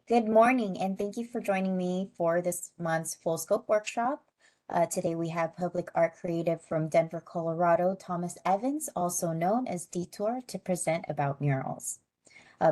Good morning, and thank you for joining me for this month's Full Scope workshop. Today we have public art creative from Denver, Colorado, Thomas Evans, also known as Detour, to present about murals.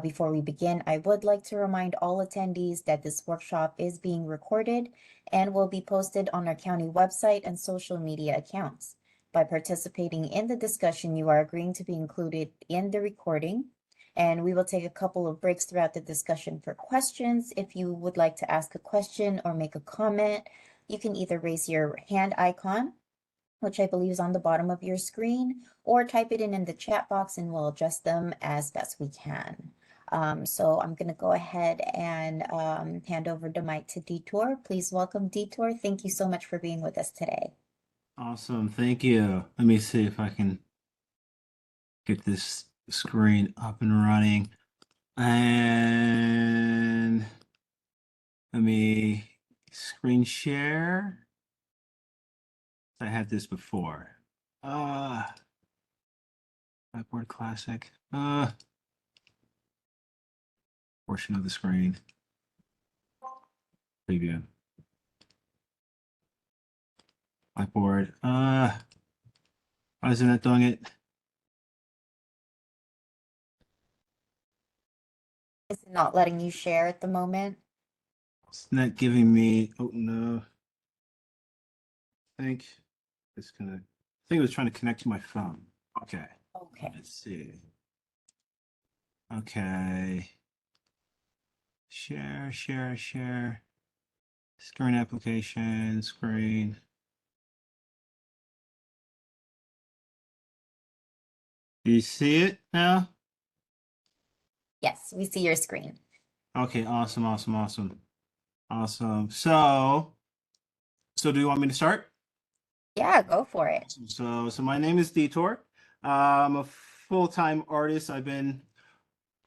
Before we begin, I would like to remind all attendees that this workshop is being recorded and will be posted on our county website and social media accounts. By participating in the discussion, you are agreeing to be included in the recording, and we will take a couple of breaks throughout the discussion for questions. If you would like to ask a question or make a comment, you can either raise your hand icon, which I believe is on the bottom of your screen, or type it in the chat box and we'll adjust them as best we can. So I'm going to go ahead and hand over the mic to Detour. Please welcome Detour. Thank you so much for being with us today. Awesome, thank you. Let me see if I can get this screen up and running. And let me screen share. I had this before. Blackboard Classic. Portion of the screen. Preview. Blackboard. Why isn't it doing it? Is it not letting you share at the moment? It's not giving me. Oh no. I think it's gonna. I think it was trying to connect to my phone. Okay. Okay. Let's see. Okay. Share. Screen application, screen. Do you see it now? Yes, we see your screen. Okay, awesome. So do you want me to start? Yeah, go for it. So my name is Detour. I'm a full-time artist. I've been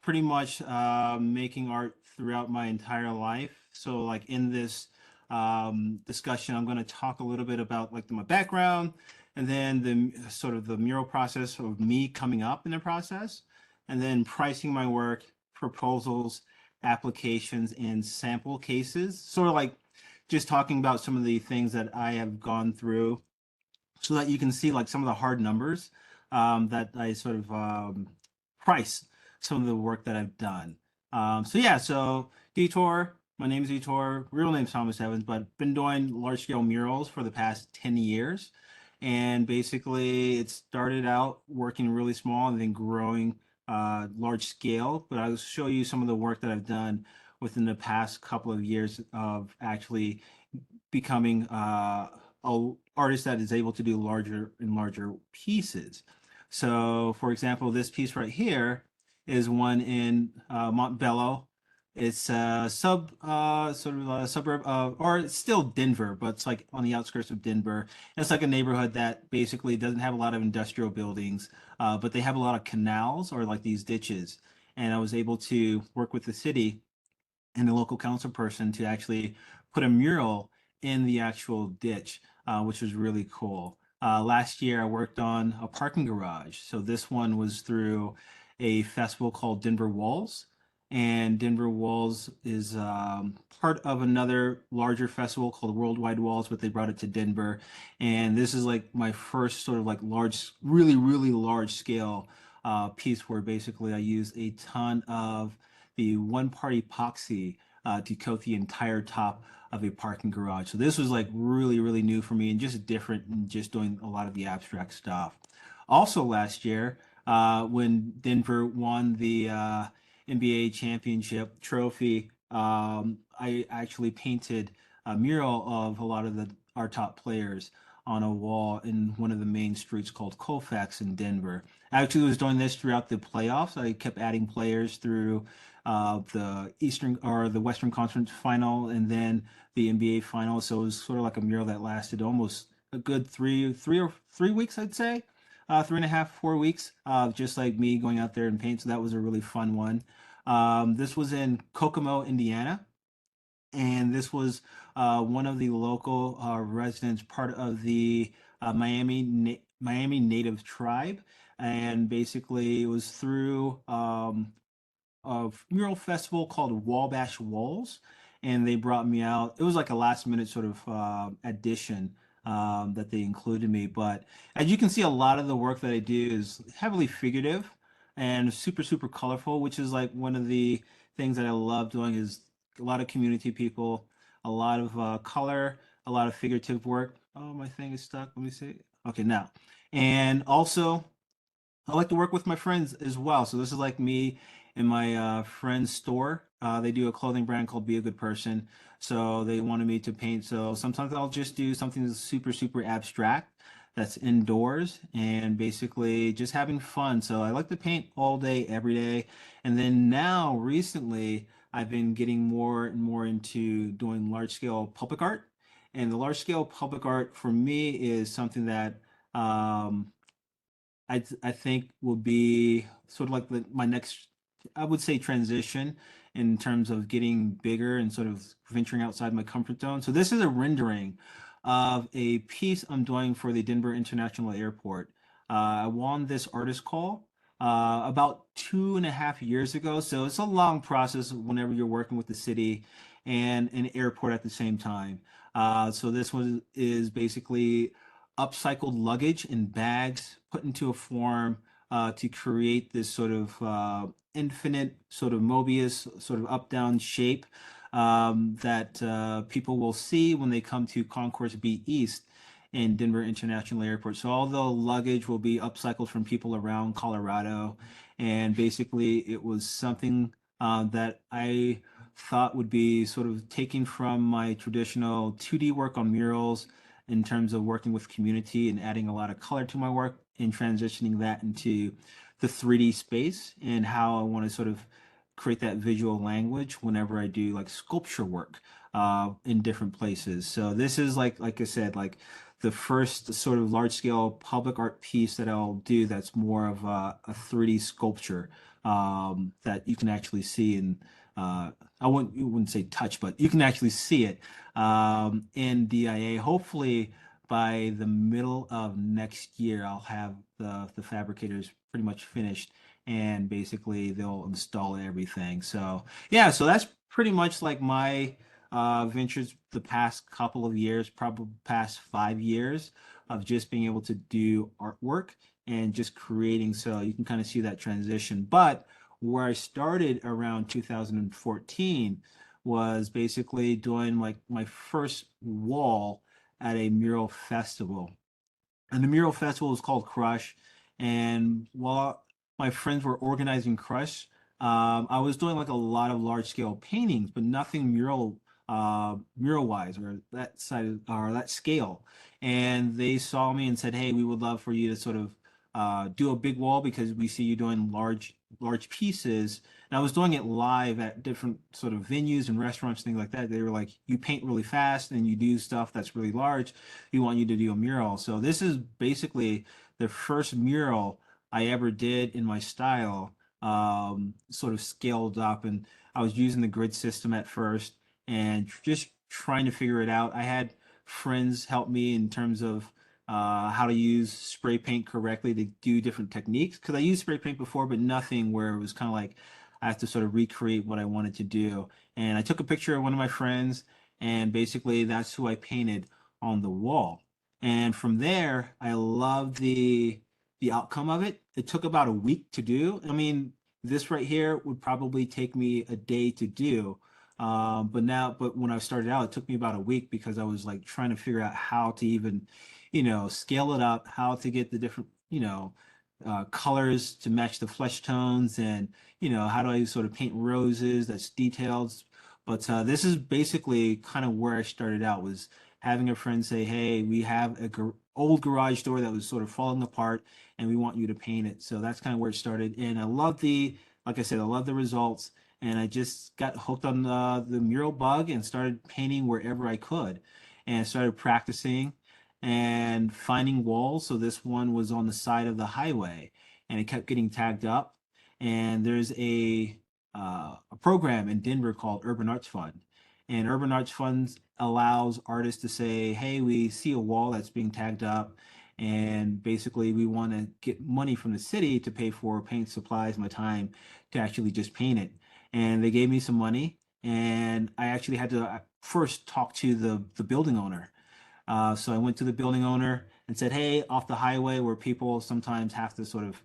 pretty much making art throughout my entire life. So like in this discussion, I'm going to talk a little bit about like my background and then the sort of the mural process of me coming up in the process and then pricing my work, proposals, applications, and sample cases. Sort of like just talking about some of the things that I have gone through so that you can see like some of the hard numbers that I sort of price some of the work that I've done. So Detour, my name is Detour, real name's Thomas Evans, but been doing large scale murals for the past 10 years. And basically it started out working really small and then growing large scale. But I'll show you some of the work that I've done within the past couple of years of actually becoming a artist that is able to do larger and larger pieces. So, for example, this piece right here is one in Montbello. It's a sort of a suburb of, or it's still Denver, but it's like on the outskirts of Denver. And it's like a neighborhood that basically doesn't have a lot of industrial buildings, but they have a lot of canals or like these ditches. And I was able to work with the city and the local council person to actually put a mural in the actual ditch, which was really cool. Last year, I worked on a parking garage. So this one was through a festival called Denver Walls. And Denver Walls is part of another larger festival called Worldwide Walls, but they brought it to Denver. And this is like my first sort of like large, really large scale piece where basically I used a ton of the one part epoxy to coat the entire top of a parking garage. So this was like really new for me and just different and just doing a lot of the abstract stuff. Also last year, when Denver won the NBA championship trophy, I actually painted a mural of a lot of our top players on a wall in one of the main streets called Colfax in Denver. I actually was doing this throughout the playoffs. I kept adding players through the Eastern or the Western Conference final and then the NBA final. So it was sort of like a mural that lasted almost a good 3 weeks, I'd say. 3.5, 4 weeks, just like me going out there and paint. So that was a really fun one. This was in Kokomo, Indiana, and this was one of the local residents, part of the Miami Native tribe, and basically it was through a mural festival called Wabash Walls, and they brought me out. It was like a last minute sort of addition that they included me. But as you can see, a lot of the work that I do is heavily figurative and super, super colorful, which is like one of the things that I love doing is a lot of community people, a lot of color, a lot of figurative work. Oh, my thing is stuck. Let me see. Okay, now. And also, I like to work with my friends as well. So this is like me and my friend's store. They do a clothing brand called Be a Good Person. So they wanted me to paint. So sometimes I'll just do something that's super, super abstract that's indoors and basically just having fun. So I like to paint all day, every day. And then now recently, I've been getting more and more into doing large scale public art. And the large scale public art for me is something that um, I think will be sort of like my next, I would say, transition in terms of getting bigger and sort of venturing outside my comfort zone. So this is a rendering of a piece I'm doing for the Denver International Airport. I won this artist call about 2.5 years ago. So it's a long process whenever you're working with the city and an airport at the same time. So this one is basically upcycled luggage and bags put into a form to create this sort of infinite sort of Mobius sort of up down shape that people will see when they come to Concourse B East in Denver International Airport. So all the luggage will be upcycled from people around Colorado, and basically it was something that I thought would be sort of taken from my traditional 2D work on murals in terms of working with community and adding a lot of color to my work and transitioning that into the 3D space and how I want to sort of create that visual language whenever I do like sculpture work in different places. So this is like I said, like the first sort of large scale public art piece that I'll do that's more of a 3D sculpture that you can actually see and you wouldn't say touch, but you can actually see it in DIA. Hopefully, by the middle of next year, I'll have the fabricators pretty much finished, and basically they'll install everything. So yeah, so that's pretty much like my ventures the past couple of years, probably past 5 years of just being able to do artwork and just creating. So you can kind of see that transition. But where I started around 2014 was basically doing like my first wall at a mural festival. And the mural festival was called Crush. And while my friends were organizing Crush, I was doing like a lot of large scale paintings, but nothing mural wise or that side or that scale. And they saw me and said, "Hey, we would love for you to sort of do a big wall because we see you doing large pieces." And I was doing it live at different sort of venues and restaurants, things like that. They were like, "You paint really fast and you do stuff that's really large. We want you to do a mural." So this is basically the first mural I ever did in my style, sort of scaled up. And I was using the grid system at first and just trying to figure it out. I had friends help me in terms of how to use spray paint correctly to do different techniques because I used spray paint before, but nothing where it was kind of like I have to sort of recreate what I wanted to do. And I took a picture of one of my friends, and basically that's who I painted on the wall. And from there, I loved the outcome of it. It took about a week to do. I mean, this right here would probably take me a day to do. But when I started out, it took me about a week because I was like trying to figure out how to even, scale it up, how to get the different, colors to match the flesh tones, and how do I sort of paint roses that's detailed. But this is basically kind of where I started out was having a friend say, "Hey, we have a old garage door that was sort of falling apart, and we want you to paint it." So that's kind of where it started, and I love like I said, I love the results, and I just got hooked on the mural bug and started painting wherever I could, and started practicing and finding walls. So this one was on the side of the highway, and it kept getting tagged up. And there's a program in Denver called Urban Arts Fund, and Urban Arts Funds allows artists to say, "Hey, we see a wall that's being tagged up, And basically, we want to get money from the city to pay for paint supplies, my time to actually just paint it. And they gave me some money, and I actually had to first talk to the building owner. So I went to the building owner and said, "Hey, off the highway where people sometimes have to sort of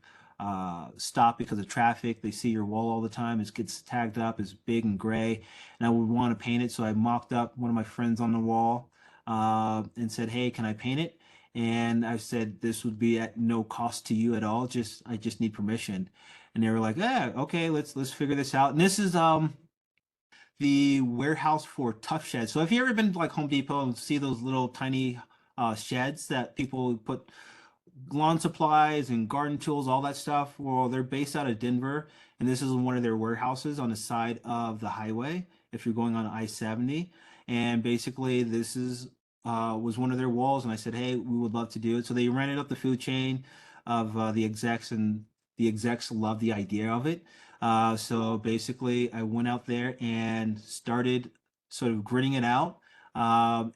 stop because of traffic, they see your wall all the time. It gets tagged up, it's big and gray, and I would want to paint it." So I mocked up one of my friends on the wall and said, "Hey, can I paint it?" And I said, "This would be at no cost to you at all. Just I just need permission." And they were like, "Yeah, okay, let's figure this out." And this is the warehouse for tough sheds. So have you ever been to like Home Depot and see those little tiny sheds that people put lawn supplies and garden tools, all that stuff? Well, they're based out of Denver, and this is one of their warehouses on the side of the highway if you're going on I-70. And basically, this is was one of their walls, and I said, "Hey, we would love to do it." So they ran it up the food chain of the execs, and the execs loved the idea of it. So basically, I went out there and started sort of gritting it out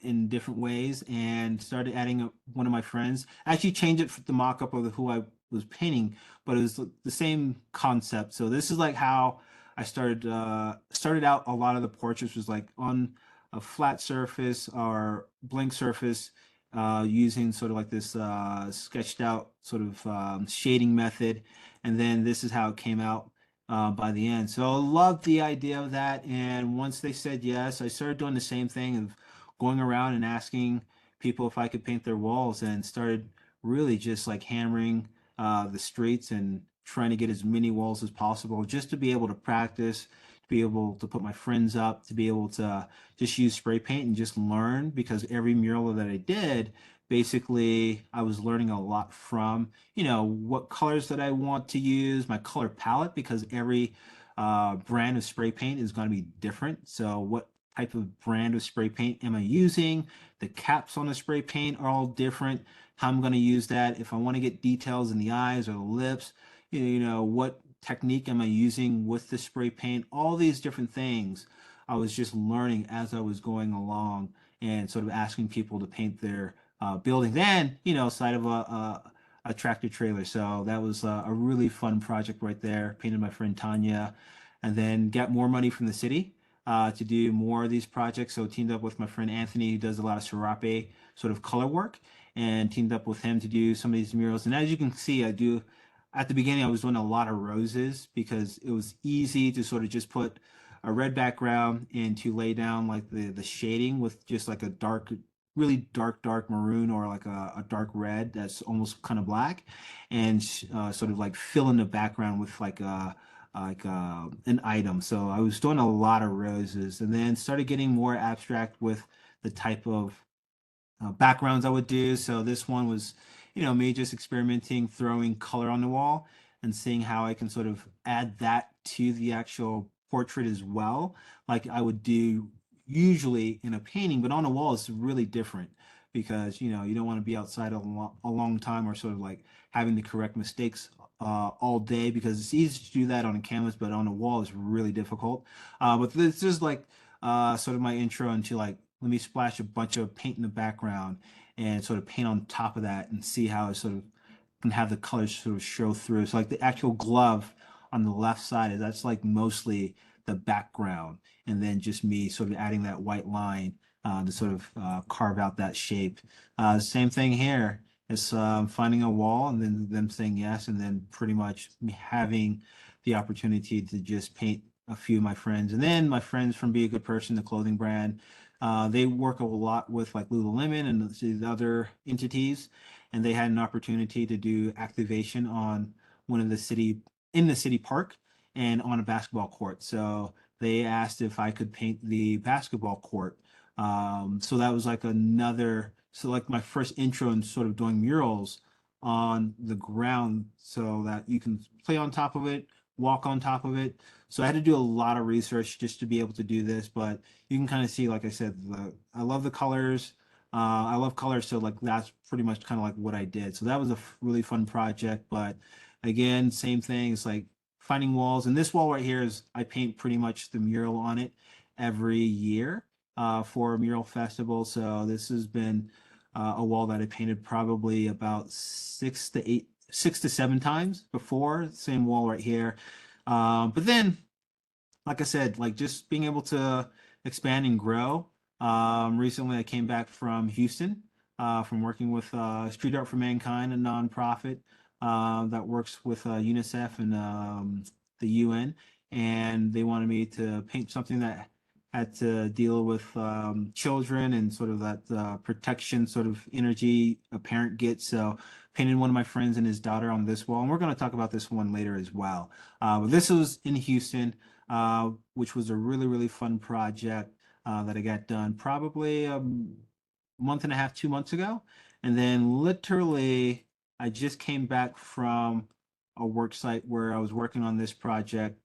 in different ways, and started adding one of my friends. I actually changed it for the mock-up of who I was painting, but it was the same concept. So this is like how I started out. A lot of the portraits was like on a flat surface or blank surface, using sort of like this sketched out sort of shading method, and then this is how it came out by the end. So I loved the idea of that. And once they said yes, I started doing the same thing of going around and asking people if I could paint their walls, and started really just like hammering the streets and trying to get as many walls as possible just to be able to practice, to be able to put my friends up, to be able to just use spray paint and just learn, because every mural that I did, basically I was learning a lot from, what colors that I want to use, my color palette, because every brand of spray paint is going to be different. So what type of brand of spray paint am I using? The caps on the spray paint are all different. How I'm going to use that. If I want to get details in the eyes or the lips, what technique am I using with the spray paint? All these different things I was just learning as I was going along, and sort of asking people to paint their building. Then, side of a tractor trailer. So that was a really fun project right there. Painted my friend Tanya, and then got more money from the city to do more of these projects. So teamed up with my friend Anthony, who does a lot of serape sort of color work, and teamed up with him to do some of these murals. And as you can see, I do. At the beginning, I was doing a lot of roses because it was easy to sort of just put a red background and to lay down like the shading with just like a dark, really dark maroon, or like a dark red that's almost kind of black, and sort of like fill in the background with an item. So I was doing a lot of roses, and then started getting more abstract with the type of backgrounds I would do. So this one was, me just experimenting, throwing color on the wall and seeing how I can sort of add that to the actual portrait as well, like I would do usually in a painting. But on a wall it's really different, because you don't want to be outside a long time, or sort of like having to correct mistakes all day, because it's easy to do that on a canvas, but on a wall is really difficult. But this is like sort of my intro into like, let me splash a bunch of paint in the background and sort of paint on top of that, and see how it sort of can have the colors sort of show through. So like the actual glove on the left side is, that's like mostly the background, and then just me sort of adding that white line to sort of carve out that shape. Same thing here. It's finding a wall and then them saying yes, and then pretty much me having the opportunity to just paint a few of my friends. And then my friends from Be a Good Person, the clothing brand, they work a lot with like Lululemon and the other entities, and they had an opportunity to do activation on one of the city in the city park and on a basketball court. So they asked if I could paint the basketball court. So that was like so like my first intro in sort of doing murals on the ground, so that you can play on top of it, walk on top of it. So I had to do a lot of research just to be able to do this, but you can kind of see, like I said, I love the colors. I love colors, so like that's pretty much kind of like what I did. So that was a really fun project. But again, same thing. It's like finding walls. And this wall right here is, I paint pretty much the mural on it every year for a mural festival. So this has been a wall that I painted probably about 6 to 7 times before. Same wall right here. But then, like I said, like just being able to expand and grow. Recently, I came back from Houston, from working with Street Art for Mankind, a nonprofit that works with UNICEF and the UN, and they wanted me to paint something that had to deal with children and sort of that protection sort of energy a parent gets. So, painted one of my friends and his daughter on this wall, and we're going to talk about this one later as well. But this was in Houston, which was a really, really fun project that I got done probably a month and a half, 2 months ago. And then literally, I just came back from a work site where I was working on this project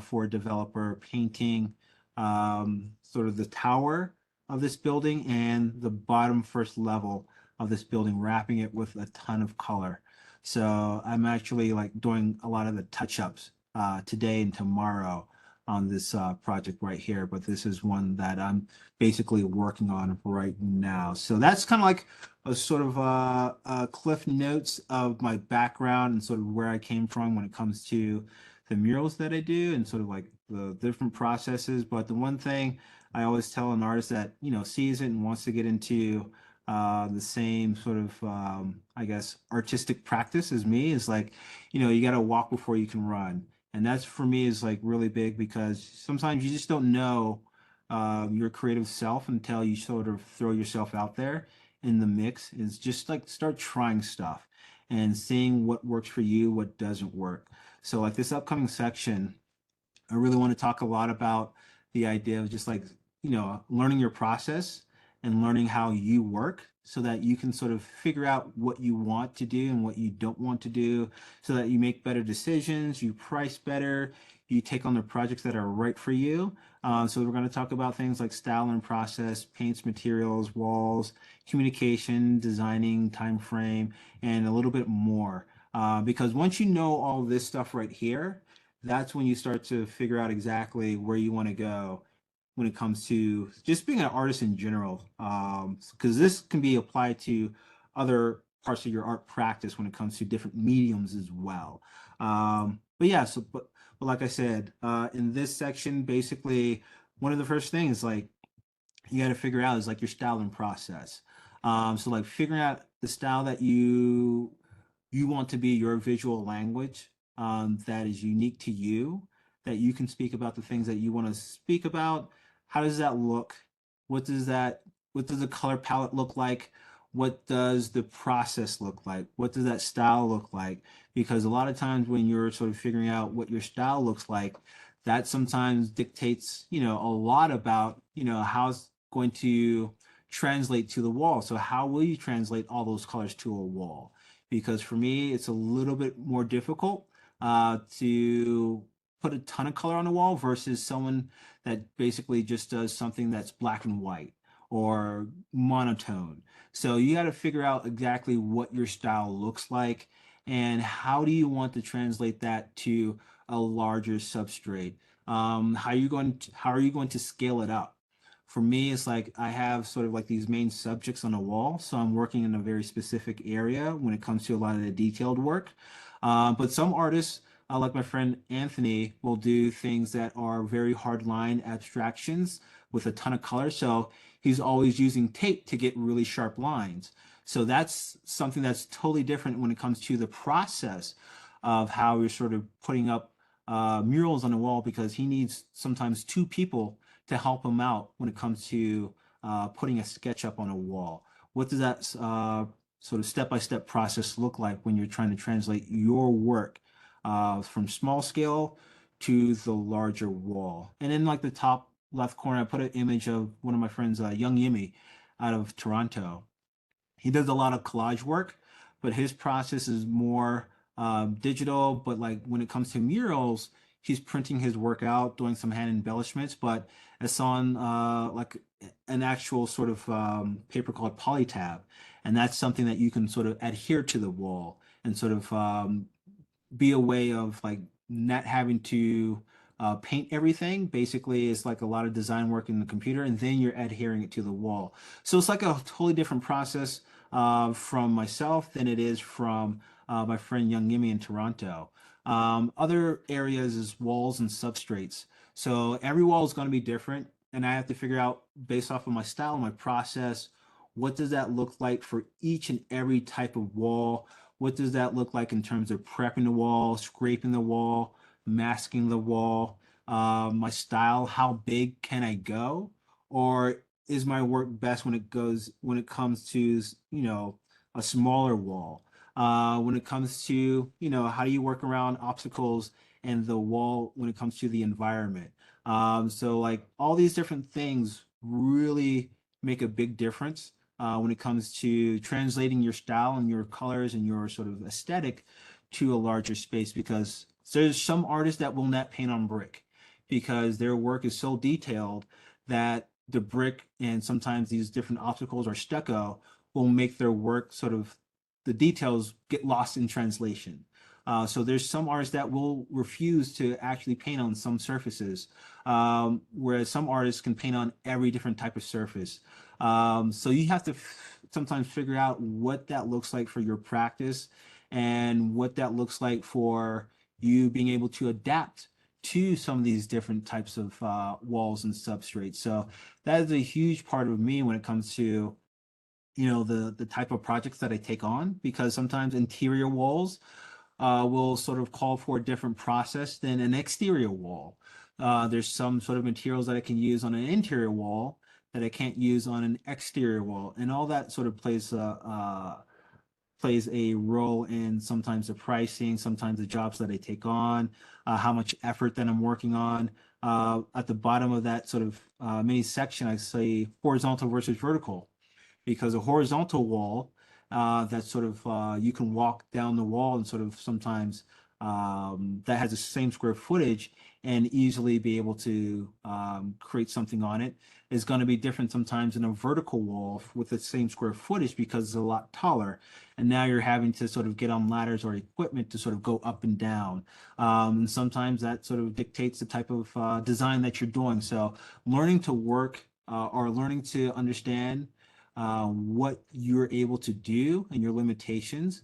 for a developer, painting sort of the tower of this building and the bottom first level of this building, wrapping it with a ton of color. So I'm actually like doing a lot of the touch-ups today and tomorrow on this project right here, but this is one that I'm basically working on right now. So that's kind of like a sort of cliff notes of my background and sort of where I came from when it comes to the murals that I do and sort of like the different processes. But the one thing I always tell an artist that, sees it and wants to get into the same sort of, I guess, artistic practice as me is like, you got to walk before you can run. And that's for me is like really big because sometimes you just don't know your creative self until you sort of throw yourself out there in the mix. Is just like start trying stuff and seeing what works for you, what doesn't work. So like this upcoming section, I really want to talk a lot about the idea of just like, learning your process and learning how you work so that you can sort of figure out what you want to do and what you don't want to do so that you make better decisions, you price better, you take on the projects that are right for you. So we're going to talk about things like style and process, paints, materials, walls, communication, designing, time frame, and a little bit more. Because once you know all this stuff right here, that's when you start to figure out exactly where you want to go when it comes to just being an artist in general. Because this can be applied to other parts of your art practice when it comes to different mediums as well. But yeah, but like I said, in this section, basically, one of the first things like you got to figure out is like your style and process. So like figuring out the style that you want to be your visual language that is unique to you, that you can speak about the things that you want to speak about. How does that look? What does that, what does the color palette look like? What does the process look like? What does that style look like? Because a lot of times when you're sort of figuring out what your style looks like, that sometimes dictates, a lot about, how it's going to translate to the wall. So how will you translate all those colors to a wall? Because for me, it's a little bit more difficult to put a ton of color on the wall versus someone that basically just does something that's black and white or monotone. So you got to figure out exactly what your style looks like and how do you want to translate that to a larger substrate. How are you going to scale it up? For me, it's like I have sort of like these main subjects on a wall. So I'm working in a very specific area when it comes to a lot of the detailed work. But some artists, like my friend Anthony, will do things that are very hard line abstractions with a ton of color. So he's always using tape to get really sharp lines. So that's something that's totally different when it comes to the process of how you're sort of putting up murals on the wall because he needs sometimes two people to help him out when it comes to putting a sketch up on a wall. What does that sort of step-by-step process look like when you're trying to translate your work from small scale to the larger wall? And in like the top left corner, I put an image of one of my friends, Young Yimmy, out of Toronto. He does a lot of collage work, but his process is more digital. But like when it comes to murals, he's printing his work out, doing some hand embellishments, but it's on like an actual sort of paper called polytab, and that's something that you can sort of adhere to the wall and sort of be a way of like not having to paint everything. Basically, it's like a lot of design work in the computer, and then you're adhering it to the wall. So it's like a totally different process from myself than it is from my friend Young Yimi in Toronto. Other areas is walls and substrates. So every wall is going to be different, and I have to figure out based off of my style, my process, what does that look like for each and every type of wall? What does that look like in terms of prepping the wall, scraping the wall, masking the wall? My style, how big can I go? Or is my work best when it comes to, a smaller wall? When it comes to, how do you work around obstacles and the wall when it comes to the environment? So like all these different things really make a big difference when it comes to translating your style and your colors and your sort of aesthetic to a larger space, because there's some artists that will not paint on brick because their work is so detailed that the brick and sometimes these different obstacles or stucco will make their work sort of the details get lost in translation. So there's some artists that will refuse to actually paint on some surfaces, whereas some artists can paint on every different type of surface. So you have to sometimes figure out what that looks like for your practice and what that looks like for you being able to adapt to some of these different types of walls and substrates. So that is a huge part of me when it comes to the type of projects that I take on, because sometimes interior walls will sort of call for a different process than an exterior wall. There's some sort of materials that I can use on an interior wall that I can't use on an exterior wall, and all that sort of plays a role in sometimes the pricing, sometimes the jobs that I take on, how much effort that I'm working on. At the bottom of that sort of mini section, I say horizontal versus vertical, because a horizontal wall that sort of you can walk down the wall and sort of sometimes that has the same square footage and easily be able to create something on it is going to be different sometimes in a vertical wall with the same square footage because it's a lot taller. And now you're having to sort of get on ladders or equipment to sort of go up and down. And sometimes that sort of dictates the type of design that you're doing. So learning to work or learning to understand what you're able to do and your limitations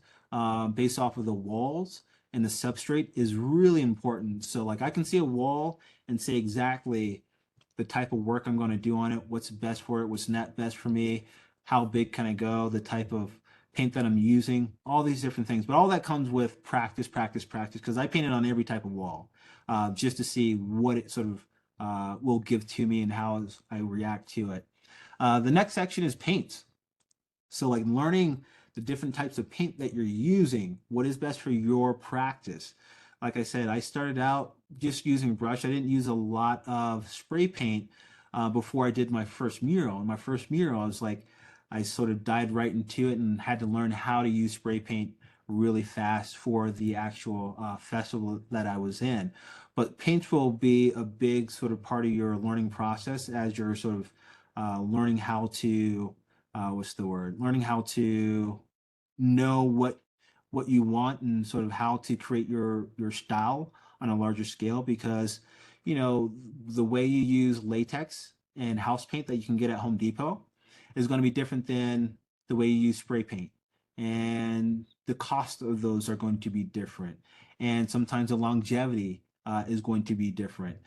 based off of the walls and the substrate is really important. So like I can see a wall and say exactly the type of work I'm going to do on it, what's best for it, what's not best for me, how big can I go, the type of paint that I'm using, all these different things. But all that comes with practice, practice, practice, because I painted on every type of wall just to see what it sort of will give to me and how I react to it. The next section is paints. So like learning the different types of paint that you're using, what is best for your practice. Like I said, I started out just using brush. I didn't use a lot of spray paint before I did my first mural. And my first mural, I was like, I sort of dived right into it and had to learn how to use spray paint really fast for the actual festival that I was in. But paints will be a big sort of part of your learning process as you're sort of learning how to what's the word? Learning how to know what you want and sort of how to create your style on a larger scale, because the way you use latex and house paint that you can get at Home Depot is going to be different than the way you use spray paint, and the cost of those are going to be different, and sometimes the longevity is going to be different.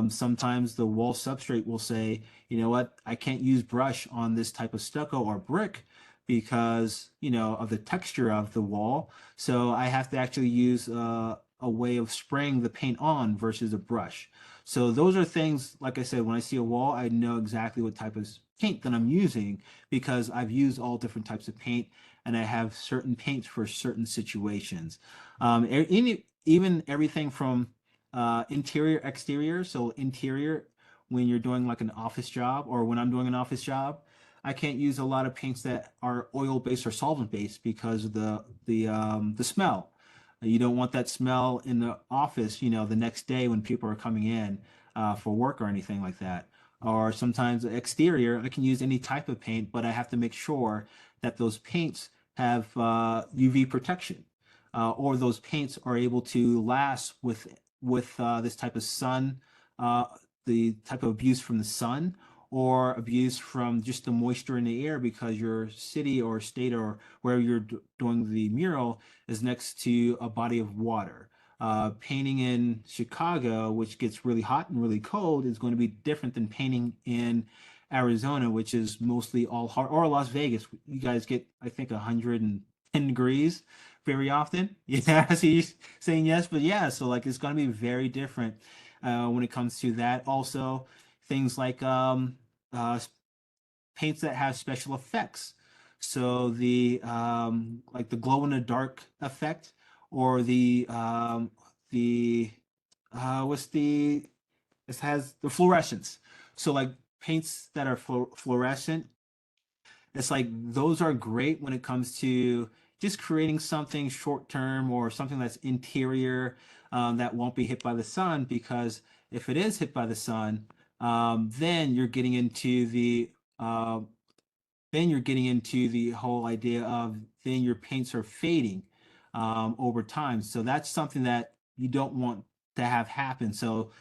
Sometimes the wall substrate will say, you know what, I can't use brush on this type of stucco or brick because of the texture of the wall. So I have to actually use a way of spraying the paint on versus a brush. So those are things, like I said, when I see a wall, I know exactly what type of paint that I'm using because I've used all different types of paint and I have certain paints for certain situations. Even everything from interior, exterior. So interior, when you're doing like an office job or when I'm doing an office job, I can't use a lot of paints that are oil based or solvent based because of the smell. You don't want that smell in the office, the next day when people are coming in for work or anything like that. Or sometimes exterior, I can use any type of paint, but I have to make sure that those paints have UV protection, or those paints are able to last with this type of sun, uh, the type of abuse from the sun, or abuse from just the moisture in the air because your city or state or where you're doing the mural is next to a body of water. Painting in Chicago, which gets really hot and really cold, is going to be different than painting in Arizona, which is mostly all hard, or Las Vegas. You guys get, I think, 110 degrees very often. Yeah, so you're saying yes, but yeah, so like it's going to be very different when it comes to that. Also, things like uh, paints that have special effects. So the like the glow in the dark effect, or the what's the it has the fluorescence. So like paints that are fluorescent, it's like those are great when it comes to just creating something short term or something that's interior, that won't be hit by the sun, because if it is hit by the sun, then you're getting into uh, the whole idea of then your paints are fading over time. So that's something that you don't want to have happen. So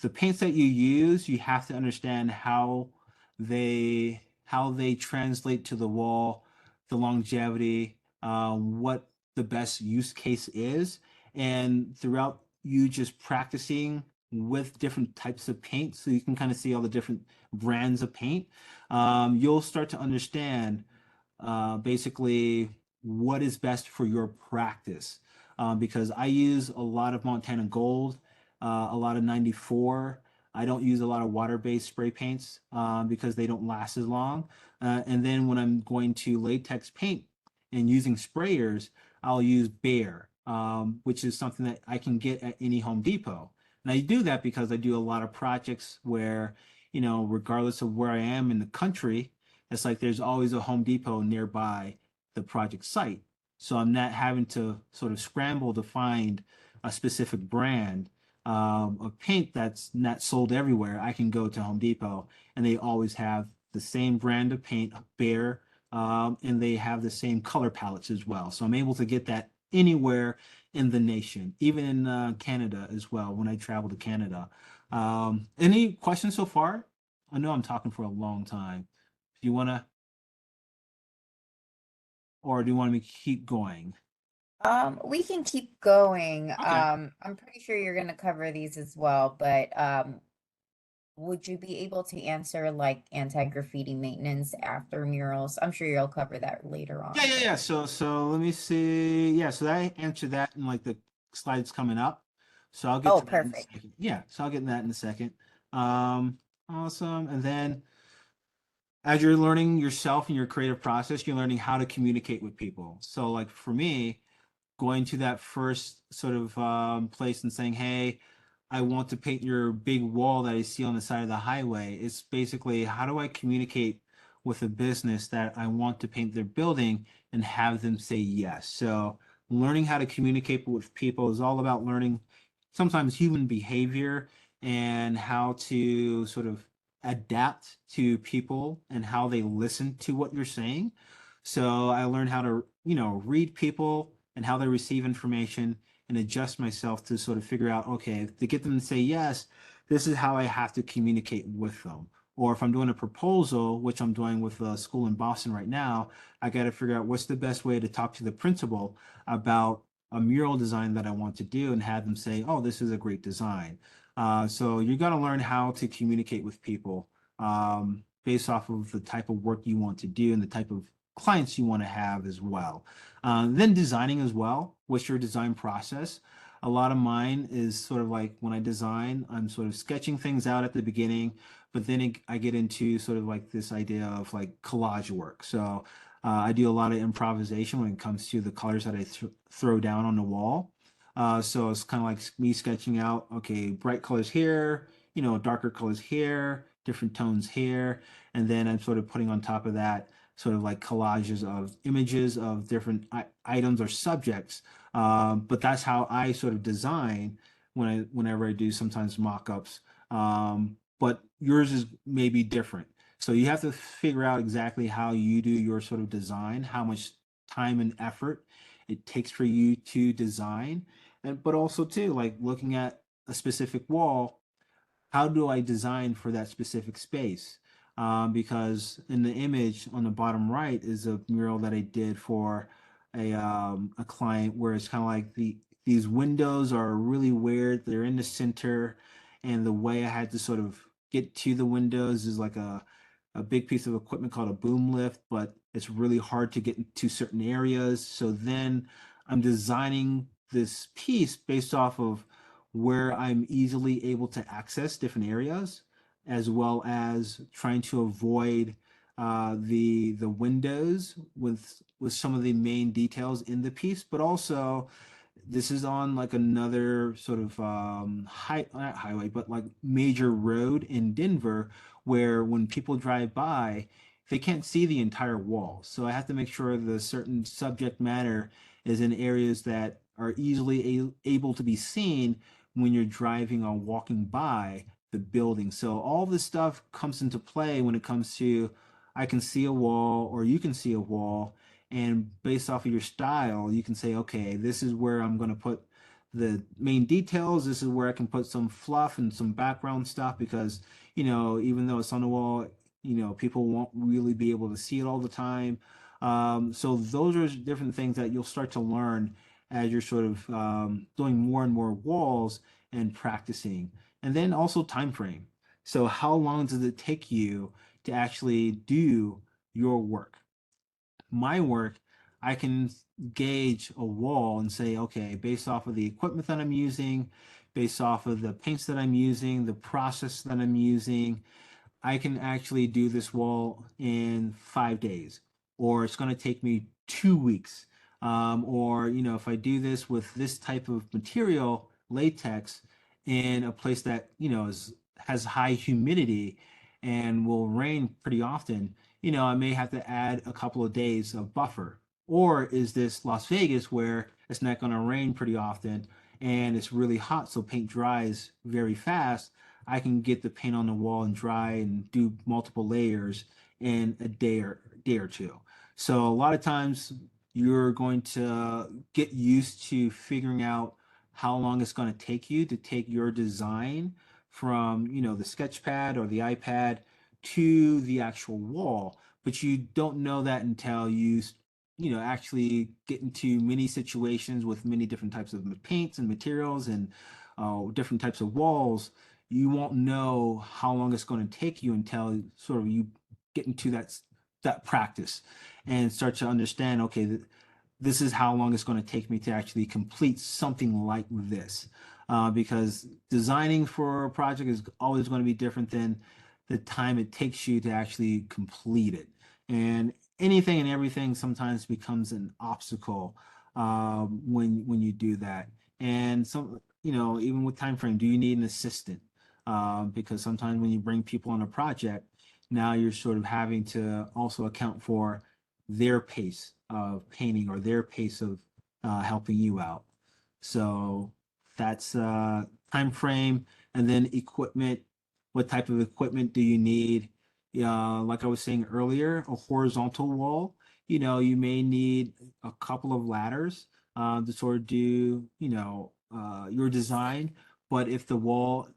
the paints that you use, you have to understand how they translate to the wall, the longevity, what the best use case is, and throughout you just practicing with different types of paint, so you can kind of see all the different brands of paint. You'll start to understand basically what is best for your practice. Because I use a lot of Montana Gold, a lot of 94. I don't use a lot of water-based spray paints because they don't last as long. And then when I'm going to latex paint and using sprayers, I'll use Bear, which is something that I can get at any Home Depot. And I do that because I do a lot of projects where, regardless of where I am in the country, it's like there's always a Home Depot nearby the project site. So I'm not having to sort of scramble to find a specific brand of paint that's not sold everywhere. I can go to Home Depot and they always have the same brand of paint, Bear, and they have the same color palettes as well. So I'm able to get that anywhere in the nation, even in Canada as well, when I travel to Canada. Any questions so far? I know I'm talking for a long time. Do you want to, or do you want me to keep going? We can keep going. Okay. I'm pretty sure you're gonna cover these as well, but would you be able to answer like anti-graffiti maintenance after murals? I'm sure you'll cover that later Yeah, on, yeah, but yeah. So let me see. Yeah, so I answered that in like the slides coming up. So I'll get oh, to that in a perfect. second. Yeah, so I'll get to that in a second. Um, awesome. And then as you're learning yourself in your creative process, you're learning how to communicate with people. So like for me, going to that first sort of place and saying, "Hey, I want to paint your big wall that I see on the side of the highway." It's basically, how do I communicate with a business that I want to paint their building and have them say yes? So learning how to communicate with people is all about learning sometimes human behavior and how to sort of adapt to people and how they listen to what you're saying. So I learned how to, read people and how they receive information and adjust myself to sort of figure out, okay, to get them to say yes, this is how I have to communicate with them. Or if I'm doing a proposal, which I'm doing with a school in Boston right now, I got to figure out what's the best way to talk to the principal about a mural design that I want to do and have them say, oh, this is a great design. So you got to learn how to communicate with people based off of the type of work you want to do and the type of clients you want to have as well. Then designing as well. What's your design process? A lot of mine is sort of like when I design, I'm sort of sketching things out at the beginning, but then I get into sort of like this idea of like collage work. So I do a lot of improvisation when it comes to the colors that I throw down on the wall. So it's kind of like me sketching out, okay, bright colors here, darker colors here, different tones here. And then I'm sort of putting on top of that sort of like collages of images of different items or subjects. But that's how I sort of design whenever I do sometimes mock-ups. But yours is maybe different. So you have to figure out exactly how you do your sort of design, how much time and effort it takes for you to design, and but also too like looking at a specific wall, how do I design for that specific space? Because in the image on the bottom right is a mural that I did for a client where it's kind of like these windows are really weird. They're in the center, and the way I had to sort of get to the windows is like a big piece of equipment called a boom lift, but it's really hard to get into certain areas. So then I'm designing this piece based off of where I'm easily able to access different areas, as well as trying to avoid the windows with some of the main details in the piece, but also this is on like another sort of not highway, but like major road in Denver, where when people drive by, they can't see the entire wall. So I have to make sure the certain subject matter is in areas that are easily able to be seen when you're driving or walking by the building. So all this stuff comes into play when it comes to I can see a wall or you can see a wall, and based off of your style you can say, okay, this is where I'm going to put the main details, this is where I can put some fluff and some background stuff, because even though it's on the wall, people won't really be able to see it all the time. So those are different things that you'll start to learn as you're sort of doing more and more walls and practicing. And then also time frame. So how long does it take you to actually do your work? My work, I can gauge a wall and say, okay, based off of the equipment that I'm using, based off of the paints that I'm using, the process that I'm using, I can actually do this wall in 5 days, or it's going to take me 2 weeks. Or, if I do this with this type of material, latex, in a place that, has high humidity and will rain pretty often, I may have to add a couple of days of buffer. Or is this Las Vegas where it's not going to rain pretty often and it's really hot, so paint dries very fast? I can get the paint on the wall and dry and do multiple layers in a day or two. So a lot of times you're going to get used to figuring out how long it's going to take you to take your design from, the sketch pad or the iPad to the actual wall. But you don't know that until you actually get into many situations with many different types of paints and materials and different types of walls. You won't know how long it's going to take you until sort of you get into that practice and start to understand, okay, this is how long it's going to take me to actually complete something like this. Because designing for a project is always going to be different than the time it takes you to actually complete it. And anything and everything sometimes becomes an obstacle when you do that. And some, even with time frame, do you need an assistant? Because sometimes when you bring people on a project, now you're sort of having to also account for their pace of painting or their pace of helping you out. So that's time frame, and then equipment. What type of equipment do you need? Like I was saying earlier, a horizontal wall. You may need a couple of ladders to sort of do, your design. But if the wall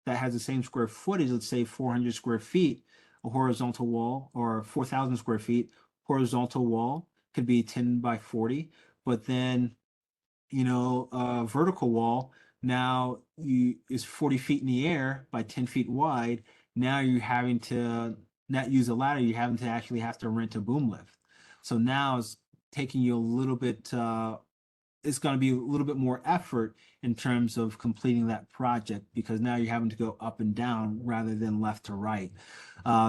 that has the same square footage, let's say 400 square feet, a horizontal wall, or 4,000 square feet, horizontal wall could be 10 by 40. But then, a vertical wall now is 40 feet in the air by 10 feet wide. Now you're having to not use a ladder, you're having to actually have to rent a boom lift. So now it's taking you a little bit it's going to be a little bit more effort in terms of completing that project, because now you're having to go up and down rather than left to right.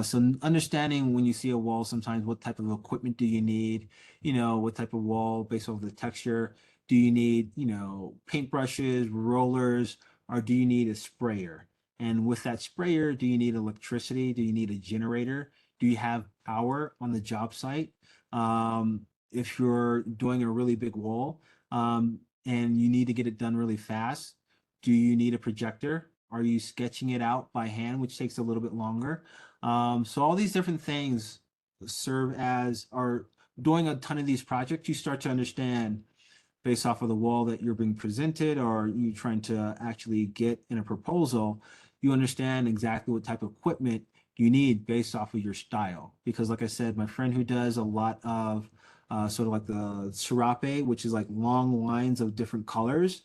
So understanding when you see a wall, sometimes what type of equipment do you need? What type of wall based off the texture? Do you need, paintbrushes, rollers, or do you need a sprayer? And with that sprayer, do you need electricity? Do you need a generator? Do you have power on the job site? If you're doing a really big wall, and you need to get it done really fast, do you need a projector? Are you sketching it out by hand, which takes a little bit longer? So all these different things serve as, are doing a ton of these projects, you start to understand based off of the wall that you're being presented or you trying to actually get in a proposal, you understand exactly what type of equipment you need based off of your style. Because like I said, my friend who does a lot of sort of like the serape, which is like long lines of different colors,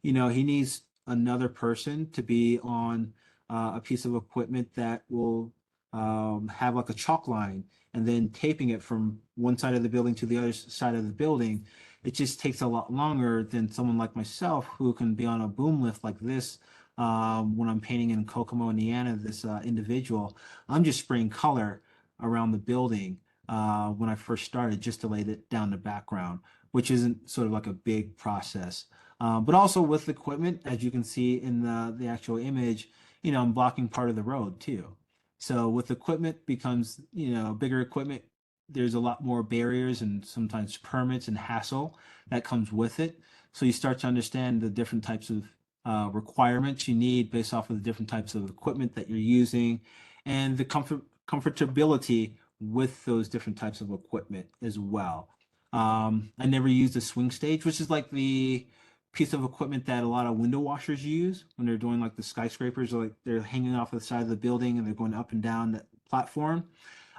he needs another person to be on a piece of equipment that will have like a chalk line and then taping it from one side of the building to the other side of the building. It just takes a lot longer than someone like myself who can be on a boom lift like this. When I'm painting in Kokomo, Indiana, this individual, I'm just spraying color around the building when I first started just to lay it down the background, which isn't sort of like a big process. But also with equipment, as you can see in the actual image, I'm blocking part of the road too. So with equipment becomes, bigger equipment, there's a lot more barriers and sometimes permits and hassle that comes with it. So you start to understand the different types of requirements you need based off of the different types of equipment that you're using and the comfortability with those different types of equipment as well. I never used a swing stage, which is like the piece of equipment that a lot of window washers use when they're doing like the skyscrapers, or like they're hanging off the side of the building and they're going up and down the platform.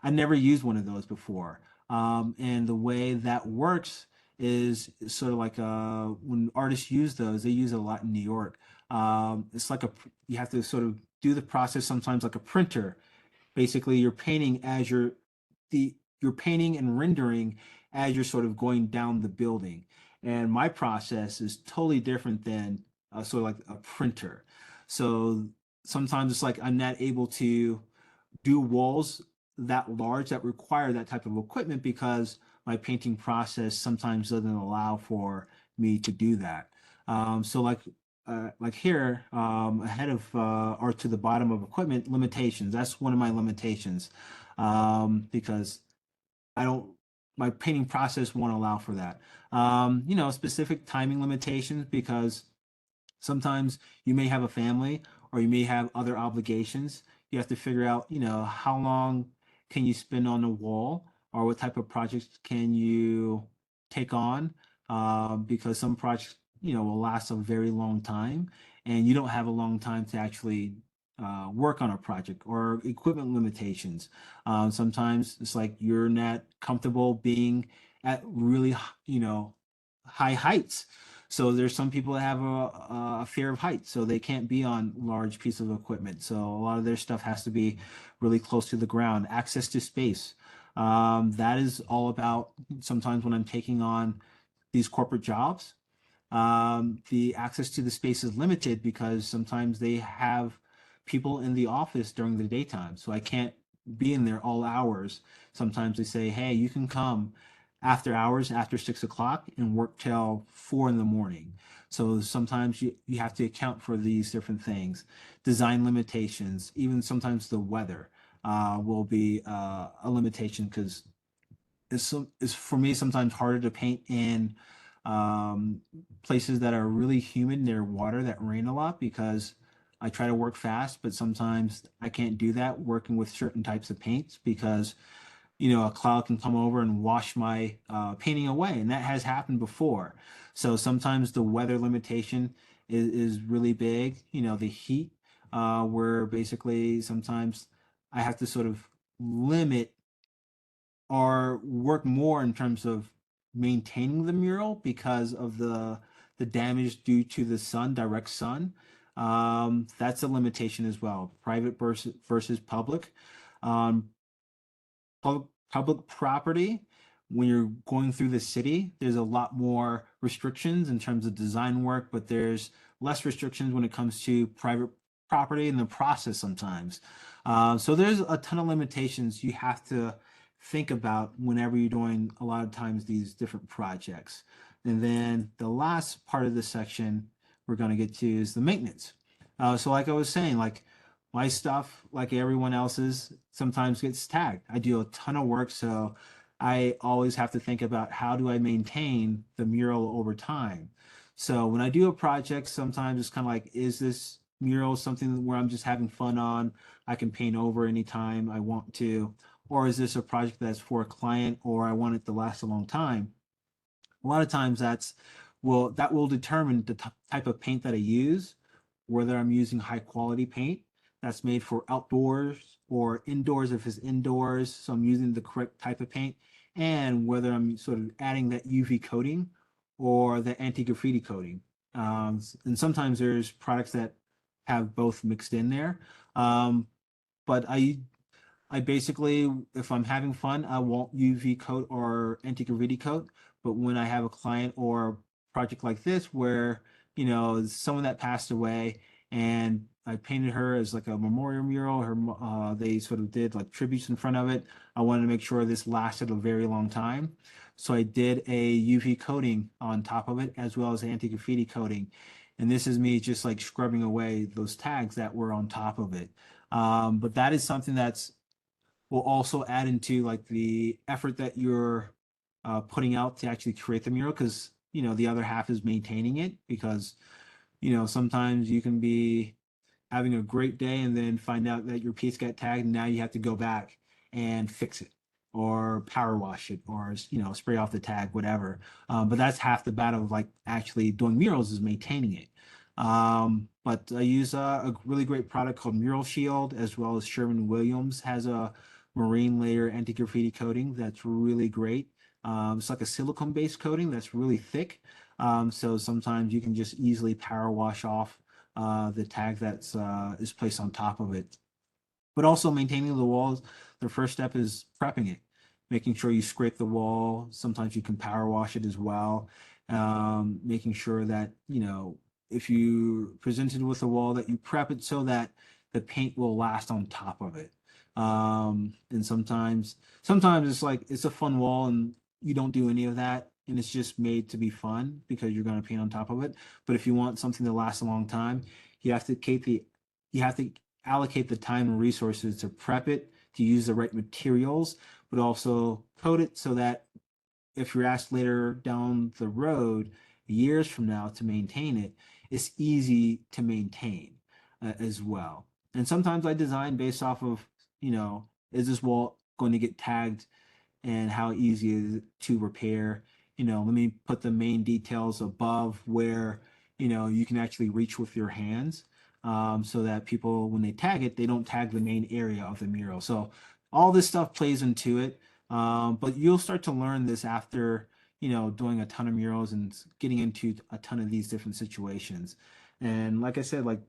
I never used one of those before. And the way that works is sort of like when artists use those, they use it a lot in New York. It's like you have to sort of do the process sometimes like a printer. Basically, you're painting as you're painting and rendering as you're sort of going down the building. And my process is totally different than sort of like a printer. So sometimes it's like I'm not able to do walls that large that require that type of equipment because my painting process sometimes doesn't allow for me to do that. So like here, ahead of or to the bottom of equipment limitations. That's one of my limitations because I don't. My painting process won't allow for that. Specific timing limitations because sometimes you may have a family or you may have other obligations. You have to figure out, how long can you spend on a wall or what type of projects can you take on? Because some projects, will last a very long time and you don't have a long time to actually work on a project or equipment limitations. Sometimes it's like you're not comfortable being at really, high heights. So there's some people that have a fear of heights, so they can't be on large pieces of equipment. So a lot of their stuff has to be really close to the ground. Access to space. That is all about sometimes when I'm taking on these corporate jobs. The access to the space is limited because sometimes they have people in the office during the daytime. So I can't be in there all hours. Sometimes they say, hey, you can come after hours, after 6 o'clock, and work till 4 in the morning. So sometimes you have to account for these different things, design limitations, even sometimes the weather will be a limitation because it's for me sometimes harder to paint in places that are really humid near water that rain a lot because I try to work fast, but sometimes I can't do that working with certain types of paints because a cloud can come over and wash my painting away, and that has happened before. So sometimes the weather limitation is really big. The heat, where basically sometimes I have to sort of limit or work more in terms of maintaining the mural because of the damage due to the sun, direct sun. That's a limitation as well. Private versus public. Um, public property, when you're going through the city, there's a lot more restrictions in terms of design work, but there's less restrictions when it comes to private property and the process sometimes. So there's a ton of limitations you have to think about whenever you're doing a lot of times these different projects. And then the last part of this section we're going to get to is the maintenance. So like I was saying, like my stuff, like everyone else's, sometimes gets tagged. I do a ton of work, so I always have to think about how do I maintain the mural over time. So when I do a project, sometimes it's kind of like, is this mural something where I'm just having fun on? I can paint over anytime I want to, or is this a project that's for a client or I want it to last a long time? A lot of times that's that will determine the type of paint that I use, whether I'm using high quality paint that's made for outdoors or indoors if it's indoors. So I'm using the correct type of paint, and whether I'm sort of adding that UV coating or the anti-graffiti coating. And sometimes there's products that have both mixed in there. Um, but I basically, if I'm having fun, I won't UV coat or anti-graffiti coat. But when I have a client or project like this, where someone that passed away, and I painted her as like a memorial mural, they sort of did like tributes in front of it. I wanted to make sure this lasted a very long time, so I did a UV coating on top of it as well as anti-graffiti coating. And this is me just like scrubbing away those tags that were on top of it. But that is something that's will also add into like the effort that you're putting out to actually create the mural, because the other half is maintaining it, because sometimes you can be having a great day and then find out that your piece got tagged, and now you have to go back and fix it or power wash it, or spray off the tag, whatever. But that's half the battle of like actually doing murals, is maintaining it. But I use a really great product called Mural Shield, as well as Sherwin-Williams has a marine layer anti-graffiti coating that's really great. It's like a silicone based coating that's really thick. So sometimes you can just easily power wash off the tag that's is placed on top of it. But also maintaining the walls, the first step is prepping it, making sure you scrape the wall. Sometimes you can power wash it as well. Making sure that, if you presented with a wall, that you prep it so that the paint will last on top of it. And sometimes it's like it's a fun wall and you don't do any of that, and it's just made to be fun because you're going to paint on top of it. But if you want something to last a long time, you have to keep the you have to allocate the time and resources to prep it, to use the right materials, but also coat it so that if you're asked later down the road, years from now, to maintain it, it's easy to maintain as well. And sometimes I design based off of, is this wall going to get tagged, and how easy is it to repair. Let me put the main details above where, you can actually reach with your hands, so that people, when they tag it, they don't tag the main area of the mural. So all this stuff plays into it. But you'll start to learn this after, doing a ton of murals and getting into a ton of these different situations. And like I said, like,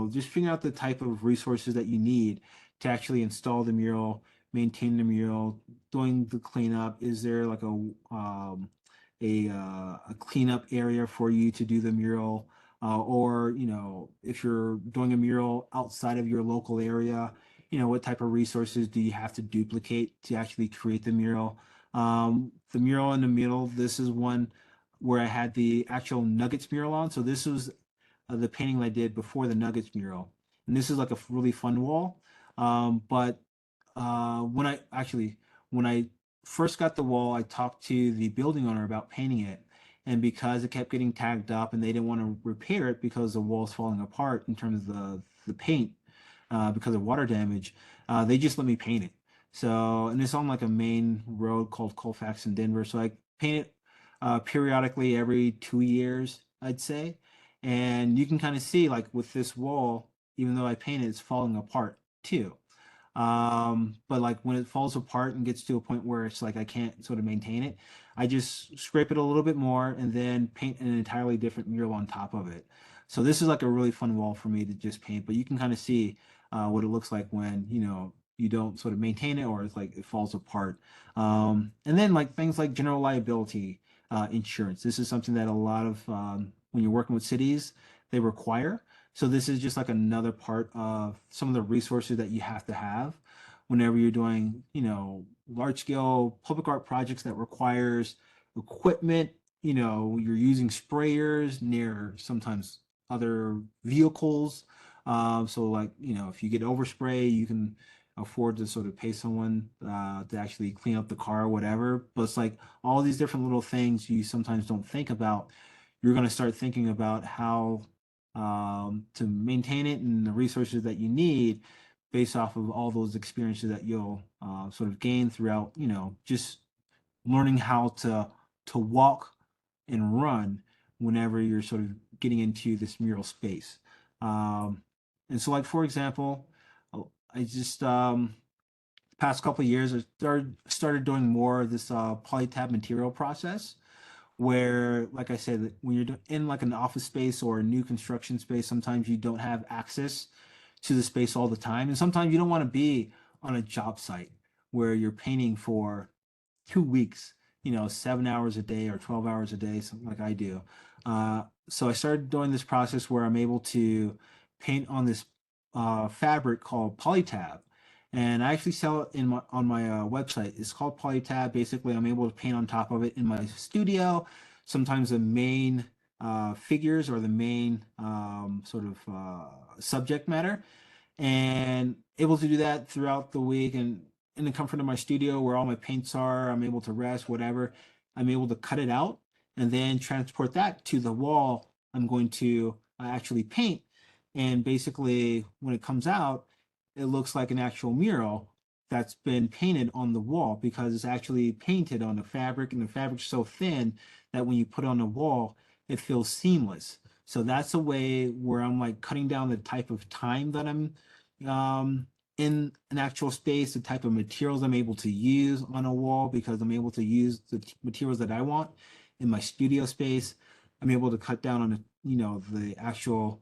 just figuring out the type of resources that you need to actually install the mural, maintain the mural, doing the cleanup. Is there like a cleanup area for you to do the mural? Or if you're doing a mural outside of your local area, what type of resources do you have to duplicate to actually create the mural? The mural in the middle, this is one where I had the actual Nuggets mural on. So this was the painting I did before the Nuggets mural, and this is like a really fun wall. But when I first got the wall, I talked to the building owner about painting it, and because it kept getting tagged up and they didn't want to repair it because the wall's falling apart in terms of the paint, because of water damage, they just let me paint it. So, and it's on like a main road called Colfax in Denver. So I paint it periodically every 2 years, I'd say. And you can kind of see, like with this wall, even though I painted, it's falling apart too. But like when it falls apart and gets to a point where it's like I can't sort of maintain it, I just scrape it a little bit more and then paint an entirely different mural on top of it. So this is like a really fun wall for me to just paint, but you can kind of see what it looks like when, you don't sort of maintain it, or it's like it falls apart. And then like things like general liability insurance. This is something that a lot of when you're working with cities, they require. So this is just like another part of some of the resources that you have to have whenever you're doing, large scale public art projects that requires equipment. You're using sprayers near sometimes other vehicles. So like, if you get overspray, you can afford to sort of pay someone to actually clean up the car or whatever. But it's like all these different little things you sometimes don't think about. You're going to start thinking about how to maintain it and the resources that you need based off of all those experiences that you'll sort of gain throughout, just learning how to walk and run whenever you're sort of getting into this mural space. Um, and so, like for example, I just past couple of years I started doing more of this polytab material process where, like I said, when you're in like an office space or a new construction space, sometimes you don't have access to the space all the time, and sometimes you don't want to be on a job site where you're painting for 2 weeks, 7 hours a day or 12 hours a day, something like I do. So I started doing this process where I'm able to paint on this fabric called Polytab. And I actually sell it on my website. It's called Polytab. Basically, I'm able to paint on top of it in my studio. Sometimes the main figures or the main sort of subject matter, and able to do that throughout the week and in the comfort of my studio where all my paints are. I'm able to rest, whatever. I'm able to cut it out and then transport that to the wall I'm going to actually paint. And basically, when it comes out, it looks like an actual mural that's been painted on the wall because it's actually painted on the fabric, and the fabric's so thin that when you put it on the wall, it feels seamless. So that's a way where I'm like cutting down the type of time that I'm um, in an actual space, the type of materials I'm able to use on a wall because I'm able to use the materials that I want in my studio space. I'm able to cut down on the actual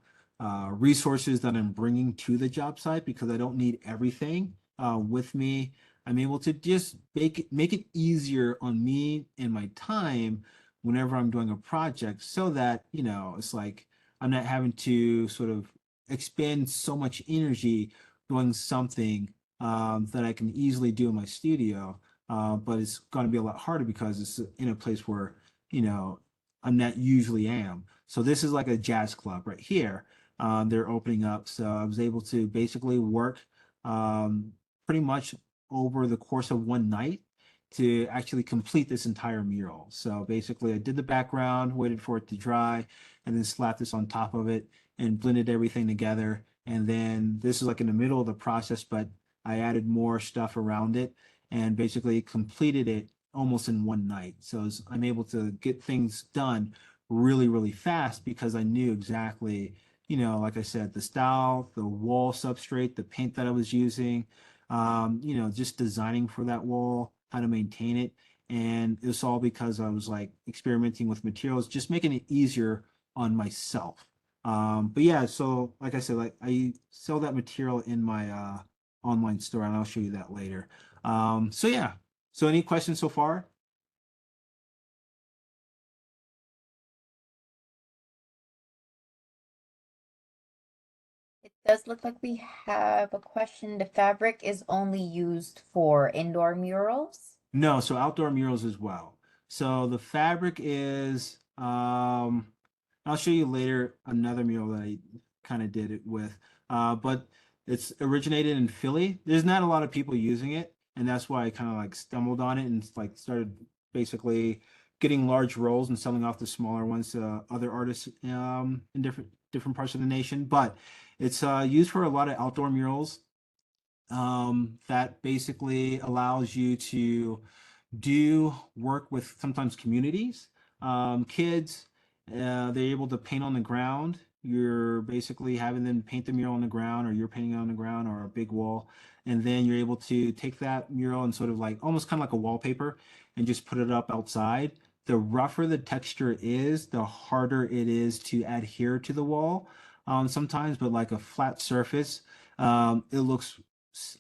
resources that I'm bringing to the job site because I don't need everything with me. I'm able to just make it easier on me and my time whenever I'm doing a project so that, it's like I'm not having to sort of expend so much energy doing something that I can easily do in my studio. But it's going to be a lot harder because it's in a place where, you know, I'm not usually am. So this is like a jazz club right here. They're opening up. So I was able to basically work um, pretty much over the course of one night to actually complete this entire mural. So basically, I did the background, waited for it to dry, and then slapped this on top of it and blended everything together. And then this is like in the middle of the process, but I added more stuff around it and basically completed it almost in one night. So I'm able to get things done really, really fast because I knew exactly, like I said, the style, the wall substrate, the paint that I was using, just designing for that wall, how to maintain it. And it's all because I was like experimenting with materials, just making it easier on myself. But yeah, so like I said, like I sell that material in my online store, and I'll show you that later. So yeah. So any questions so far? It does look like we have a question. The fabric is only used for indoor murals. No, so outdoor murals as well. So the fabric is I'll show you later another mural that I kind of did it with. But it's originated in Philly. There's not a lot of people using it, and that's why I kind of like stumbled on it and like started basically getting large rolls and selling off the smaller ones to other artists in different parts of the nation. But it's used for a lot of outdoor murals that basically allows you to do work with sometimes communities, kids. They're able to paint on the ground. You're basically having them paint the mural on the ground, or you're painting on the ground, or a big wall, and then you're able to take that mural and sort of like almost kind of like a wallpaper, and just put it up outside. The rougher the texture is, the harder it is to adhere to the wall. Sometimes, but like a flat surface, it looks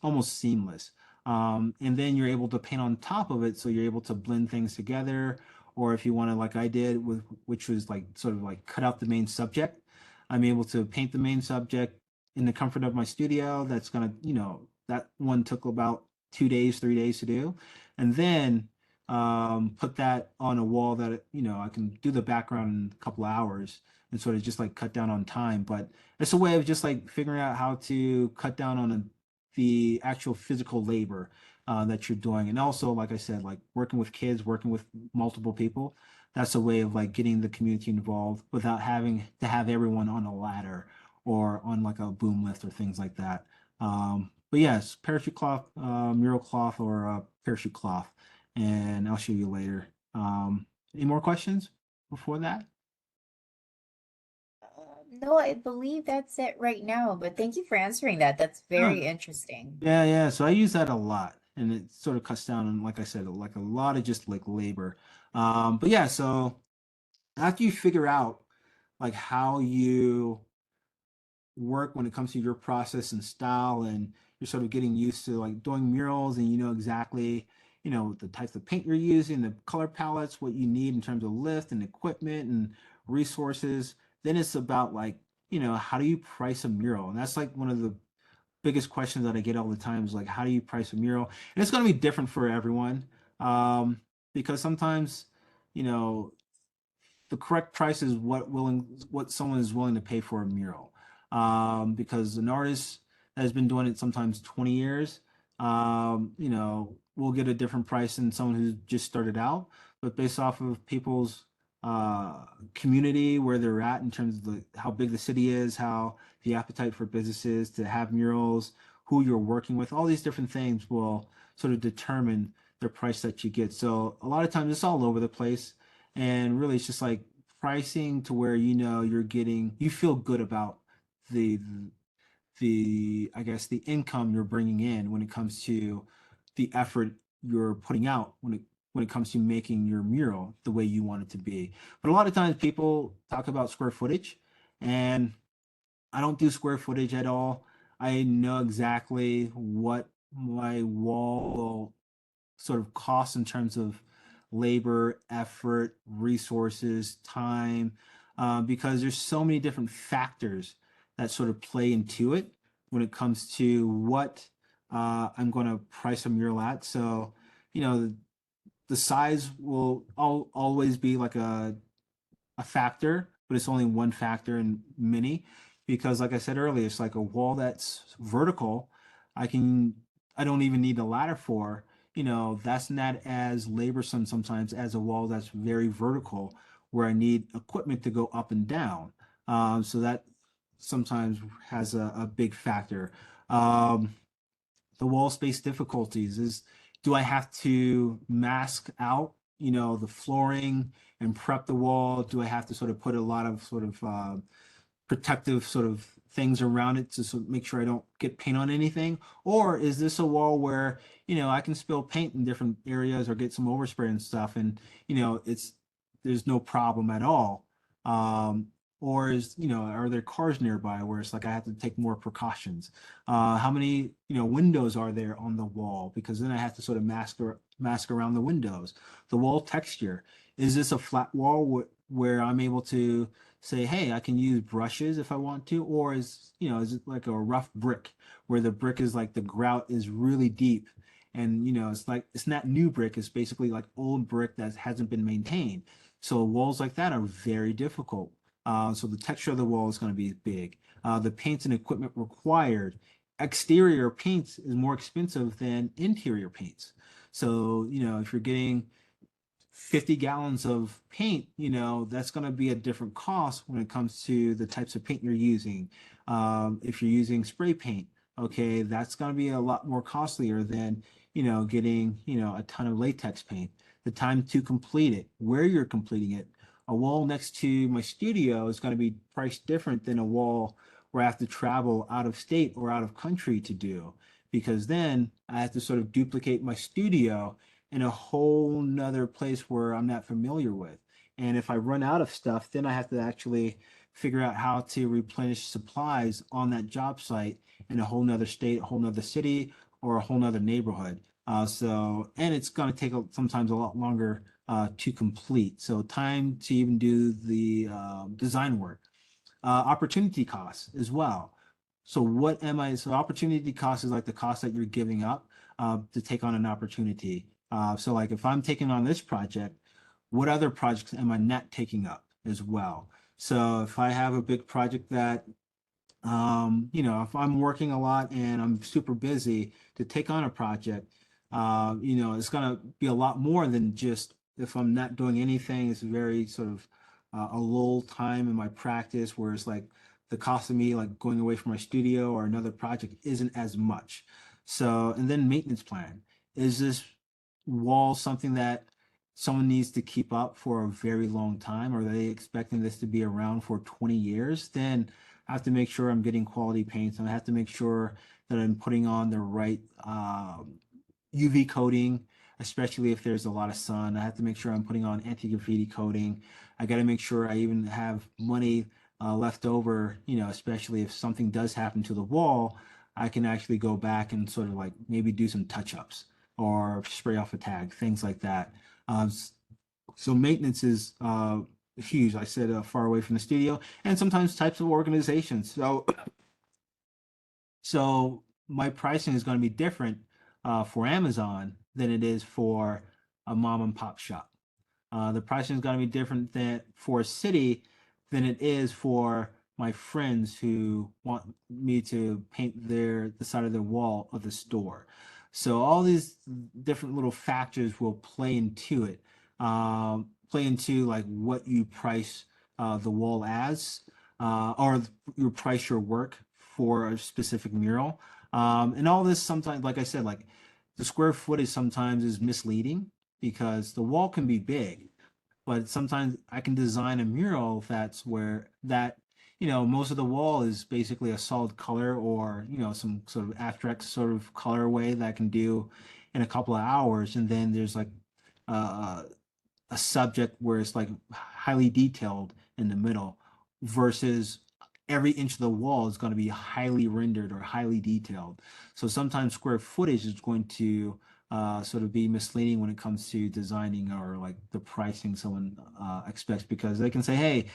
almost seamless. And then you're able to paint on top of it, so you're able to blend things together. Or if you want to, like I did, with which was like sort of like cut out the main subject, I'm able to paint the main subject in the comfort of my studio. That's gonna, that one took about 2 days, 3 days to do, and then put that on a wall that I can do the background in a couple of hours and sort of just like cut down on time. But it's a way of just like figuring out how to cut down on the actual physical labor that you're doing. And also, like I said, like working with kids, working with multiple people, that's a way of like getting the community involved without having to have everyone on a ladder or on like a boom lift or things like that. But yes, parachute cloth, mural cloth, or parachute cloth, and I'll show you later. Any more questions before that? No, I believe that's it right now, but thank you for answering that. That's Uh, very interesting. yeah, yeah. So I use that a lot, and it sort of cuts down on, like I said, like a lot of just like labor. But yeah, so after you figure out like how you work when it comes to your process and style, and you're sort of getting used to like doing murals, and you know exactly, you know, the types of paint you're using, the color palettes, what you need in terms of lift and equipment and resources. Then it's about like, you know, how do you price a mural? And that's like one of the biggest questions that I get all the time is like, how do you price a mural? And it's going to be different for everyone, um, because sometimes, you know, the correct price is what someone is willing to pay for a mural. Because an artist that has been doing it sometimes 20 years, you know, will get a different price than someone who's just started out. But based off of people's uh, community, where they're at in terms of how big the city is, how the appetite for businesses to have murals, who you're working with, all these different things will sort of determine the price that you get. So a lot of times it's all over the place, and really it's just like pricing to where you know you feel good about the I guess the income you're bringing in when it comes to the effort you're putting out when it comes to making your mural the way you want it to be. But a lot of times people talk about square footage, and I don't do square footage at all. I know exactly what my wall will sort of costs in terms of labor, effort, resources, time, because there's so many different factors that sort of play into it when it comes to what I'm going to price a mural at. So, you know, the size will always be like a factor, but it's only one factor in many. Because, like I said earlier, it's like a wall that's vertical. I can, I don't even need a ladder for. You know, that's not as laborsome sometimes as a wall that's very vertical, where I need equipment to go up and down. So that sometimes has a big factor. Um, the wall space difficulties is, do I have to mask out, you know, the flooring and prep the wall? Do I have to sort of put a lot of sort of protective sort of things around it to sort of make sure I don't get paint on anything? Or is this a wall where, you know, I can spill paint in different areas or get some overspray and stuff, and, you know, there's no problem at all? Um, or is, you know, are there cars nearby where it's like I have to take more precautions? How many, you know, windows are there on the wall? Because then I have to sort of mask around the windows. The wall texture. Is this a flat wall where I'm able to say, hey, I can use brushes if I want to? Or is, you know, is it like a rough brick where the brick is like the grout is really deep, and, you know, it's like it's not new brick, it's basically like old brick that hasn't been maintained. So walls like that are very difficult. So the texture of the wall is going to be big. The paints and equipment required. Exterior paints is more expensive than interior paints. So, you know, if you're getting 50 gallons of paint, you know, that's going to be a different cost when it comes to the types of paint you're using. If you're using spray paint, okay, that's going to be a lot more costlier than, you know, getting, you know, a ton of latex paint. The time to complete it, where you're completing it. A wall next to my studio is going to be priced different than a wall where I have to travel out of state or out of country to do, because then I have to sort of duplicate my studio in a whole nother place where I'm not familiar with. And if I run out of stuff, then I have to actually figure out how to replenish supplies on that job site in a whole nother state, a whole nother city, or a whole nother neighborhood. And it's going to take sometimes a lot longer to complete. So time to even do the design work. Opportunity costs as well. So what am I? So opportunity cost is like the cost that you're giving up to take on an opportunity. So like if I'm taking on this project, what other projects am I not taking up as well? So if I have a big project that, you know, if I'm working a lot and I'm super busy to take on a project, you know, it's gonna be a lot more than just if I'm not doing anything. It's very sort of a lull time in my practice where it's like the cost of me like going away from my studio or another project isn't as much. So, and then maintenance plan. Is this wall something that someone needs to keep up for a very long time, or are they expecting this to be around for 20 years, then I have to make sure I'm getting quality paints, and I have to make sure that I'm putting on the right UV coating, especially if there's a lot of sun. I have to make sure I'm putting on anti-graffiti coating. I got to make sure I even have money left over, especially if something does happen to the wall, I can actually go back and sort of like maybe do some touch-ups or spray off a tag, things like that. Um, so maintenance is huge. Like I said, far away from the studio, and sometimes types of organizations. So my pricing is going to be different for Amazon than it is for a mom and pop shop. The pricing is going to be different than for a city than it is for my friends who want me to paint the side of their wall of the store. So all these different little factors will play into it, play into like what you price the wall as, or you price your work for a specific mural. And all this sometimes, like I said, like the square footage sometimes is misleading because the wall can be big, but sometimes I can design a mural that's where that, most of the wall is basically a solid color, or, some sort of abstract sort of colorway that I can do in a couple of hours. And then there's like uh, a subject where it's like highly detailed in the middle versus every inch of the wall is going to be highly rendered or highly detailed. So sometimes square footage is going to sort of be misleading when it comes to designing or like the pricing someone expects, because they can say, hey,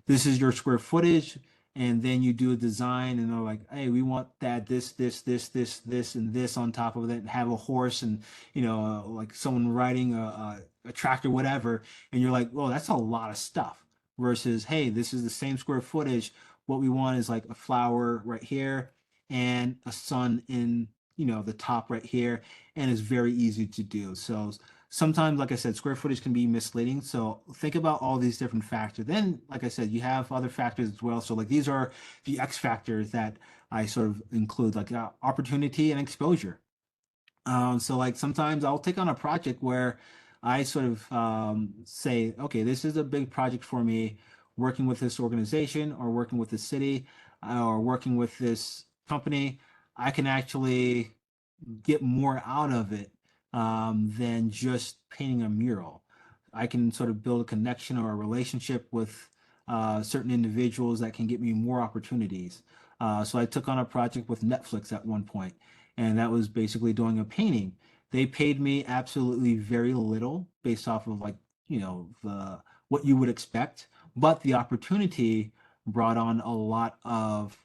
this is your square footage. And then you do a design and they're like, hey, we want that, this, and this on top of it, and have a horse and, like someone riding a tractor, whatever. And you're like, well, that's a lot of stuff versus, hey, this is the same square footage. What we want is like a flower right here and a sun in, the top right here. And it's very easy to do. So sometimes, like I said, square footage can be misleading. So think about all these different factors. Then, like I said, you have other factors as well. So like these are the X factors that I sort of include, like opportunity and exposure. So like sometimes I'll take on a project where I sort of say, okay, this is a big project for me, working with this organization or working with the city or working with this company. I can actually get more out of it than just painting a mural. I can sort of build a connection or a relationship with certain individuals that can get me more opportunities. So I took on a project with Netflix at one point, and that was basically doing a painting. They paid me absolutely very little based off of like, the what you would expect, but the opportunity brought on a lot of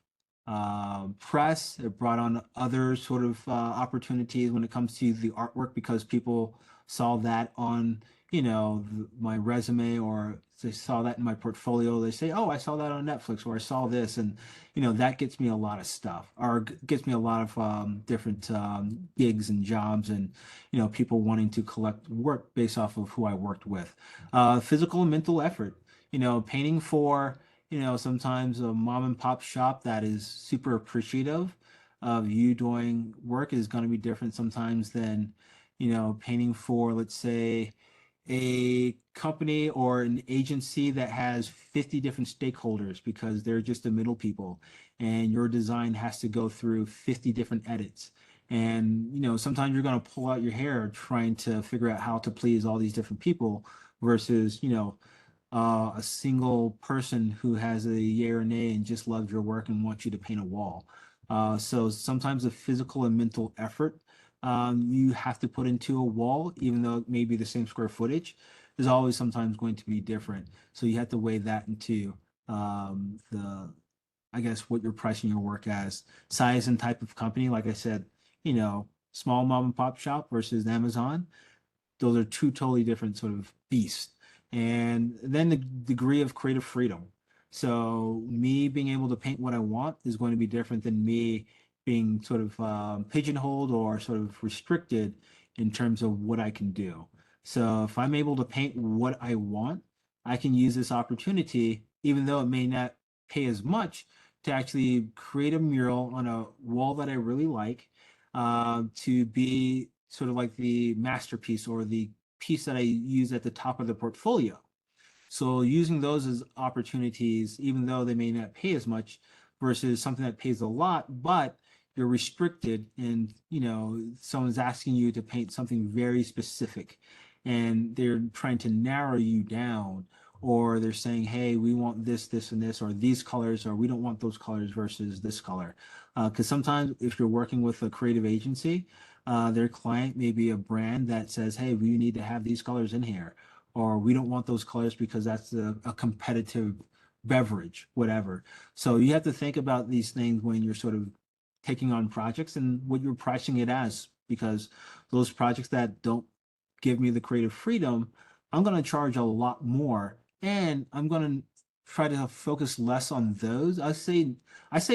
press. It brought on other sort of opportunities when it comes to the artwork, because people saw that on, my resume, or they saw that in my portfolio. They say, "Oh, I saw that on Netflix," or "I saw this," and that gets me a lot of stuff, or gets me a lot of different gigs and jobs, and people wanting to collect work based off of who I worked with. Physical and mental effort. Painting for sometimes a mom and pop shop that is super appreciative of you doing work is going to be different sometimes than, painting for, let's say, a company or an agency that has 50 different stakeholders, because they're just the middle people, and your design has to go through 50 different edits. And, sometimes you're going to pull out your hair trying to figure out how to please all these different people versus, a single person who has a yay or nay and just loves your work and wants you to paint a wall. So sometimes the physical and mental effort you have to put into a wall, even though it may be the same square footage, is always sometimes going to be different. So you have to weigh that into the, I guess, what you're pricing your work as. Size and type of company. Like I said, small mom and pop shop versus Amazon, those are two totally different sort of beasts. And then the degree of creative freedom. So me being able to paint what I want is going to be different than me being sort of pigeonholed or sort of restricted in terms of what I can do. So if I'm able to paint what I want, I can use this opportunity, even though it may not pay as much, to actually create a mural on a wall that I really like, to be sort of like the masterpiece or the piece that I use at the top of the portfolio. So using those as opportunities, even though they may not pay as much, versus something that pays a lot, but you're restricted, and someone's asking you to paint something very specific, and they're trying to narrow you down, or they're saying, hey, we want this, this, and this, or these colors, or we don't want those colors versus this color. Because sometimes if you're working with a creative agency, their client may be a brand that says, hey, we need to have these colors in here, or we don't want those colors because that's a competitive beverage, whatever. So you have to think about these things when you're sort of taking on projects and what you're pricing it as, because those projects that don't give me the creative freedom, I'm going to charge a lot more, and I'm going to try to focus less on those. I say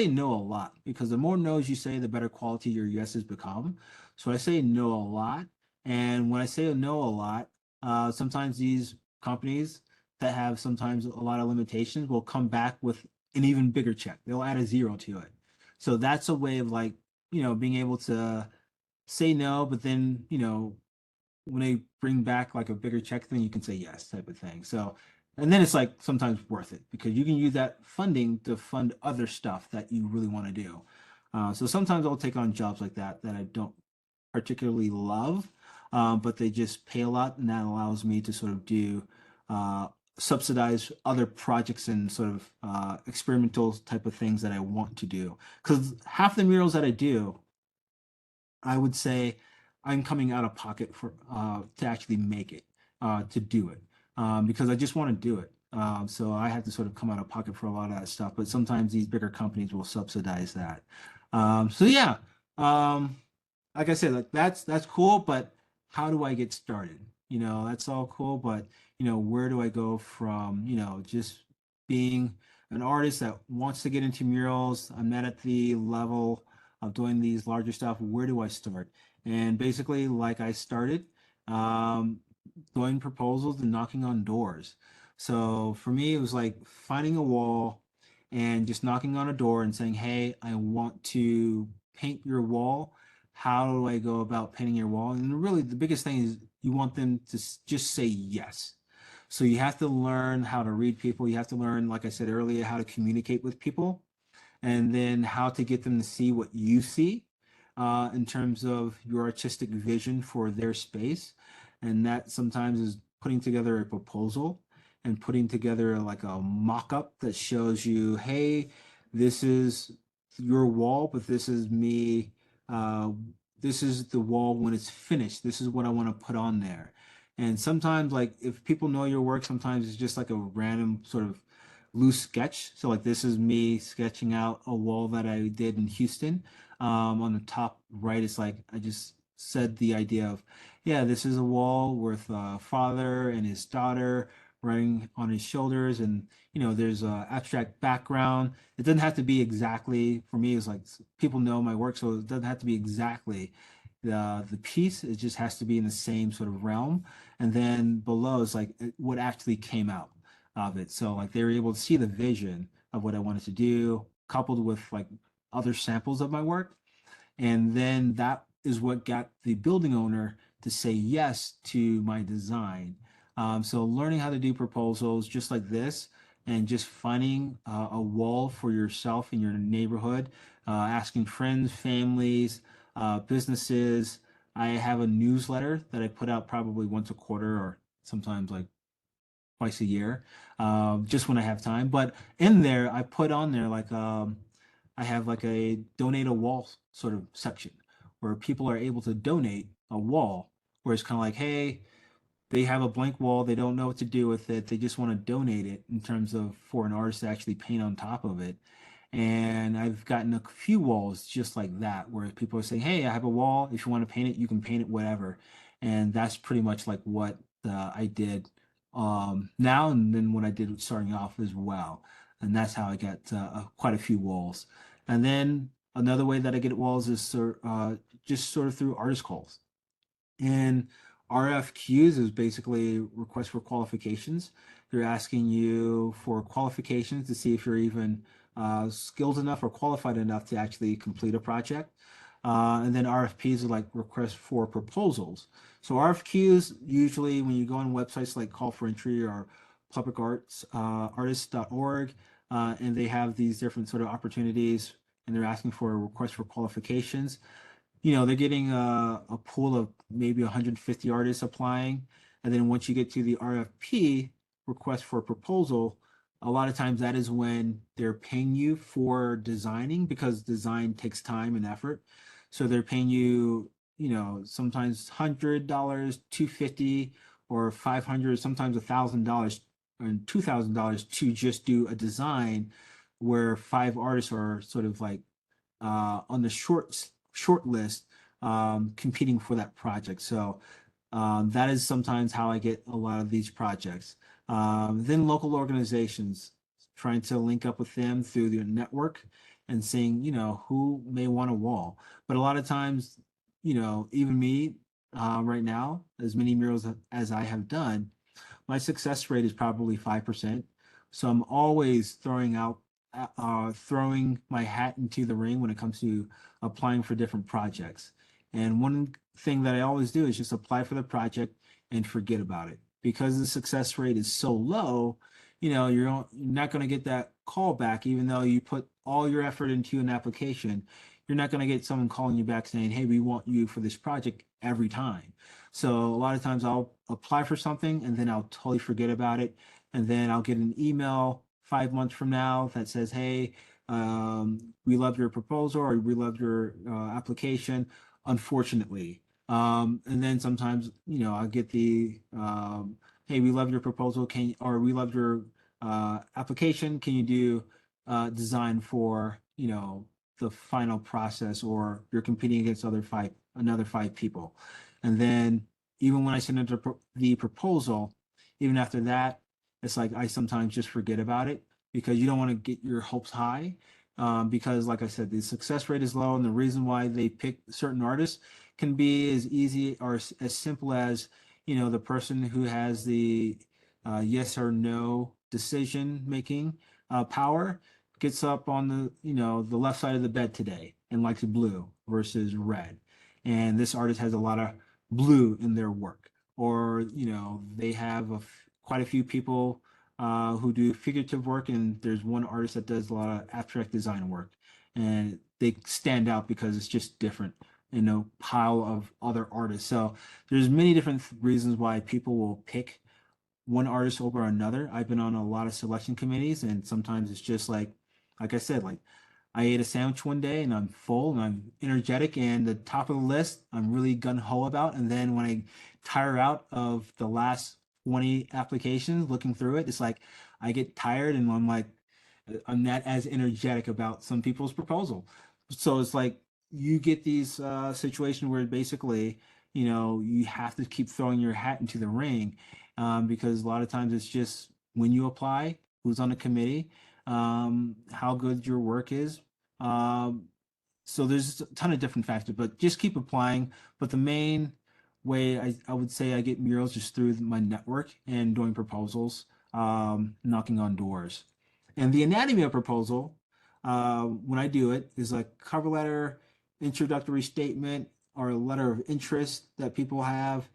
no a lot, because the more no's you say, the better quality your yeses become. So I say no a lot. And when I say a no a lot, sometimes these companies that have sometimes a lot of limitations will come back with an even bigger check. They'll add a zero to it. So that's a way of, like, being able to say no, but then, when they bring back like a bigger check, then you can say yes, type of thing. So, and then it's like sometimes worth it, because you can use that funding to fund other stuff that you really want to do. So sometimes I'll take on jobs like that I don't particularly love, but they just pay a lot, and that allows me to sort of do uh, subsidize other projects and sort of experimental type of things that I want to do. Because half the murals that I do, I would say I'm coming out of pocket for to actually make it, to do it, because I just want to do it. So I have to sort of come out of pocket for a lot of that stuff. But sometimes these bigger companies will subsidize that. So yeah, um, like I said, like that's cool, but how do I get started? That's all cool, but where do I go from, just being an artist that wants to get into murals? I'm not at the level of doing these larger stuff. Where do I start? And basically, like, I started um, doing proposals and knocking on doors. So for me, it was like finding a wall and just knocking on a door and saying, hey, I want to paint your wall. How do I go about painting your wall? And really, the biggest thing is you want them to just say yes. So you have to learn how to read people. You have to learn, like I said earlier, how to communicate with people, and then how to get them to see what you see, in terms of your artistic vision for their space. And that sometimes is putting together a proposal and putting together like a mock-up that shows you, hey, this is your wall, but this is me. Uh, this is the wall when it's finished. This is what I want to put on there. And sometimes, like, if people know your work, sometimes it's just like a random sort of loose sketch. So like, this is me sketching out a wall that I did in Houston. On the top right, it's like I just said the idea of, yeah, this is a wall with a father and his daughter riding on his shoulders, and there's a abstract background. It doesn't have to be exactly, for me, it's like people know my work, so it doesn't have to be exactly the piece. It just has to be in the same sort of realm. And then below is like what actually came out of it. So like, they were able to see the vision of what I wanted to do, coupled with like other samples of my work. And then that is what got the building owner to say yes to my design. So learning how to do proposals just like this, and just finding a wall for yourself in your neighborhood, asking friends, families, businesses. I have a newsletter that I put out probably once a quarter, or sometimes like twice a year, just when I have time. But in there, I put on there like, I have like a donate a wall sort of section where people are able to donate a wall, where it's kind of like, hey, they have a blank wall, they don't know what to do with it, they just want to donate it, in terms of for an artist to actually paint on top of it. And I've gotten a few walls just like that, where people are saying, hey, I have a wall, if you want to paint it, you can paint it, whatever. And that's pretty much like what I did now, and then what I did starting off as well. And that's how I got quite a few walls. And then another way that I get walls is just sort of through artist calls. And RFQs is basically request for qualifications. They're asking you for qualifications to see if you're even skilled enough or qualified enough to actually complete a project. And then RFPs are like requests for proposals. So RFQs usually when you go on websites like Call for Entry or publicarts artists.org, and they have these different sort of opportunities, and they're asking for a request for qualifications. They're getting a pool of maybe 150 artists applying. And then once you get to the RFP, request for proposal, a lot of times that is when they're paying you for designing because design takes time and effort. So they're paying you, sometimes $100, 250 or 500, sometimes $1,000 and $2,000 to just do a design where five artists are sort of like on the short list, competing for that project. So that is sometimes how I get a lot of these projects. Then local organizations, trying to link up with them through their network and seeing, who may want a wall. But a lot of times, even me right now, as many murals as I have done, my success rate is probably 5%. So I'm always throwing my hat into the ring when it comes to applying for different projects. And one thing that I always do is just apply for the project and forget about it. Because the success rate is so low, you're not going to get that call back, even though you put all your effort into an application. You're not going to get someone calling you back saying, "Hey, we want you for this project," every time. So a lot of times I'll apply for something and then I'll totally forget about it. And then I'll get an email 5 months from now that says, "Hey, we love your proposal or we love your application, unfortunately." And then sometimes, I get "Hey, we love your proposal. Or we love your application. Can you do design for, the final process, or you're competing against another five people?" And then even when I send in the proposal, even after that, it's like I sometimes just forget about it because you don't want to get your hopes high. Because, like I said, the success rate is low, and the reason why they pick certain artists can be as easy or as simple as, the person who has the yes or no decision making power gets up on the left side of the bed today and likes blue versus red, and this artist has a lot of blue in their work. Or they have quite a few people who do figurative work, and there's one artist that does a lot of abstract design work, and they stand out because it's just different in a pile of other artists. So there's many different reasons why people will pick one artist over another. I've been on a lot of selection committees, and sometimes it's just like I said, like I ate a sandwich one day and I'm full and I'm energetic, and the top of the list I'm really gun ho about. And then when I tire out of the last 20 applications looking through it, it's like I get tired and I'm like, I'm not as energetic about some people's proposal. So it's like you get these situations where basically, you have to keep throwing your hat into the ring, because a lot of times it's just when you apply, who's on the committee, how good your work is. Um, so there's a ton of different factors, but just keep applying. But the main way I would say I get murals just through my network and doing proposals, knocking on doors. And the anatomy of proposal, when I do it, is like cover letter, introductory statement, or a letter of interest that people have,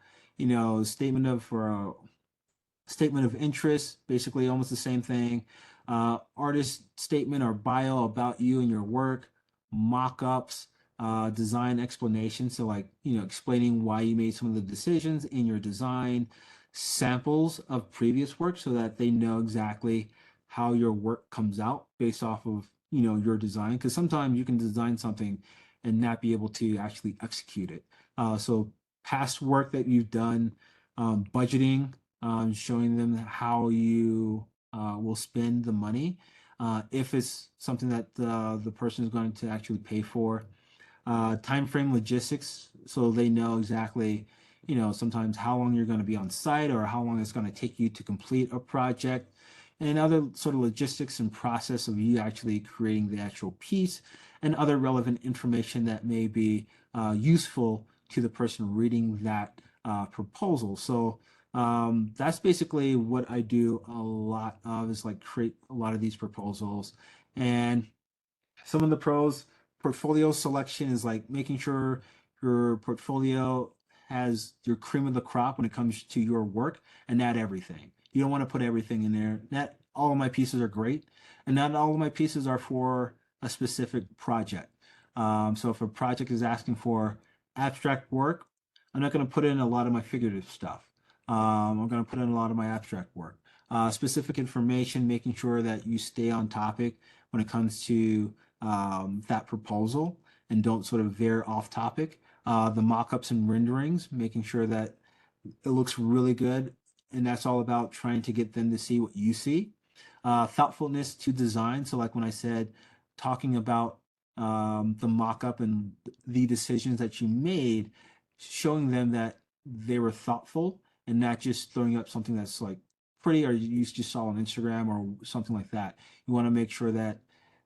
statement of interest, basically almost the same thing. Artist statement or bio about you and your work, mock-ups, design explanation. So like, explaining why you made some of the decisions in your design, samples of previous work so that they know exactly how your work comes out based off of, your design. Because sometimes you can design something and not be able to actually execute it. So past work that you've done, budgeting, showing them how you will spend the money, if it's something that the person is going to actually pay for. Time frame logistics, so they know exactly, sometimes how long you're going to be on site or how long it's going to take you to complete a project, and other sort of logistics and process of you actually creating the actual piece, and other relevant information that may be useful to the person reading that proposal. So that's basically what I do a lot of, is like create a lot of these proposals. And some of the pros, portfolio selection is like making sure your portfolio has your cream of the crop when it comes to your work and not everything. You don't want to put everything in there. Not all of my pieces are great, and not all of my pieces are for a specific project. So if a project is asking for abstract work, I'm not going to put in a lot of my figurative stuff. I'm going to put in a lot of my abstract work. Specific information, making sure that you stay on topic when it comes to that proposal and don't sort of veer off topic. The mock-ups and renderings, making sure that it looks really good, and that's all about trying to get them to see what you see. Thoughtfulness to design. So, like when I said, talking about the mock-up and the decisions that you made, showing them that they were thoughtful and not just throwing up something that's like pretty or you just saw on Instagram or something like that. You want to make sure that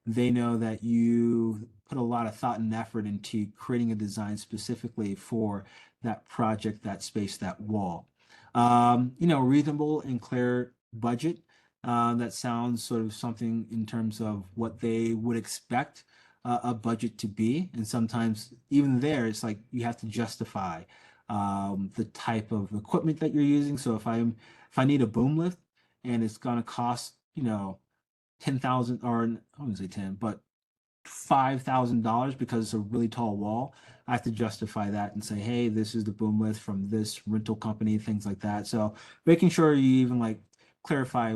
they know that you put a lot of thought and effort into creating a design specifically for that project, that space, that wall. Reasonable and clear budget. That sounds sort of something in terms of what they would expect a budget to be. And sometimes even there, it's like you have to justify the type of equipment that you're using. So if I need a boom lift and it's gonna cost, 10,000 or I wouldn't say 10, but $5,000 because it's a really tall wall, I have to justify that and say, hey, this is the boom lift from this rental company, things like that. So making sure you even like clarify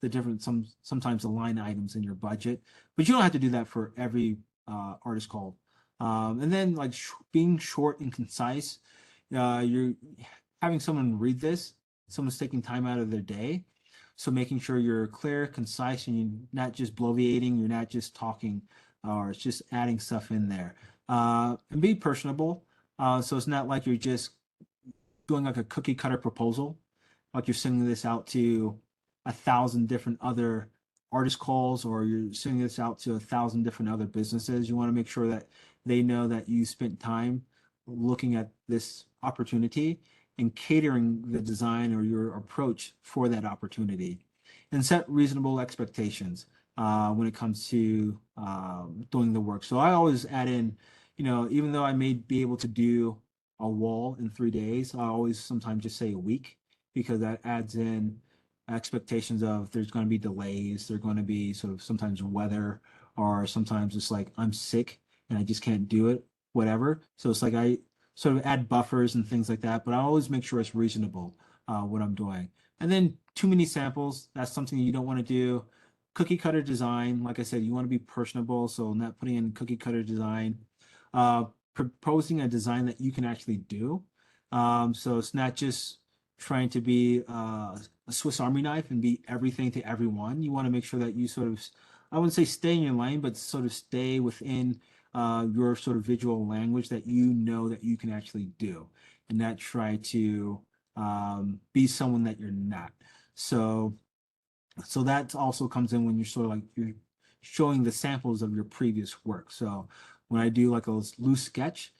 the different sometimes the line items in your budget, but you don't have to do that for every artist call. And then like being short and concise. You're having someone read this, someone's taking time out of their day. So making sure you're clear, concise, and you're not just bloviating, you're not just talking, or it's just adding stuff in there. And be personable. So it's not like you're just doing like a cookie cutter proposal, like you're sending this out to 1,000 different other artist calls, or you're sending this out to 1,000 different other businesses. You want to make sure that they know that you spent time looking at this opportunity and catering the design or your approach for that opportunity, and set reasonable expectations when it comes to doing the work. So I always add in, even though I may be able to do a wall in 3 days, I always sometimes just say a week because that adds in expectations of there's going to be delays, there's going to be sort of sometimes weather, or sometimes it's like I'm sick and I just can't do it, whatever. So it's like I sort of add buffers and things like that, but I always make sure it's reasonable what I'm doing. And then too many samples, that's something you don't want to do. Cookie cutter design, like I said, you want to be personable, so not putting in cookie cutter design. Proposing a design that you can actually do. So it's not just trying to be a Swiss Army knife and be everything to everyone. You want to make sure that you sort of, I wouldn't say stay in your lane, but sort of stay within your sort of visual language that you know that you can actually do, and not try to be someone that you're not. So so that also comes in when you're sort of like you're showing the samples of your previous work. So when I do like a loose sketch,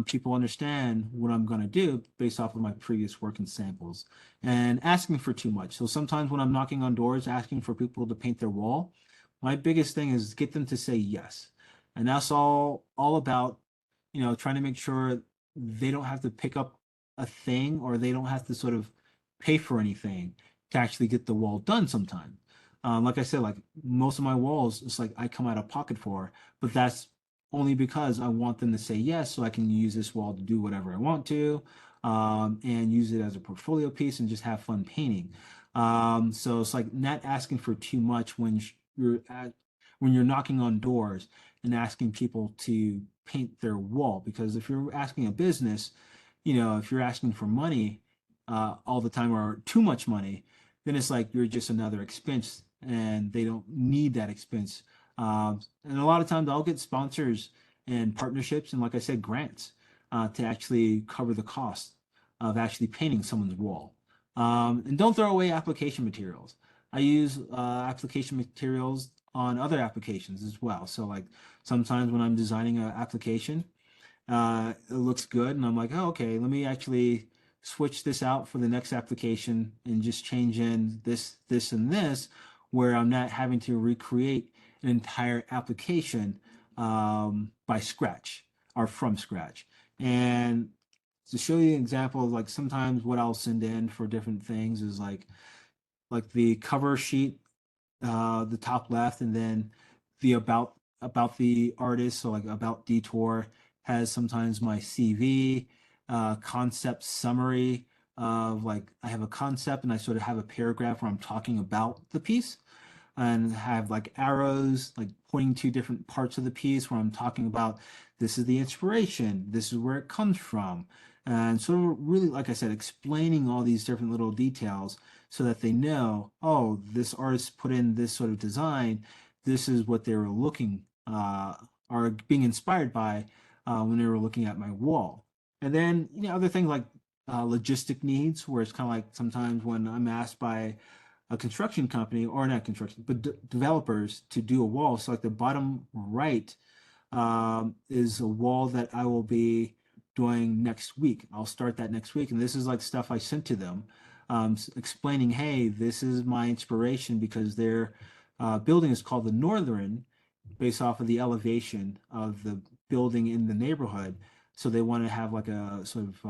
people understand what I'm going to do based off of my previous work and samples, and asking for too much. So sometimes when I'm knocking on doors asking for people to paint their wall, my biggest thing is get them to say yes. And that's all about, trying to make sure they don't have to pick up a thing, or they don't have to sort of pay for anything to actually get the wall done sometime. Like I said, like most of my walls, it's like I come out of pocket for, but that's only because I want them to say yes, so I can use this wall to do whatever I want to, and use it as a portfolio piece and just have fun painting. So it's like not asking for too much when you're knocking on doors and asking people to paint their wall. Because if you're asking a business, if you're asking for money all the time or too much money, then it's like you're just another expense and they don't need that expense. And a lot of times I'll get sponsors and partnerships and, like I said, grants to actually cover the cost of actually painting someone's wall. And don't throw away application materials. I use application materials on other applications as well. So, like sometimes when I'm designing an application, it looks good, and I'm like, oh, okay, let me actually switch this out for the next application and just change in this, and this, where I'm not having to recreate an entire application by scratch or from scratch. And to show you an example of like sometimes what I'll send in for different things is like the cover sheet, the top left, and then the about the artist, so like about Detour has sometimes my CV, concept summary of like I have a concept and I sort of have a paragraph where I'm talking about the piece and have like arrows like pointing to different parts of the piece where I'm talking about this is the inspiration, this is where it comes from. And so really, like I said, explaining all these different little details so that they know, oh, this artist put in this sort of design, this is what they were looking or being inspired by when they were looking at my wall. And then, other things like logistic needs, where it's kind of like sometimes when I'm asked by a construction company or not construction, but developers to do a wall. So like the bottom right is a wall that I will be doing next week. I'll start that next week. And this is like stuff I sent to them, explaining, hey, this is my inspiration because their building is called the Northern, based off of the elevation of the building in the neighborhood. So they want to have like a sort of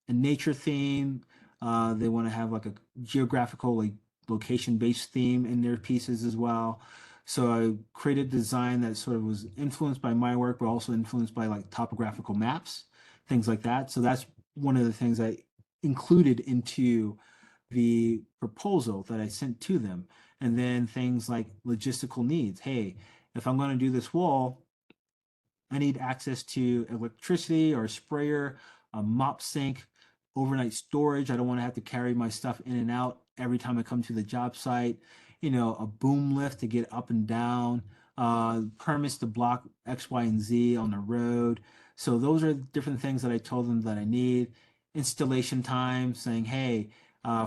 a nature theme. They want to have like a geographical, like location based theme in their pieces as well. So I created design that sort of was influenced by my work, but also influenced by like topographical maps, things like that. So that's one of the things I included into the proposal that I sent to them. And then things like logistical needs. Hey, if I'm going to do this wall, I need access to electricity or a sprayer, a mop sink, overnight storage. I don't want to have to carry my stuff in and out every time I come to the job site. A boom lift to get up and down, permits to block X, Y, and Z on the road. So those are different things that I told them that I need. Installation time, saying, hey,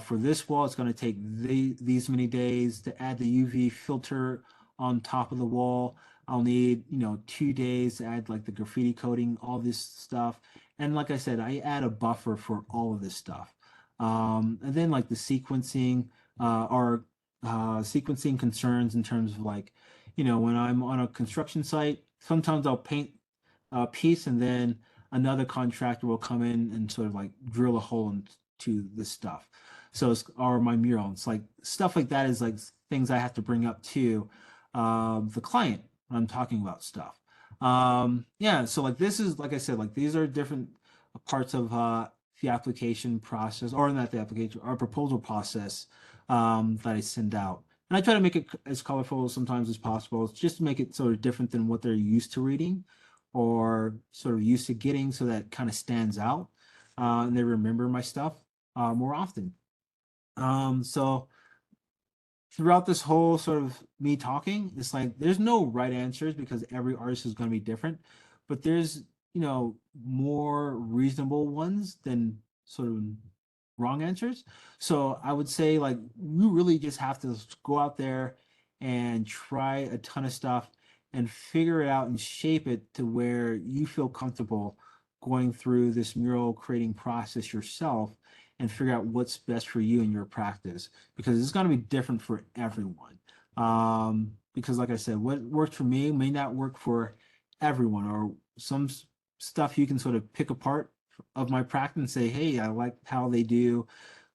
for this wall, it's going to take these many days to add the UV filter on top of the wall. I'll need, 2 days to add like the graffiti coating, all this stuff. And like I said, I add a buffer for all of this stuff. And then like the sequencing, are sequencing concerns in terms of like, when I'm on a construction site, sometimes I'll paint a piece and then another contractor will come in and sort of like drill a hole into this stuff. So it's or my mural. It's like stuff like that is like things I have to bring up to the client when I'm talking about stuff. Yeah, so like this is like I said, like these are different parts of the application process, or not the application, our proposal process that I send out. And I try to make it as colorful sometimes as possible, just to make it sort of different than what they're used to reading or sort of used to getting, so that kind of stands out and they remember my stuff more often. So throughout this whole sort of me talking, it's like there's no right answers because every artist is going to be different, but there's, more reasonable ones than sort of wrong answers. So I would say like you really just have to go out there and try a ton of stuff and figure it out and shape it to where you feel comfortable going through this mural creating process yourself and figure out what's best for you in your practice because it's going to be different for everyone. Because, like I said, what works for me may not work for everyone, or some stuff you can sort of pick apart of my practice and say, hey, I like how they do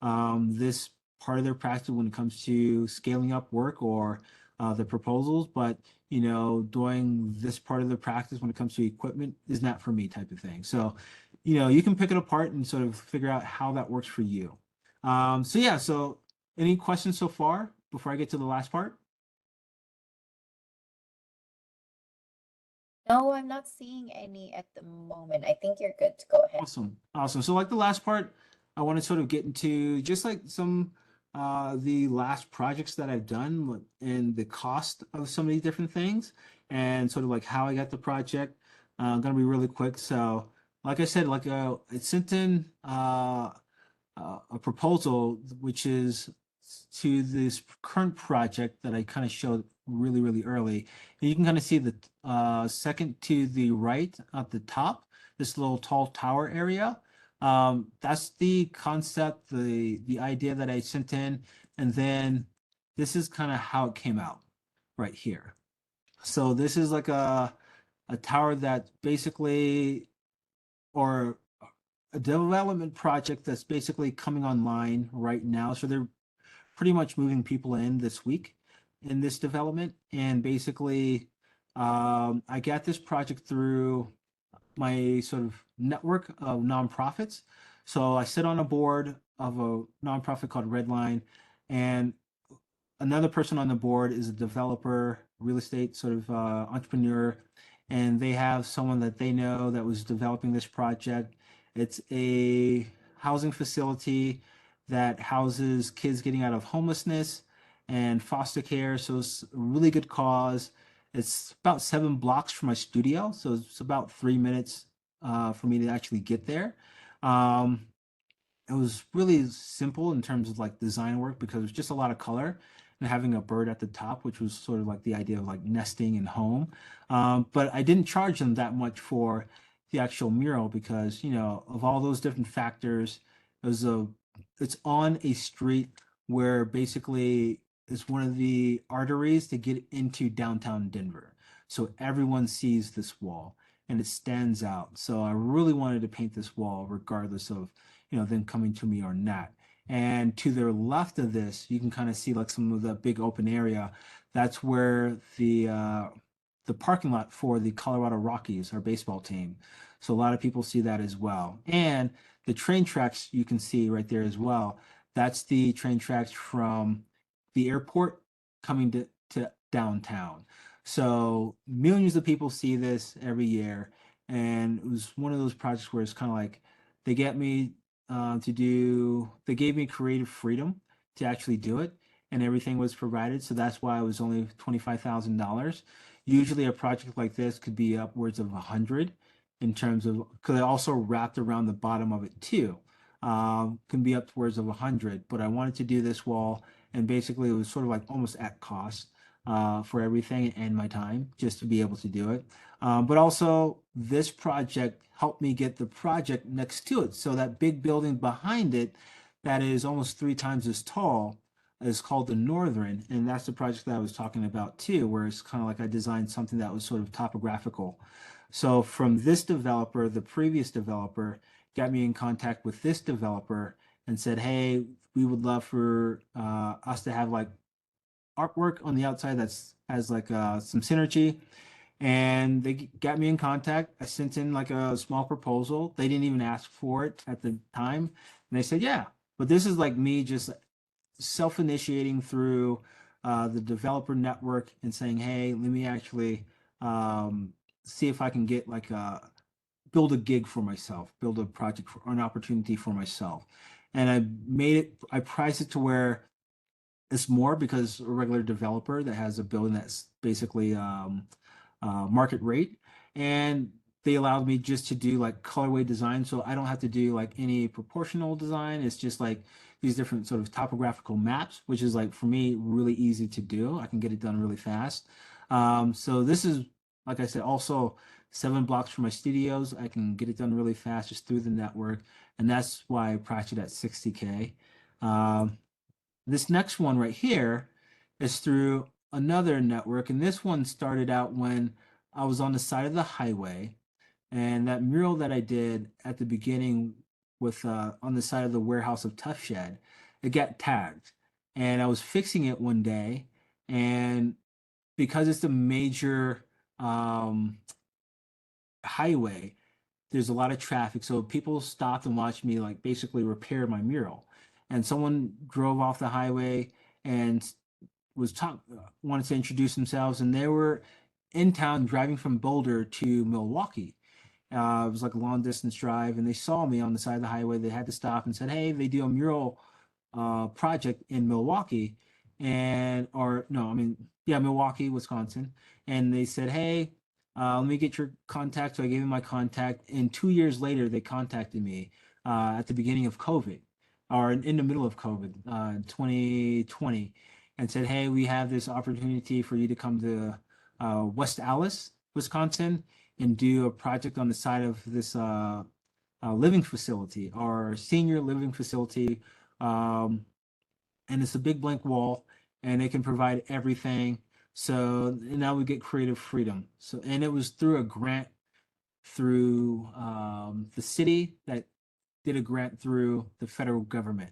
this part of their practice when it comes to scaling up work or the proposals, but doing this part of the practice when it comes to equipment is not for me type of thing. So, you can pick it apart and sort of figure out how that works for you. So yeah, so any questions so far before I get to the last part? No, I'm not seeing any at the moment. I think you're good to go ahead. Awesome. Awesome. So like the last part, I want to sort of get into just like some the last projects that I've done and the cost of some of these different things and sort of like how I got the project. Gonna be really quick. So like I said, like I sent in a proposal which is to this current project that I kind of showed really, really early. And you can kind of see the second to the right at the top, this little tall tower area. That's the concept, the idea that I sent in, and then this is kind of how it came out right here. So this is like a a tower that basically, or a development project that's basically coming online right now. So they're pretty much moving people in this week in this development. And basically, I got this project through my sort of network of nonprofits. So I sit on a board of a nonprofit called Redline, and another person on the board is a developer, real estate sort of entrepreneur, and they have someone that they know that was developing this project. It's a housing facility that houses kids getting out of homelessness and foster care. So it's a really good cause. It's about 7 blocks from my studio, so it's about 3 minutes for me to actually get there. Um, it was really simple in terms of like design work because it was just a lot of color and having a bird at the top, which was sort of like the idea of like nesting and home. But I didn't charge them that much for the actual mural because, of all those different factors, it was it's on a street where basically it's one of the arteries to get into downtown Denver. So everyone sees this wall and it stands out. So I really wanted to paint this wall regardless of them coming to me or not. And to the left of this, you can kind of see like some of the big open area. That's where the parking lot for the Colorado Rockies, our baseball team. So a lot of people see that as well. And the train tracks you can see right there as well. That's the train tracks from the airport coming to downtown. So millions of people see this every year. And it was one of those projects where it's kind of like they get me they gave me creative freedom to actually do it, and everything was provided. So that's why it was only $25,000. Usually, a project like this could be upwards of 100 in terms of, because I also wrapped around the bottom of it too. Can be upwards of 100, but I wanted to do this wall, and basically it was sort of like almost at cost for everything and my time just to be able to do it. But also, this project helped me get the project next to it. So that big building behind it, that is almost 3 times as tall, is called the Northern, and that's the project that I was talking about too, where it's kind of like I designed something that was sort of topographical. So from this developer, the previous developer got me in contact with this developer and said, "Hey, we would love for us to have like artwork on the outside that's has like some synergy." And they got me in contact. I sent in like a small proposal. They didn't even ask for it at the time, and they said, "Yeah." But this is like me just self-initiating through the developer network and saying, "Hey, let me actually um, see if I can get like build a gig for myself, build a project for, or an opportunity for myself." And I priced it to where it's more because a regular developer that has a building that's basically market rate, and they allowed me just to do like colorway design, so I don't have to do like any proportional design. It's just like these different sort of topographical maps, which is like for me really easy to do. I can get it done really fast. So this is, like I said, also 7 blocks from my studios. I can get it done really fast just through the network, and that's why I priced it at 60K. This next one right here is through another network, and this one started out when I was on the side of the highway, and that mural that I did at the beginning with on the side of the warehouse of Tough Shed, it got tagged, and I was fixing it one day, and because it's a major um, highway, there's a lot of traffic, so people stopped and watched me like basically repair my mural. And someone drove off the highway and wanted to introduce themselves, and they were in town driving from Boulder to Milwaukee. It was like a long distance drive, and they saw me on the side of the highway. They had to stop and said, "Hey, they do a mural project in Milwaukee," and or no, I mean, yeah, Milwaukee, Wisconsin. And they said, "Hey, let me get your contact." So I gave them my contact, and 2 years later, they contacted me at the beginning of COVID, or in the middle of COVID, 2020, and said, "Hey, we have this opportunity for you to come to West Allis, Wisconsin, and do a project on the side of this living facility, our senior living facility." Um, and it's a big blank wall, and it can provide everything So and now we get creative freedom. So and it was through a grant through the city that did a grant through the federal government.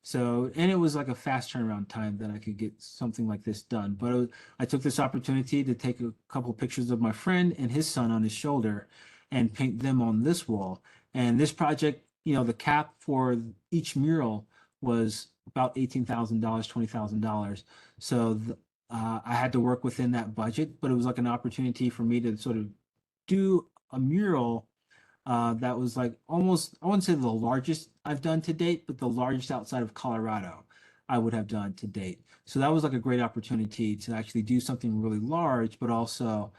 So, and it was like a fast turnaround time that I could get something like this done. But I took this opportunity to take a couple of pictures of my friend and his son on his shoulder and paint them on this wall. And this project, the cap for each mural was about $18,000, $20,000. So I had to work within that budget, but it was like an opportunity for me to sort of do a mural that was like almost, I wouldn't say the largest I've done to date, but the largest outside of Colorado I would have done to date. So that was like a great opportunity to actually do something really large, but also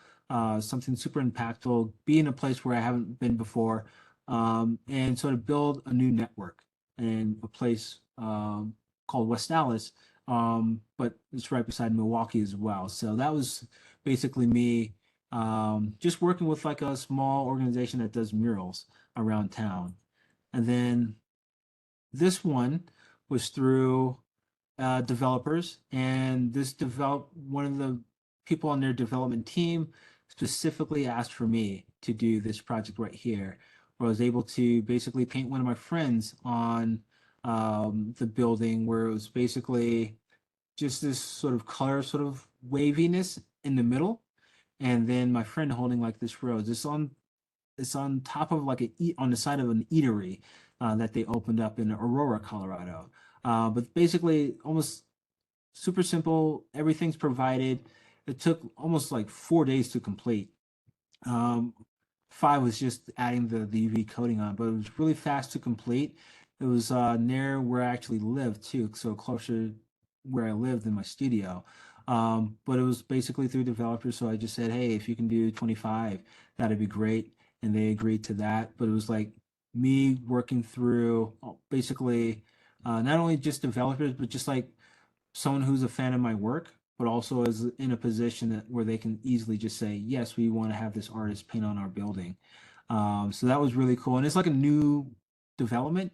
something super impactful, be in a place where I haven't been before, and sort of build a new network in a place called West Dallas, but it's right beside Milwaukee as well. So that was basically me just working with like a small organization that does murals around town. And then this one was through developers, and this develop one of the people on their development team specifically asked for me to do this project right here, where I was able to basically paint one of my friends on the building, where it was basically just this sort of color, sort of waviness in the middle, and then my friend holding like this rose. It's on top of like on the side of an eatery that they opened up in Aurora, Colorado. But basically, almost super simple. Everything's provided. It took almost like 4 days to complete. Um, five was just adding the UV coating on, but it was really fast to complete. It was near where I actually lived too, so closer where I lived in my studio. But it was basically through developers, so I just said, hey, if you can do 25, that'd be great. And they agreed to that. But it was like me working through basically not only just developers, but just like someone who's a fan of my work, but also is in a position where they can easily just say, yes, we want to have this artist paint on our building. So that was really cool. And it's like a new development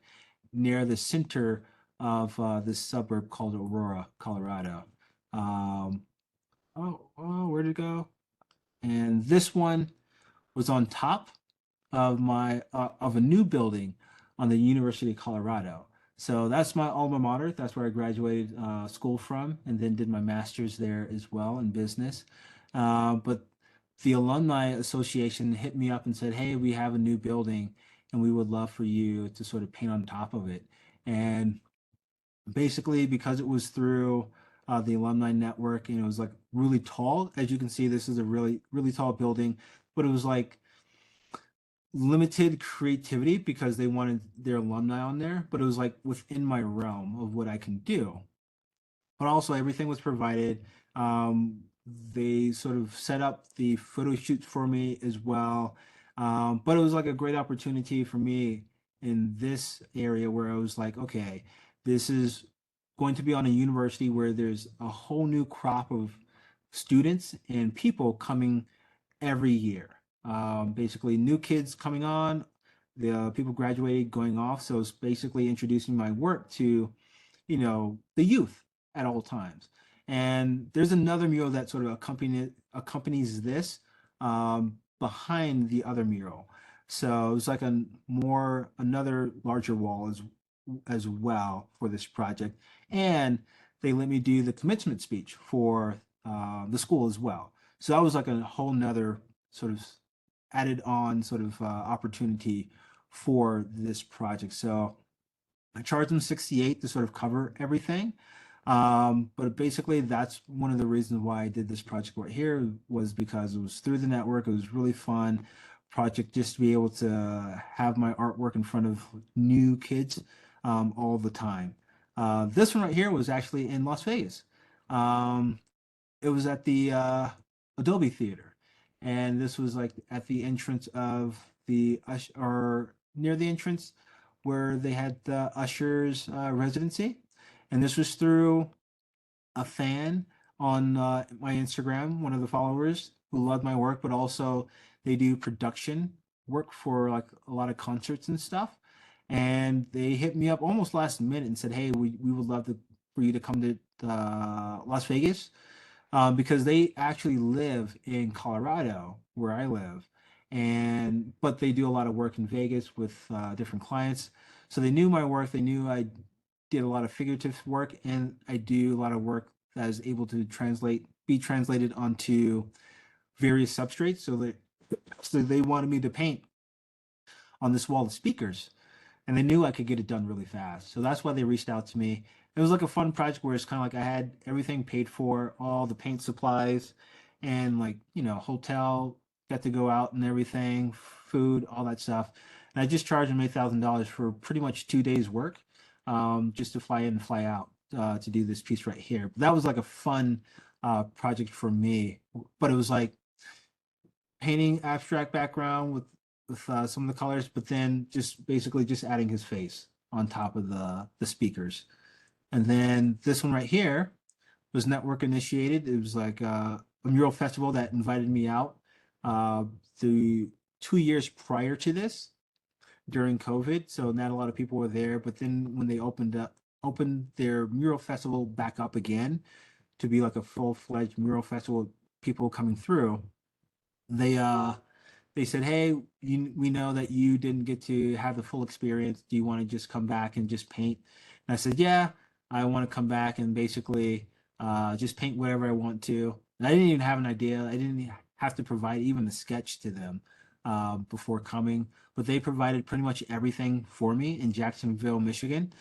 near the center of this suburb called Aurora, Colorado. Um, where did it go? And this one was on top of a new building on the University of Colorado. So that's my alma mater. That's where I graduated school from, and then did my master's there as well in business. But the alumni association hit me up and said, "Hey, we have a new building, and we would love for you to sort of paint on top of it." And basically, because it was through the alumni network, and it was like really tall. As you can see, this is a really really tall building, but it was like limited creativity because they wanted their alumni on there, but it was like within my realm of what I can do. But also everything was provided. Um, they sort of set up the photo shoots for me as well. But it was like a great opportunity for me in this area where I was like, okay, this is going to be on a university where there's a whole new crop of students and people coming every year. Basically, new kids coming on, the people graduating, going off. So it's basically introducing my work to, the youth at all times. And there's another mural that sort of accompanies this behind the other mural. So it's like another larger wall as well for this project. And they let me do the commencement speech for the school as well. So that was like a whole nother sort of added on sort of opportunity for this project. So I charged them 68 to sort of cover everything. But basically that's one of the reasons why I did this project right here was because it was through the network. It was really fun project just to be able to have my artwork in front of new kids all the time. This one right here was actually in Las Vegas. Um, it was at the Adobe Theater, and this was like at the entrance of or near the entrance where they had the Usher's residency, and this was through a fan on my Instagram, one of the followers who loved my work, but also they do production work for like a lot of concerts and stuff. And they hit me up almost last minute and said, "Hey, we would love for you to come to Las Vegas because they actually live in Colorado, where I live, and but they do a lot of work in Vegas with different clients. So they knew my work. They knew I did a lot of figurative work, and I do a lot of work that is able to be translated onto various substrates. So they wanted me to paint on this wall of speakers, and they knew I could get it done really fast. So that's why they reached out to me. It was like a fun project where it's kind of like I had everything paid for, all the paint supplies, and like, hotel, got to go out and everything, food, all that stuff. And I just charged them $8,000 for pretty much 2 days work, just to fly in and fly out to do this piece right here. But that was like a fun project for me. But it was like painting abstract background with some of the colors, but then just basically just adding his face on top of the speakers. And then this one right here was network initiated. It was like a mural festival that invited me out uh, the 2 years prior to this during COVID. So not a lot of people were there. But then when they opened their mural festival back up again to be like a full-fledged mural festival, people coming through, they they said, "Hey, we know that you didn't get to have the full experience. Do you want to just come back and just paint?" And I said, "Yeah, I want to come back and basically just paint whatever I want to." And I didn't even have an idea. I didn't have to provide even a sketch to them before coming, but they provided pretty much everything for me in Jacksonville, Michigan,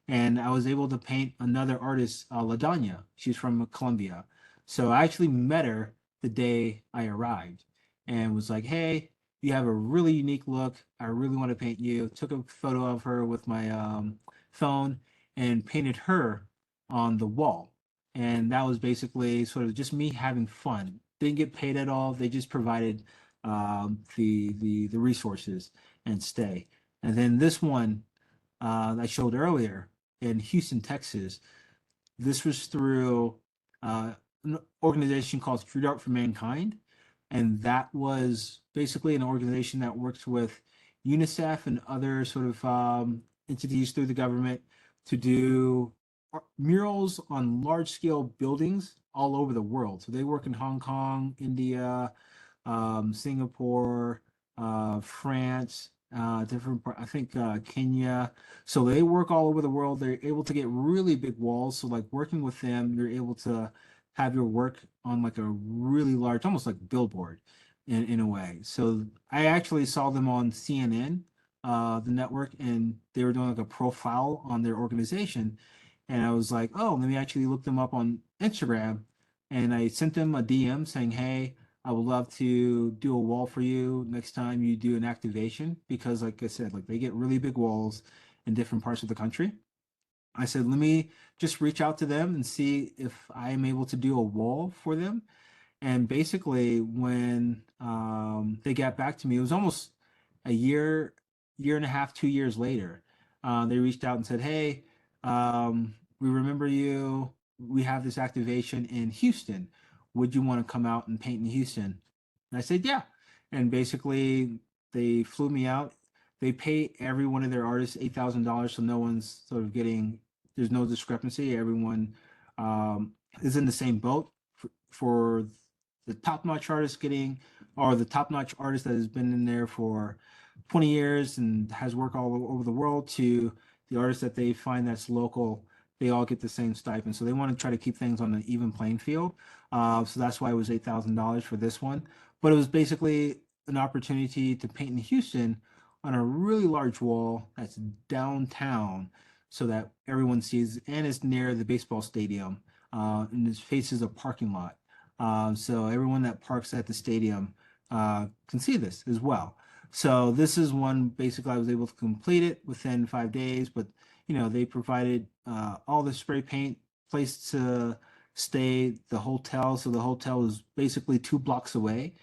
and I was able to paint another artist, Ladanya. She's from Colombia. So I actually met her the day I arrived and was like, "Hey, you have a really unique look. I really want to paint you." Took a photo of her with my phone and painted her on the wall. And that was basically sort of just me having fun. Didn't get paid at all. They just provided the resources and stay. And then this one I showed earlier in Houston, Texas. This was through an organization called Street Art for Mankind, and that was basically an organization that works with UNICEF and other sort of entities through the government to do murals on large scale buildings all over the world. So they work in Hong Kong, India, Singapore, France, I think Kenya. So they work all over the world. They're able to get really big walls. So like working with them, you're able to have your work on like a really large, almost like billboard in a way. So I actually saw them on CNN, the network, and they were doing like a profile on their organization. And I was like, oh, let me actually look them up on Instagram. And I sent them a DM saying, hey, I would love to do a wall for you next time you do an activation because, like I said, like they get really big walls in different parts of the country. I said, let me just reach out to them and see if I am able to do a wall for them. And basically, when they got back to me, it was almost a year and a half, 2 years later. They reached out and said, "Hey, we remember you. We have this activation in Houston. Would you want to come out and paint in Houston?" And I said, "Yeah." And basically, they flew me out. They pay every one of their artists $8,000, so no one's sort of getting. There's no discrepancy. Everyone is in the same boat for the top-notch artist getting, or the top-notch artist that has been in there for 20 years and has worked all over the world, to the artist that they find that's local. They all get the same stipend. So they want to try to keep things on an even playing field. So that's why it was $8,000 for this one. But it was basically an opportunity to paint in Houston on a really large wall that's downtown so that everyone sees, and it's near the baseball stadium, and it faces a parking lot. So everyone that parks at the stadium can see this as well. So this is one basically I was able to complete it within 5 days, but they provided all the spray paint, place to stay, the hotel. So the hotel was basically 2 blocks away.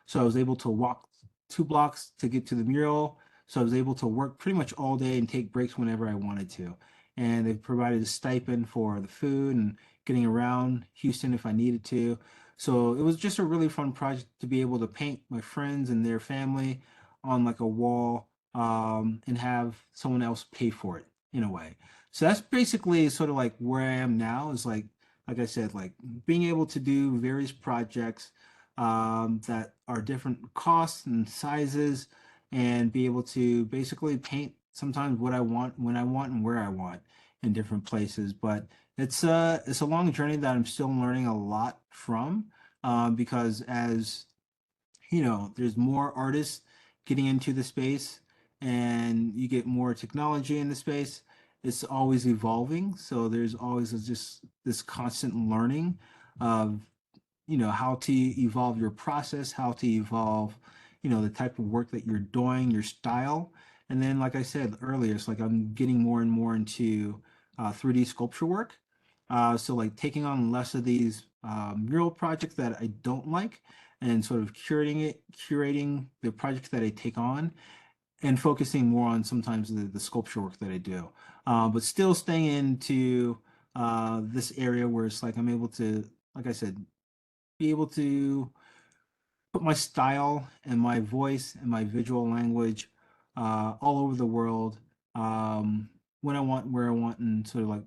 So I was able to walk 2 blocks to get to the mural. So I was able to work pretty much all day and take breaks whenever I wanted to. And they provided a stipend for the food and getting around Houston if I needed to. So it was just a really fun project to be able to paint my friends and their family on like a wall, and have someone else pay for it in a way. So that's basically sort of like where I am now, is like like I said, like being able to do various projects that are different costs and sizes, and be able to basically paint sometimes what I want, when I want, and where I want in different places. But it's a long journey that I'm still learning a lot from, because as you know, there's more artists getting into the space, and you get more technology in the space. It's always evolving, so there's always just this constant learning of, you know, how to evolve your process, how to evolve, you know, the type of work that you're doing, your style. And then, like I said earlier, it's like I'm getting more and more into 3D sculpture work. So like taking on less of these mural projects that I don't like, and sort of curating the projects that I take on, and focusing more on sometimes the sculpture work that I do, but still staying into this area where it's like I'm able to, like I said, be able to put my style and my voice and my visual language all over the world, when I want, where I want, and sort of like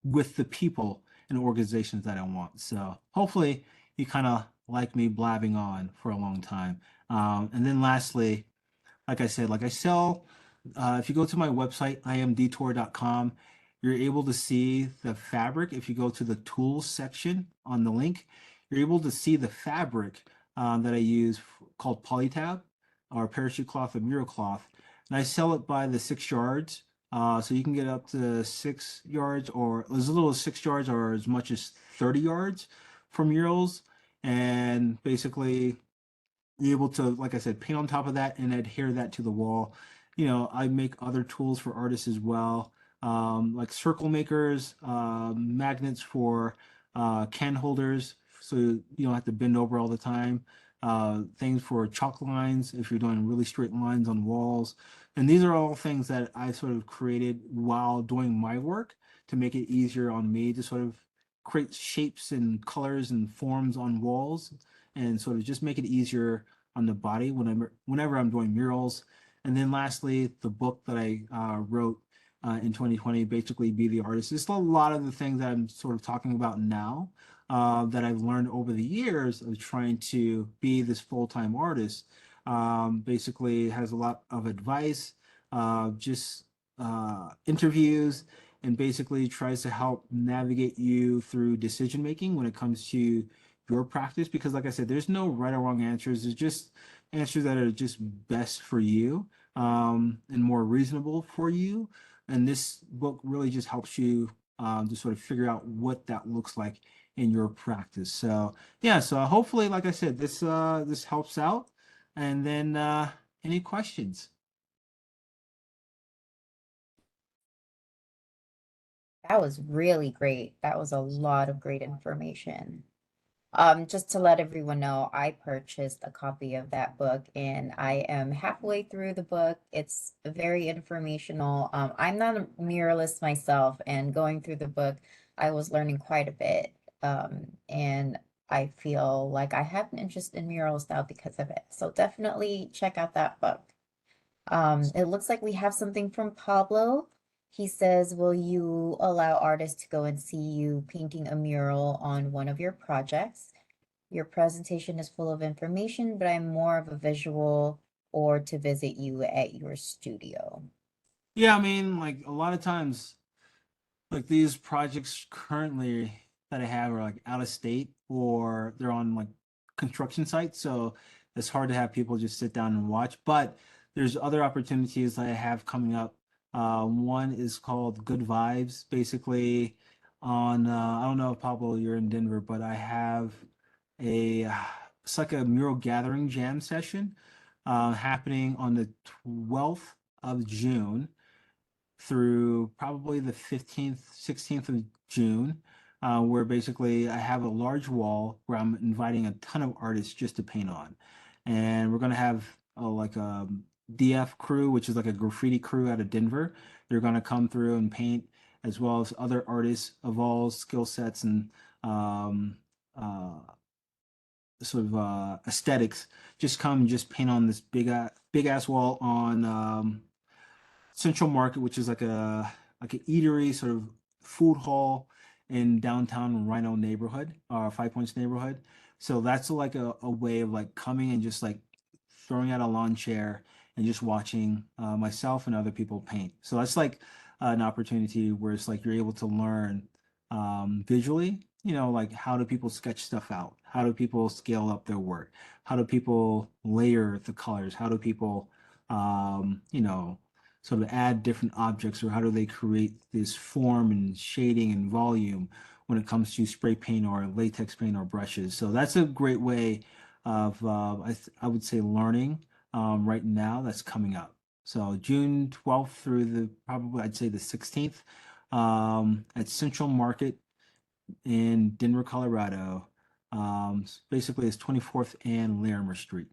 with the people and organizations that I want. So hopefully you kind of like me blabbing on for a long time. And then lastly, like I said, like I sell, if you go to my website, imdetour.com, you're able to see the fabric. If you go to the tools section on the link, you're able to see the fabric that I use called polytab, or parachute cloth, or mural cloth. And I sell it by the 6 yards. So you can get up to 6 yards, or as little as 6 yards, or as much as 30 yards for murals. And basically, be able to, like I said, paint on top of that and adhere that to the wall. You know, I make other tools for artists as well, like circle makers, magnets for can holders, so you don't have to bend over all the time. Things for chalk lines if you're doing really straight lines on walls. And these are all things that I sort of created while doing my work to make it easier on me to sort of create shapes and colors and forms on walls, and sort of just make it easier on the body whenever I'm doing murals. And then lastly, the book that I wrote in 2020, basically Be the Artist. It's a lot of the things that I'm sort of talking about now, that I've learned over the years of trying to be this full-time artist. Basically has a lot of advice, just interviews, and basically tries to help navigate you through decision making when it comes to your practice, because like I said, there's no right or wrong answers. There's just answers that are just best for you, and more reasonable for you. And this book really just helps you to sort of figure out what that looks like in your practice. So yeah, so hopefully, like I said, this helps out. And then any questions? That was really great. That was a lot of great information. Just to let everyone know, I purchased a copy of that book and I am halfway through the book. It's very informational. I'm not a muralist myself, and going through the book, I was learning quite a bit. And I feel like I have an interest in murals now because of it. So definitely check out that book. It looks like we have something from Pablo. He says, will you allow artists to go and see you painting a mural on one of your projects? Your presentation is full of information, but I'm more of a visual, or to visit you at your studio. Yeah, I mean, like a lot of times, like these projects currently that I have are like out of state, or they're on like construction sites. So it's hard to have people just sit down and watch. But there's other opportunities that I have coming up. One is called Good Vibes, basically on, I don't know if Pablo, you're in Denver, but I have it's like a mural gathering jam session happening on the 12th of June through probably the 15th, 16th of June, where basically I have a large wall where I'm inviting a ton of artists just to paint on. And we're going to have like a DF crew, which is like a graffiti crew out of Denver. They're going to come through and paint, as well as other artists of all skill sets and um, uh, sort of aesthetics. Just come and just paint on this big ass wall on Central Market, which is like an eatery, sort of food hall, in downtown Rhino neighborhood, Five Points neighborhood. So that's like a way of like coming and just like throwing out a lawn chair and just watching myself and other people paint. So that's like an opportunity where it's like you're able to learn visually, like how do people sketch stuff out? How do people scale up their work? How do people layer the colors? How do people, sort of add different objects, or how do they create this form and shading and volume when it comes to spray paint or latex paint or brushes? So that's a great way of, I would say, learning right now that's coming up. So June 12th through the probably I'd say the 16th at Central Market in Denver, Colorado. Basically, it's 24th and Larimer Street,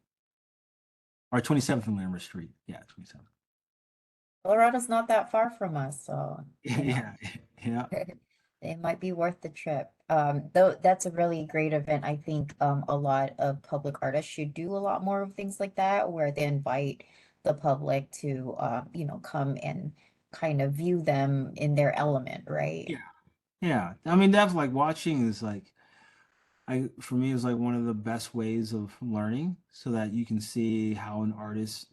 or 27th and Larimer Street. Yeah, 27th. Colorado's not that far from us, so Yeah, yeah, it might be worth the trip. Though that's a really great event. I think a lot of public artists should do a lot more of things like that, where they invite the public to come and kind of view them in their element, right? yeah, yeah. I mean, that's like watching is like for me is like one of the best ways of learning, so that you can see how an artist,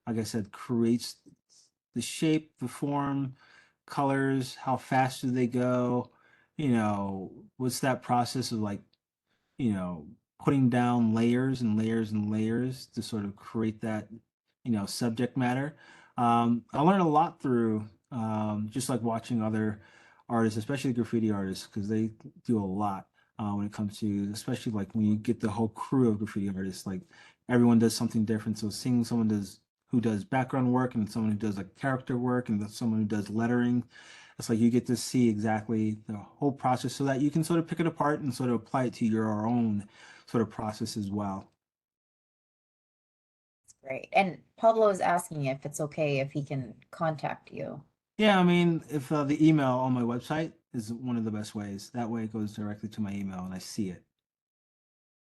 like I said, creates the shape, the form, colors, how fast do they go, what's that process of like, you know, putting down layers and layers and layers to sort of create that, subject matter. I learned a lot through just like watching other artists, especially graffiti artists, because they do a lot when it comes to, especially like when you get the whole crew of graffiti artists, like everyone does something different. So seeing someone who does background work, and someone who does like character work, and then someone who does lettering, it's like you get to see exactly the whole process so that you can sort of pick it apart and sort of apply it to your own sort of process as well. Great. And Pablo is asking if it's okay if he can contact you. Yeah, I mean, if the email on my website is one of the best ways, that way it goes directly to my email and I see it.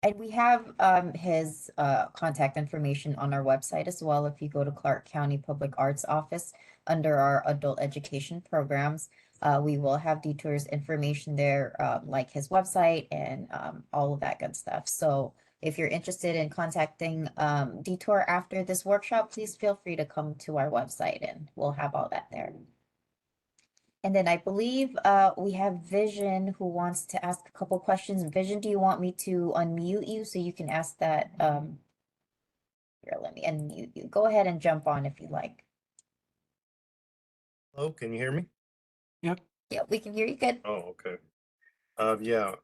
And we have his contact information on our website as well. If you go to Clark County Public Arts Office under our adult education programs, we will have Detour's information there, like his website and all of that good stuff. So if you're interested in contacting Detour after this workshop, please feel free to come to our website and we'll have all that there. And then I believe we have Vision who wants to ask a couple questions. Vision, do you want me to unmute you so you can ask that? Here, let me unmute you. Go ahead and jump on if you like. Hello, can you hear me? Yep. Yeah, we can hear you good. Oh, okay. Yeah,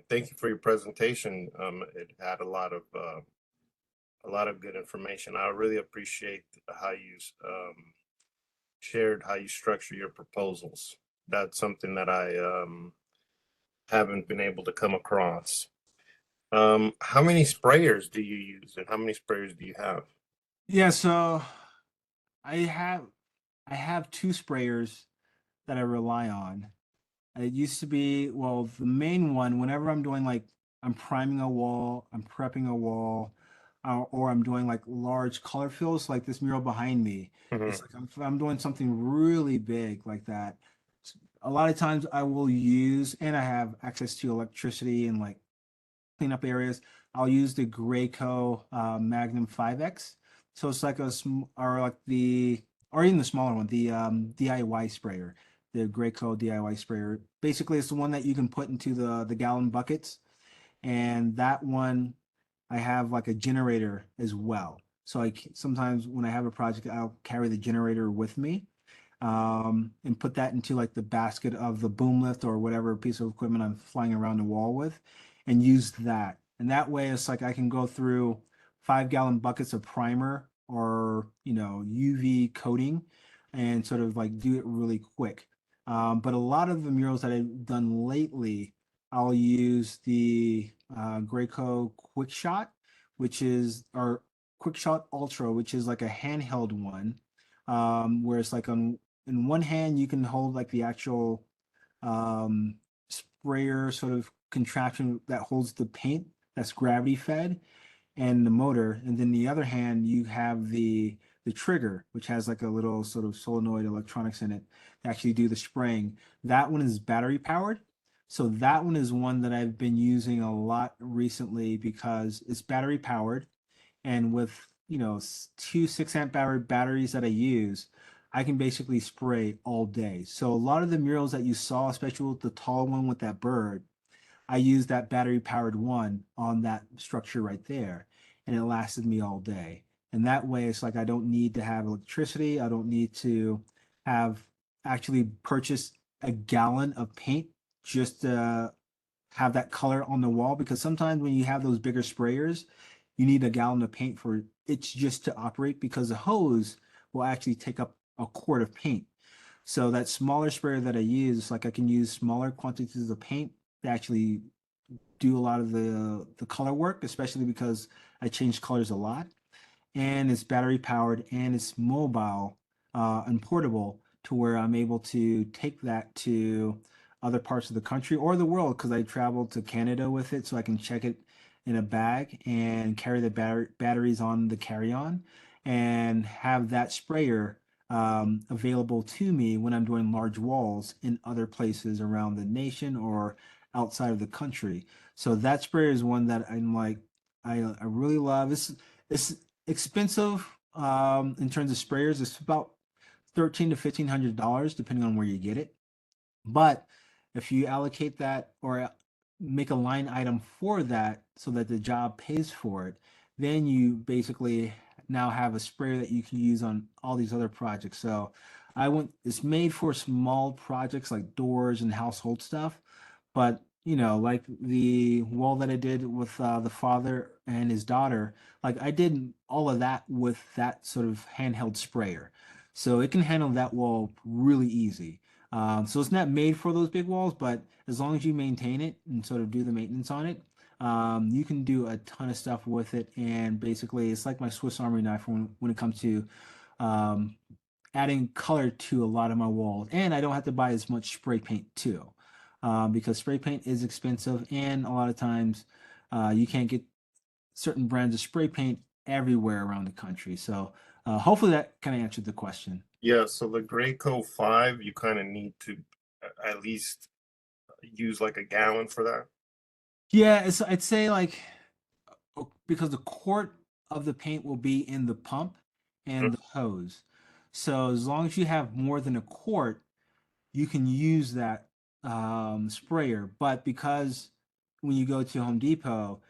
thank you for your presentation. It had a lot of good information. I really appreciate how you shared how you structure your proposals. That's something that I haven't been able to come across. How many sprayers do you use, and how many sprayers do you have? Yeah, so I have I have two sprayers that I rely on. It used to be, well, the main one, whenever I'm doing like, I'm priming a wall, I'm prepping a wall, or I'm doing like large color fills, like this mural behind me. Mhm. It's like I'm doing something really big like that. A lot of times I will use, and I have access to electricity and like cleanup areas, I'll use the Graco Magnum 5X. So it's like or like or even the smaller one, the DIY sprayer, the Graco DIY sprayer. Basically, it's the one that you can put into the gallon buckets. And that one, I have like a generator as well. So sometimes when I have a project, I'll carry the generator with me and put that into like the basket of the boom lift or whatever piece of equipment I'm flying around the wall with, and use that. And that way it's like I can go through 5 gallon buckets of primer or, UV coating and sort of like do it really quick. But a lot of the murals that I've done lately, I'll use the Graco Quick Shot, or Quick Shot Ultra, which is like a handheld one, where it's like in one hand you can hold like the actual sprayer sort of contraption that holds the paint that's gravity fed and the motor, and then the other hand you have the trigger, which has like a little sort of solenoid electronics in it to actually do the spraying. That one is battery powered, So that one is one that I've been using a lot recently because it's battery powered, and with two 6 amp hour batteries that I use, I can basically spray all day. So a lot of the murals that you saw, especially with the tall one with that bird, I used that battery powered one on that structure right there, and it lasted me all day. And that way, it's like I don't need to have electricity. I don't need to have actually purchase a gallon of paint just to have that color on the wall, because sometimes when you have those bigger sprayers, you need a gallon of paint for it just to operate, because the hose will actually take up a quart of paint. So that smaller sprayer that I use, like I can use smaller quantities of paint to actually do a lot of the color work, especially because I change colors a lot, and it's battery powered and it's mobile and portable, to where I'm able to take that to other parts of the country or the world, because I traveled to Canada with it, so I can check it in a bag and carry the batteries on the carry-on, and have that sprayer available to me when I'm doing large walls in other places around the nation or outside of the country. So that sprayer is one that I'm like, I really love. It's expensive in terms of sprayers. It's about 13 to $1,500 depending on where you get it. But if you allocate that, or make a line item for that so that the job pays for it, then you basically now have a sprayer that you can use on all these other projects. So it's made for small projects like doors and household stuff. But, like the wall that I did with the father and his daughter, like I did all of that with that sort of handheld sprayer. So it can handle that wall really easy. So it's not made for those big walls, but as long as you maintain it and sort of do the maintenance on it, you can do a ton of stuff with it. And basically, it's like my Swiss Army knife when it comes to um, adding color to a lot of my walls. And I don't have to buy as much spray paint too, because spray paint is expensive, and a lot of times you can't get certain brands of spray paint everywhere around the country. So hopefully that kind of answered the question. Yeah, so the Graco 5, you kind of need to at least use like a gallon for that. Yeah, I'd say like, because the quart of the paint will be in the pump and the hose. So as long as you have more than a quart, you can use that sprayer. But because when you go to Home Depot,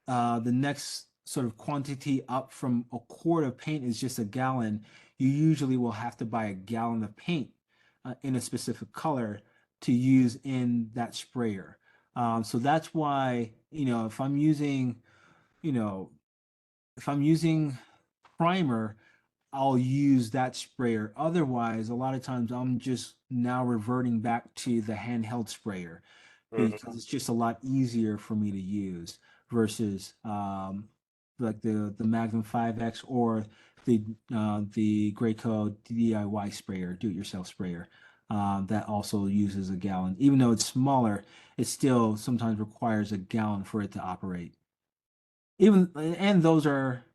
the next sort of quantity up from a quart of paint is just a gallon. You usually will have to buy a gallon of paint in a specific color to use in that sprayer. So that's why, you know, if I'm using primer, I'll use that sprayer. Otherwise, a lot of times I'm just now reverting back to the handheld sprayer, because Mhm. it's just a lot easier for me to use versus like the Magnum 5X, or the Graco DIY sprayer, do-it-yourself sprayer, that also uses a gallon. Even though it's smaller, it still sometimes requires a gallon for it to operate. And those are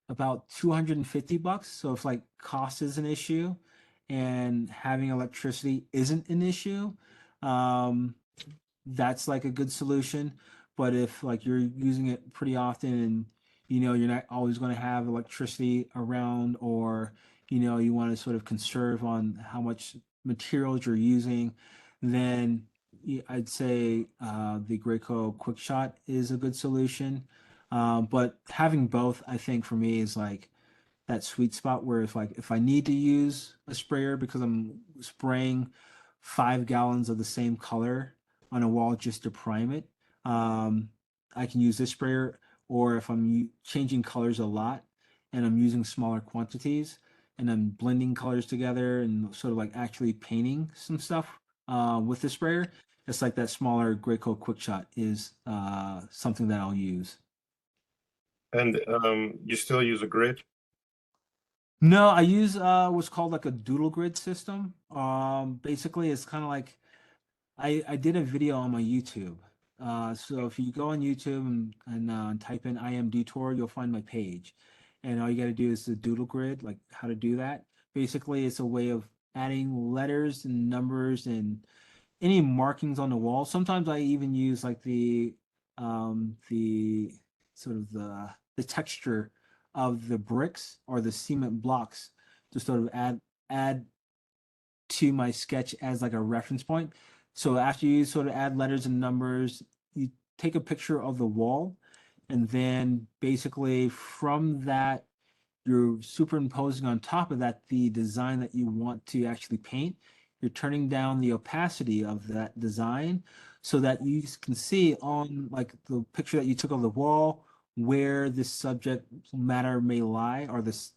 about 250 bucks. So if like cost is an issue and having electricity isn't an issue, um, that's like a good solution. But if like you're using it pretty often, and you're not always going to have electricity around, or you want to sort of conserve on how much materials you're using, then I'd say the Graco Quick Shot is a good solution. But having both, I think for me, is like that sweet spot where if I need to use a sprayer because I'm spraying 5 gallons of the same color on a wall just to prime it, um, I can use this sprayer. Or if I'm changing colors a lot and I'm using smaller quantities and I'm blending colors together and sort of like actually painting some stuff with the sprayer, it's like that smaller Graco Quick Shot is something that I'll use. And you still use a grid? No, I use what's called like a doodle grid system. Basically it's kind of like, I did a video on my YouTube. So if you go on YouTube and type in I am Detour, you'll find my page. And all you got to do is the doodle grid, like how to do that. Basically, it's a way of adding letters and numbers and any markings on the wall. Sometimes I even use like the sort of the texture of the bricks or the cement blocks to sort of add to my sketch as like a reference point. So after you sort of add letters and numbers, you take a picture of the wall, and then basically from that, you're superimposing on top of that the design that you want to actually paint. You're turning down the opacity of that design so that you can see on like the picture that you took of the wall where this subject matter may lie, or this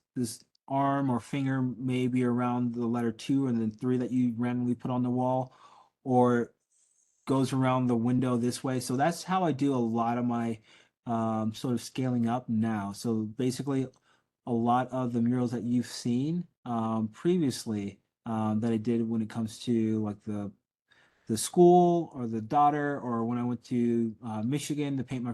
arm or finger may be around the letter 2 and then 3 that you randomly put on the wall, or goes around the window this way. So that's how I do a lot of my sort of scaling up now. So basically, a lot of the murals that you've seen previously that I did when it comes to like the school or the daughter, or when I went to Michigan to paint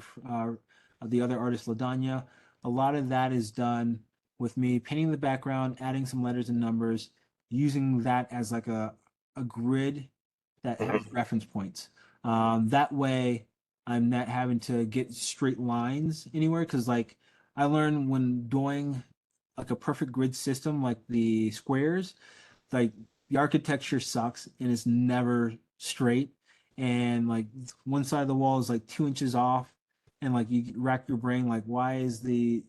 the other artist Ladanya, a lot of that is done with me painting the background, adding some letters and numbers, using that as like a grid that has Mhm. reference points. That way, I'm not having to get straight lines anywhere, because like I learned when doing like a perfect grid system, like the squares, like the architecture sucks and it's never straight, and like one side of the wall is like 2 inches off, and like you rack your brain like why is the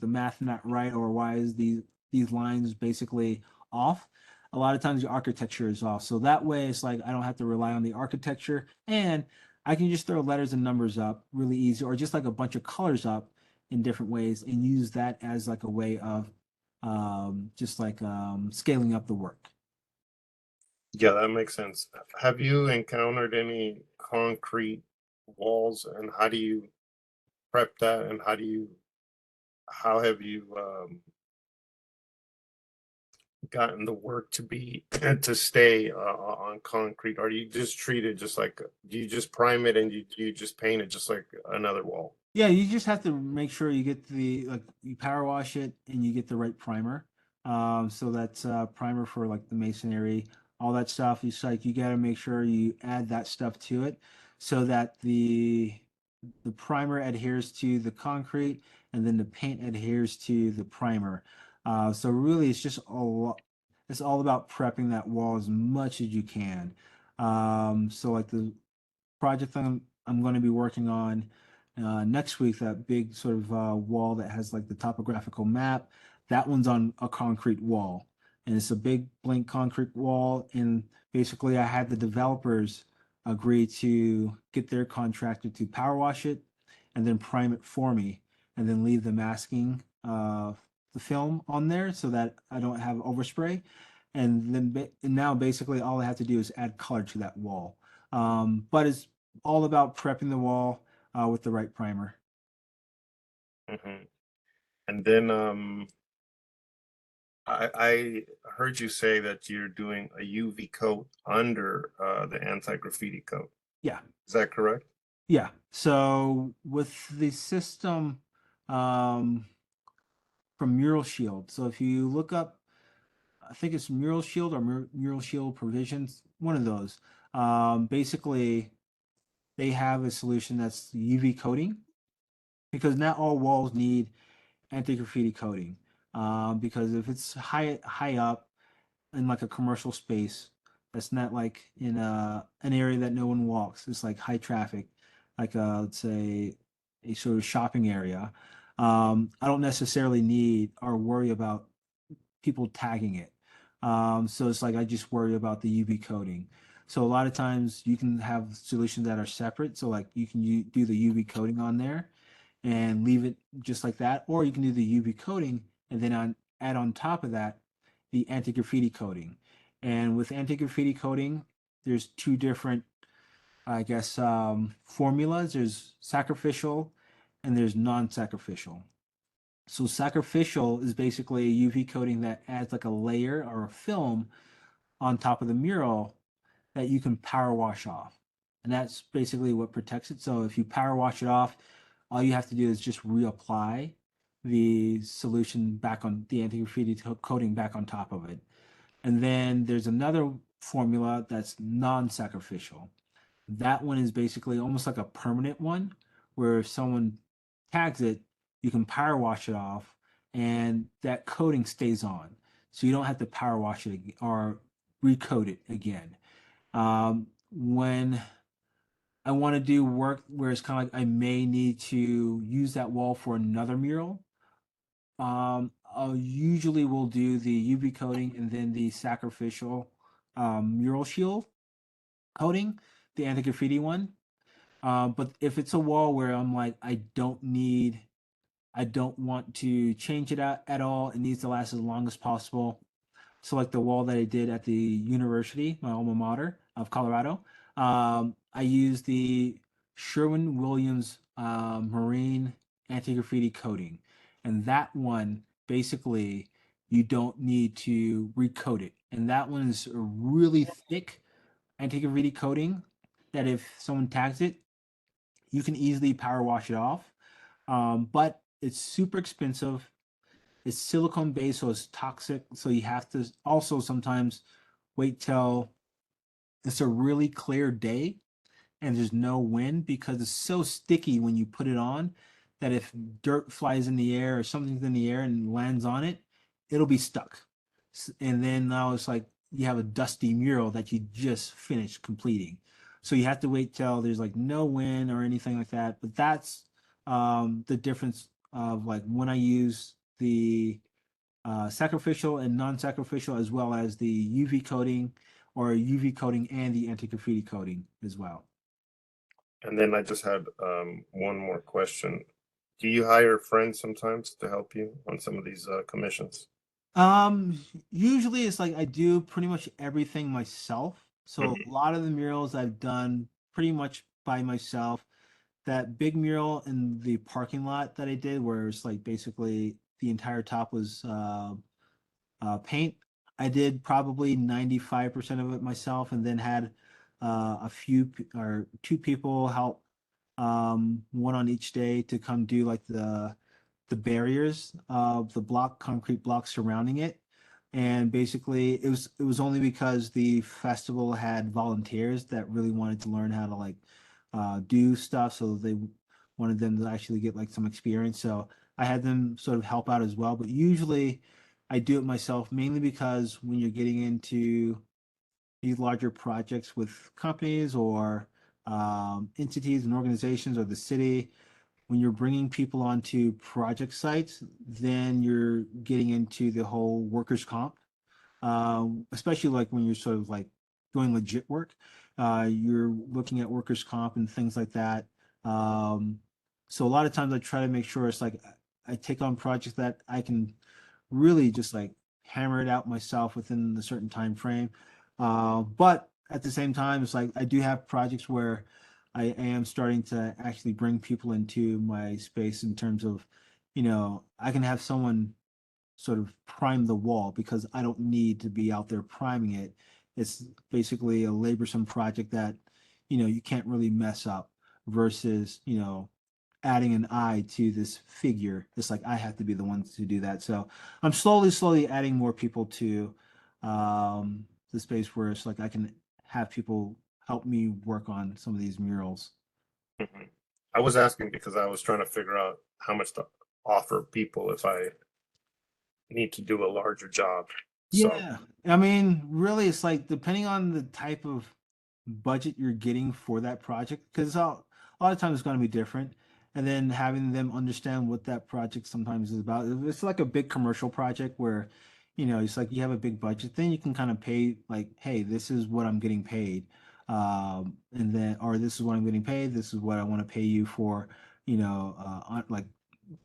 math not right, or why is these lines basically off. A lot of times the architecture is off, so that way it's like I don't have to rely on the architecture, and I can just throw letters and numbers up really easy, or just like a bunch of colors up in different ways, and use that as like a way of just like scaling up the work. Yeah, that makes sense. Have you encountered any concrete walls, and how do you prep that, and how have you gotten the work to be to stay on concrete? Or do you just treat it just like, do you just prime it and you just paint it just like another wall? Yeah, you just have to make sure you get you power wash it and you get the right primer. So that's primer for like the masonry, all that stuff. It's like you got to make sure you add that stuff to it so that the primer adheres to the concrete, and then the paint adheres to the primer. So really, it's just a lot. It's all about prepping that wall as much as you can. So like the project I'm going to be working on next week, that big sort of wall that has like the topographical map, that one's on a concrete wall. And it's a big blank concrete wall. And basically, I had the developers agree to get their contractor to power wash it and then prime it for me, and then leave the masking the film on there so that I don't have overspray. And then now basically all I have to do is add color to that wall. But it's all about prepping the wall with the right primer. Hmm. And then I heard you say that you're doing a UV coat under the anti-graffiti coat. Yeah, Is that correct? yeah. So with the system um, from Mural Shield, so if you look up, I think it's Mural Shield or Mural Shield Provisions, one of those. Basically, they have a solution that's UV coating, because not all walls need anti-graffiti coating. Because if it's high up in like a commercial space that's not like in an area that no one walks, it's like high traffic, like let's say a sort of shopping area, I don't necessarily need or worry about people tagging it. So it's like I just worry about the UV coating. So a lot of times you can have solutions that are separate, so like you can do the UV coating on there and leave it just like that, or you can do the UV coating and then add on top of that the anti-graffiti coating. And with anti-graffiti coating, there's two different, I guess, formulas. There's sacrificial and there's non-sacrificial. So sacrificial is basically a UV coating that adds like a layer or a film on top of the mural that you can power wash off. And that's basically what protects it. So if you power wash it off, all you have to do is just reapply the solution back on the anti-graffiti coating back on top of it. And then there's another formula that's non-sacrificial. That one is basically almost like a permanent one, where if someone tags it, you can power wash it off, and that coating stays on, so you don't have to power wash it or recoat it again. When I want to do work where it's kind of like I may need to use that wall for another mural, I'll usually will do the UV coating and then the sacrificial mural shield coating, the anti-graffiti one. But if it's a wall where I'm like, I don't want to change it out at all. It needs to last as long as possible. So like the wall that I did at the university, my alma mater of Colorado, I used the Sherwin-Williams marine anti-graffiti coating, and that one basically you don't need to recoat it, and that one is a really thick anti-graffiti coating that if someone tags it, you can easily power wash it off. But it's super expensive. It's silicone based, so it's toxic. So you have to also sometimes wait till it's a really clear day and there's no wind, because it's so sticky when you put it on that if dirt flies in the air or something's in the air and lands on it, it'll be stuck. And then now it's like you have a dusty mural that you just finished completing. So you have to wait till there's like no wind or anything like that. But that's the difference of like when I use the sacrificial and non-sacrificial, as well as the UV coating or UV coating and the anti-graffiti coating as well. And then I just had one more question. Do you hire friends sometimes to help you on some of these commissions? Um, Usually it's like I do pretty much everything myself. So a Mhm. lot of the murals I've done pretty much by myself. That big mural in the parking lot that I did, where it's like basically the entire top was paint. I did probably 95% of it myself, and then had a few or two people help, one on each day to come do like the barriers of the block, concrete blocks surrounding it. And basically, it was only because the festival had volunteers that really wanted to learn how to like do stuff, so they wanted them to actually get like some experience. So I had them sort of help out as well. But usually, I do it myself, mainly because when you're getting into these larger projects with companies or entities and organizations or the city, when you're bringing people onto project sites, then you're getting into the whole workers' comp, especially like when you're sort of like doing legit work. You're looking at workers' comp and things like that. Um, so a lot of times I try to make sure it's like I take on projects that I can really just like hammer it out myself within a certain time frame. But at the same time, it's like I do have projects where I am starting to actually bring people into my space in terms of, I can have someone sort of prime the wall because I don't need to be out there priming it. It's basically a laborsome project that, you can't really mess up versus, adding an eye to this figure. It's like I have to be the one to do that. So I'm slowly adding more people to the space where it's like I can have people help me work on some of these murals. Mhm. I was asking because I was trying to figure out how much to offer people if I need to do a larger job. So, Yeah. I mean, really, it's like depending on the type of budget you're getting for that project, because a lot of times it's going to be different. And then having them understand what that project sometimes is about. If it's like a big commercial project where, it's like you have a big budget, then you can kind of pay like, hey, this is what I'm getting paid. And then, or this is what I'm getting paid. This is what I want to pay you for, like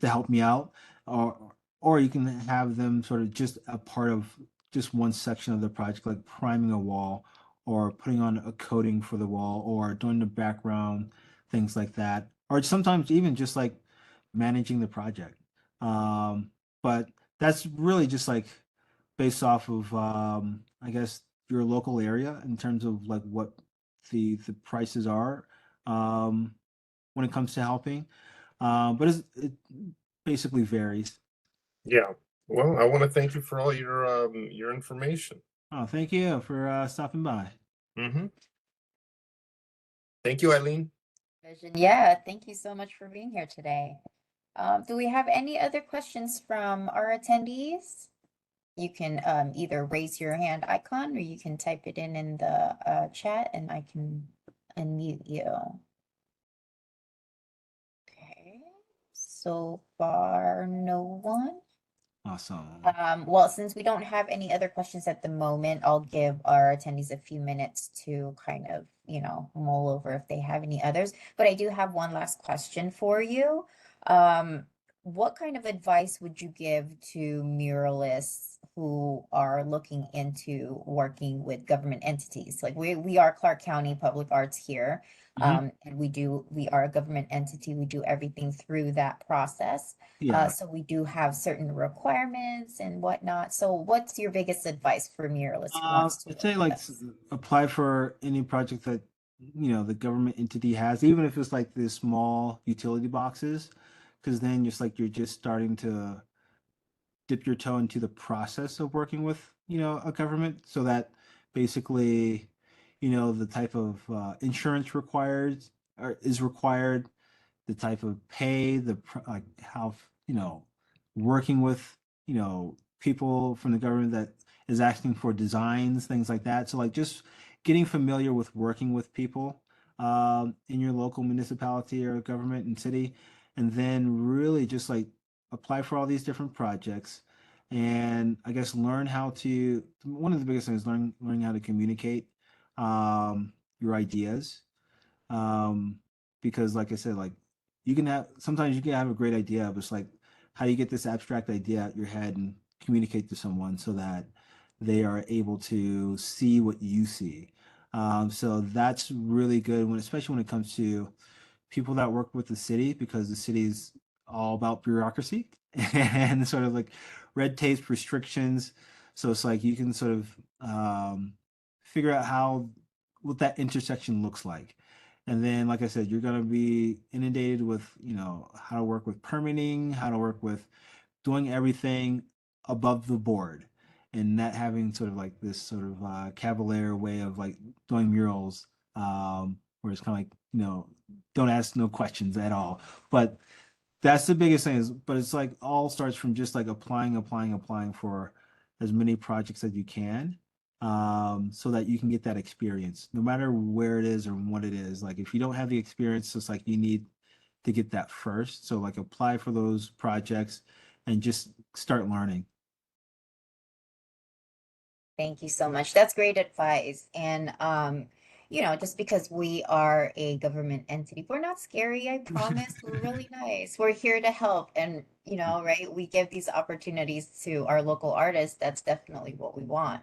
to help me out. Or you can have them sort of just a part of just one section of the project, like priming a wall or putting on a coating for the wall or doing the background, things like that. Or sometimes even just like managing the project. Um, but that's really just like based off of I guess your local area in terms of like what the prices are um, when it comes to helping. But it basically varies. yeah. Well, I want to thank you for all your information. Oh, thank you for stopping by. Mm-hmm. Thank you, Eileen. Vision. Yeah, thank you so much for being here today. Do we have any other questions from our attendees? You can either raise your hand icon or you can type it in the chat and I can unmute you. Okay, so far no one. Awesome. Well, since we don't have any other questions at the moment, I'll give our attendees a few minutes to kind of, mull over if they have any others. But I do have one last question for you. What kind of advice would you give to muralists who are looking into working with government entities? Like we are Clark County Public Arts here, Mhm. and we are a government entity. We do everything through that process. Yeah. So we do have certain requirements and whatnot. So what's your biggest advice for a muralist who wants to I'd work say with like us? apply for any project that the government entity has, even if it's like the small utility boxes, because then just like you're just starting to dip your toe into the process of working with a government, so that basically the type of insurance required or is required, the type of pay, like how working with people from the government that is asking for designs, things like that. So like just getting familiar with working with people in your local municipality or government and city, and then really just like apply for all these different projects, and I guess learn how to. One of the biggest things is learning how to communicate your ideas, um, because like I said, like you can have sometimes you can have a great idea, but it's like how do you get this abstract idea out your head and communicate to someone so that they are able to see what you see. So that's really good when, especially when it comes to people that work with the city, because the city's all about bureaucracy and sort of like red tape restrictions. So it's like you can sort of figure out what that intersection looks like. And then, like I said, you're going to be inundated with, how to work with permitting, how to work with doing everything above the board, and not having sort of like this sort of cavalier way of like doing murals, where it's kind of like, don't ask no questions at all. But that's the biggest thing is, but it's like all starts from just like applying for as many projects as you can, so that you can get that experience no matter where it is or what it is. Like if you don't have the experience, it's like you need to get that first. So like apply for those projects and just start learning. Thank you so much. That's great advice. And just because we are a government entity, we're not scary, I promise. We're really nice. We're here to help. And, right, we give these opportunities to our local artists. That's definitely what we want.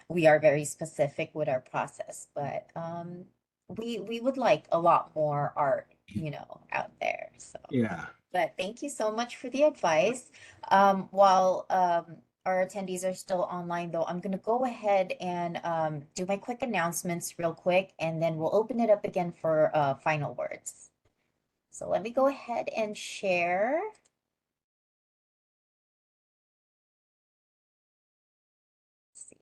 We are very specific with our process, but we would like a lot more art, out there. So Yeah. but thank you so much for the advice. While our attendees are still online, though, I'm going to go ahead and do my quick announcements real quick, and then we'll open it up again for final words. So let me go ahead and share. Let's see.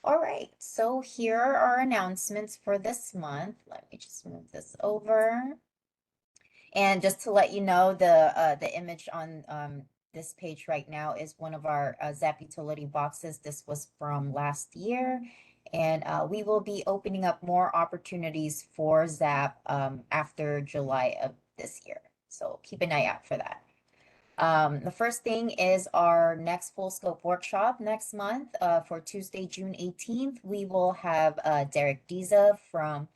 All right, so here are our announcements for this month. Let me just move this over. And just to let you know, the image on this page right now is one of our Zap utility boxes. This was from last year, and we will be opening up more opportunities for Zap after July of this year. So keep an eye out for that. The first thing is our next full scope workshop next month for Tuesday, June 18th. We will have Derek Diza from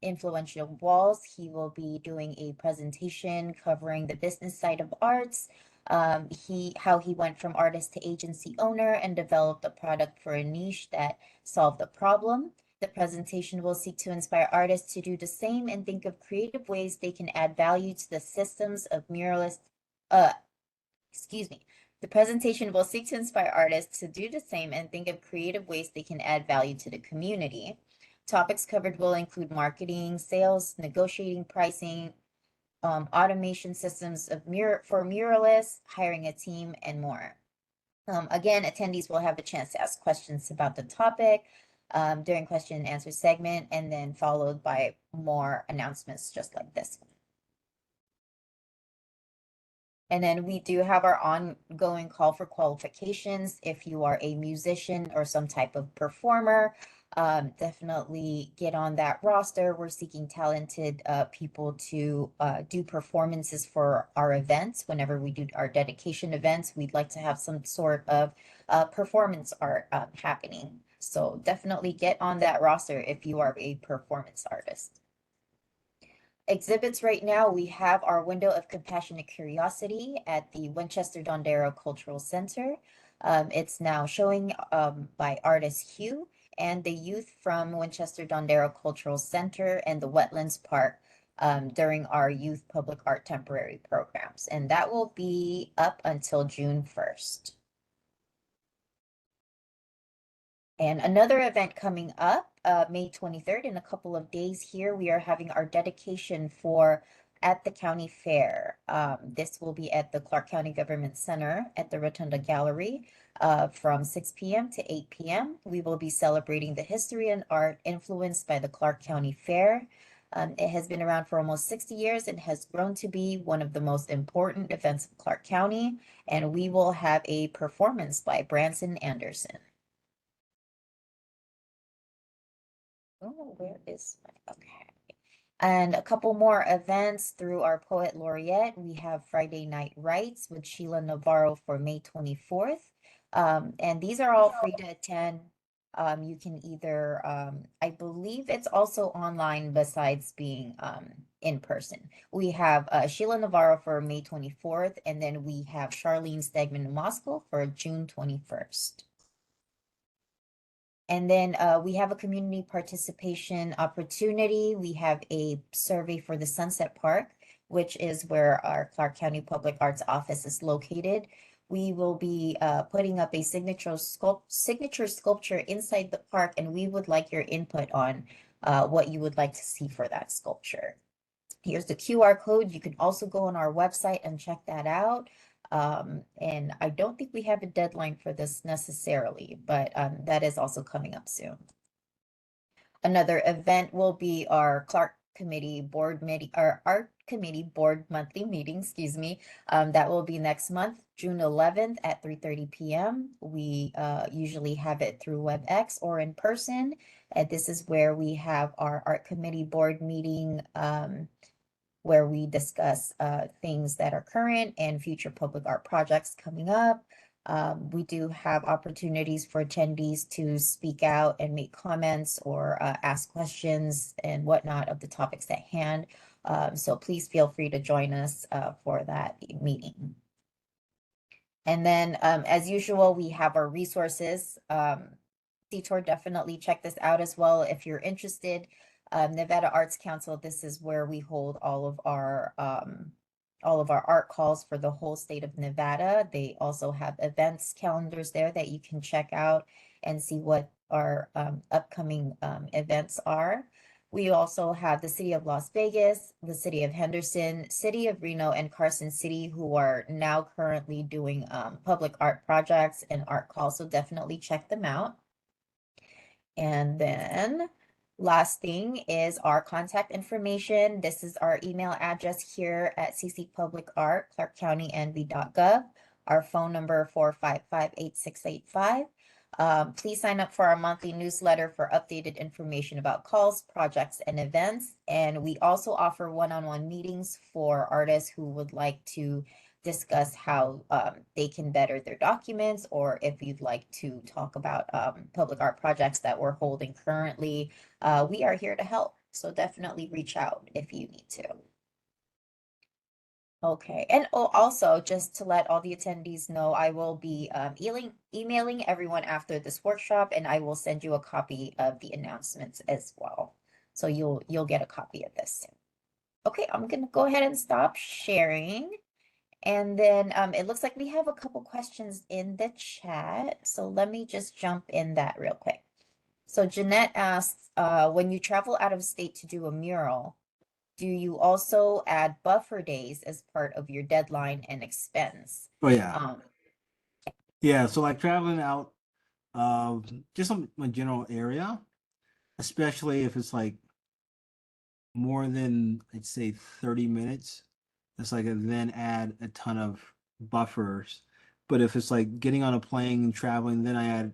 Influential Walls. He will be doing a presentation covering the business side of arts. How he went from artist to agency owner and developed a product for a niche that solved the problem. The presentation will seek to inspire artists to do the same and think of creative ways they can add value to the systems of muralists. Uh, excuse me. The presentation will seek to inspire artists to do the same and think of creative ways they can add value to the community. Topics covered will include marketing, sales, negotiating pricing, automation systems for muralists, hiring a team, and more. Again, attendees will have a chance to ask questions about the topic during question and answer segment, and then followed by more announcements just like this one. And then we do have our ongoing call for qualifications. If you are a musician or some type of performer, definitely get on that roster. We're seeking talented people to do performances for our events. Whenever we do our dedication events, we'd like to have some sort of performance art happening. So definitely get on that roster if you are a performance artist. Exhibits right now, we have our Window of Compassionate Curiosity at the Winchester Dondero Cultural Center. It's now showing by artist Hugh and the youth from Winchester Dondero Cultural Center and the Wetlands Park during our youth public art temporary programs. And that will be up until June 1st. And another event coming up, May 23rd, in a couple of days here, we are having our dedication for at the county fair. This will be at the Clark County Government Center at the Rotunda Gallery from 6 p.m. to 8 p.m. We will be celebrating the history and art influenced by the Clark County Fair. It has been around for almost 60 years and has grown to be one of the most important events of Clark County. And we will have a performance by Branson Anderson. Oh, where is my, okay. And a couple more events through our Poet Laureate. We have Friday Night Writes with Sheila Navarro for May 24th. And these are all free to attend. You can either, I believe it's also online besides being in person. We have Sheila Navarro for May 24th, and then we have Charlene Stegman Moscow for June 21st. And then we have a community participation opportunity. We have a survey for the Sunset Park, which is where our Clark County Public Arts Office is located. We will be putting up a signature sculpture inside the park, and we would like your input on what you would like to see for that sculpture. Here's the QR code. You can also go on our website and check that out. And I don't think we have a deadline for this necessarily, but that is also coming up soon. Another event will be our Clark Committee Board meeting, our Art Committee Board monthly meeting, excuse me. That will be next month, June 11th at 3:30 p.m. We usually have it through WebEx or in person. And this is where we have our Art Committee Board meeting where we discuss things that are current and future public art projects coming up. We do have opportunities for attendees to speak out and make comments or ask questions and whatnot of the topics at hand. So please feel free to join us for that meeting. And then, as usual, we have our resources. Detour, definitely check this out as well if you're interested. Nevada Arts Council, this is where we hold all of our art calls for the whole state of Nevada. They also have events calendars there that you can check out and see what our upcoming events are. We also have the City of Las Vegas, the City of Henderson, City of Reno, and Carson City, who are now currently doing public art projects and art calls, so definitely check them out. And then last thing is our contact information. This is our email address here at CC Public Art, clarkcountynv.gov. Our phone number 455-8685. Please sign up for our monthly newsletter for updated information about calls, projects, and events. And we also offer one-on-one meetings for artists who would like to discuss how they can better their documents, or if you'd like to talk about public art projects that we're holding currently, we are here to help. So definitely reach out if you need to. Okay, and also just to let all the attendees know, I will be emailing everyone after this workshop, and I will send you a copy of the announcements as well. So you'll get a copy of this soon. Okay, I'm gonna go ahead and stop sharing. And then it looks like we have a couple questions in the chat. So let me just jump in that real quick. So Jeanette asks, when you travel out of state to do a mural, do you also add buffer days as part of your deadline and expense? Oh yeah. Yeah, so like traveling out of just my general area, especially if it's like more than I'd say 30 minutes, it's like I then add a ton of buffers. But if it's like getting on a plane and traveling, then I add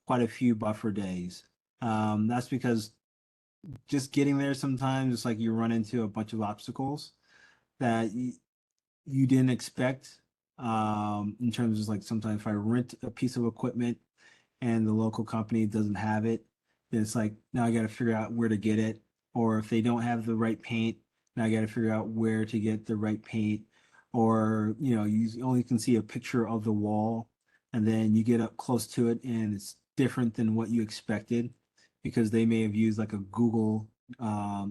quite a few buffer days. That's because just getting there sometimes it's like you run into a bunch of obstacles that you didn't expect. In terms of like sometimes if I rent a piece of equipment and the local company doesn't have it, then it's like now I got to figure out where to get it. Or if they don't have the right paint, now I got to figure out where to get the right paint. Or you only can see a picture of the wall, and then you get up close to it, and it's different than what you expected because they may have used like a Google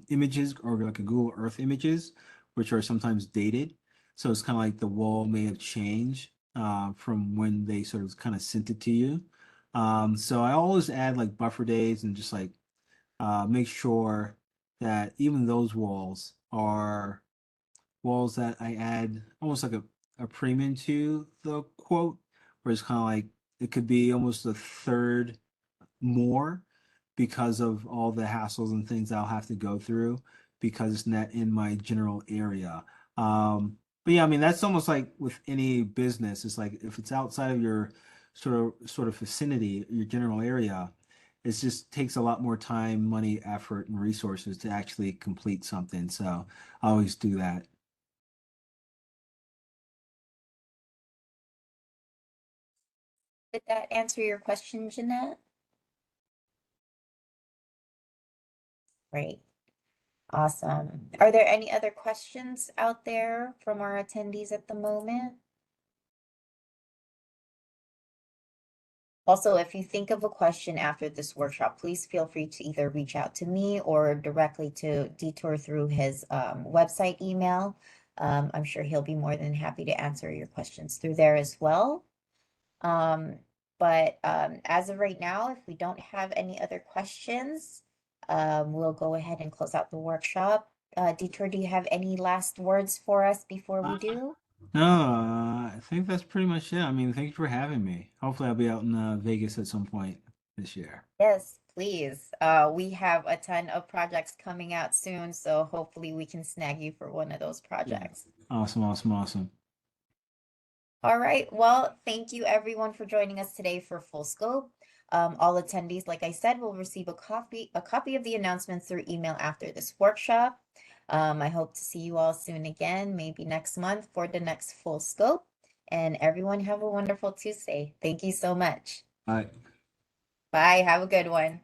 images or like a Google Earth images, which are sometimes dated. So it's kind of like the wall may have changed from when they sort of kind of sent it to you. So I always add like buffer days and just like make sure that even those walls are walls that I add almost like a premium to the quote, where it's kind of like it could be almost a third more because of all the hassles and things I'll have to go through because it's not in my general area. But yeah, I mean that's almost like with any business. It's like if it's outside of your sort of vicinity, your general area, it just takes a lot more time, money, effort, and resources to actually complete something. So I always do that. Did that answer your question, Jeanette? Great. Awesome. Are there any other questions out there from our attendees at the moment? Also, if you think of a question after this workshop, please feel free to either reach out to me or directly to Detour through his website email. I'm sure he'll be more than happy to answer your questions through there as well. But as of right now, if we don't have any other questions, we'll go ahead and close out the workshop. Detour, do you have any last words for us before we do? No, I think that's pretty much it. I mean, thank you for having me. Hopefully, I'll be out in Vegas at some point this year. Yes, please. We have a ton of projects coming out soon, so hopefully we can snag you for one of those Yeah. projects. Awesome, awesome, awesome. All right. Well, thank you everyone for joining us today for Full Scope. All attendees, like I said, will receive a copy of the announcements through email after this workshop. I hope to see you all soon again, maybe next month for the next Full Scope. And everyone have a wonderful Tuesday. Thank you so much. All right. Bye. Have a good one.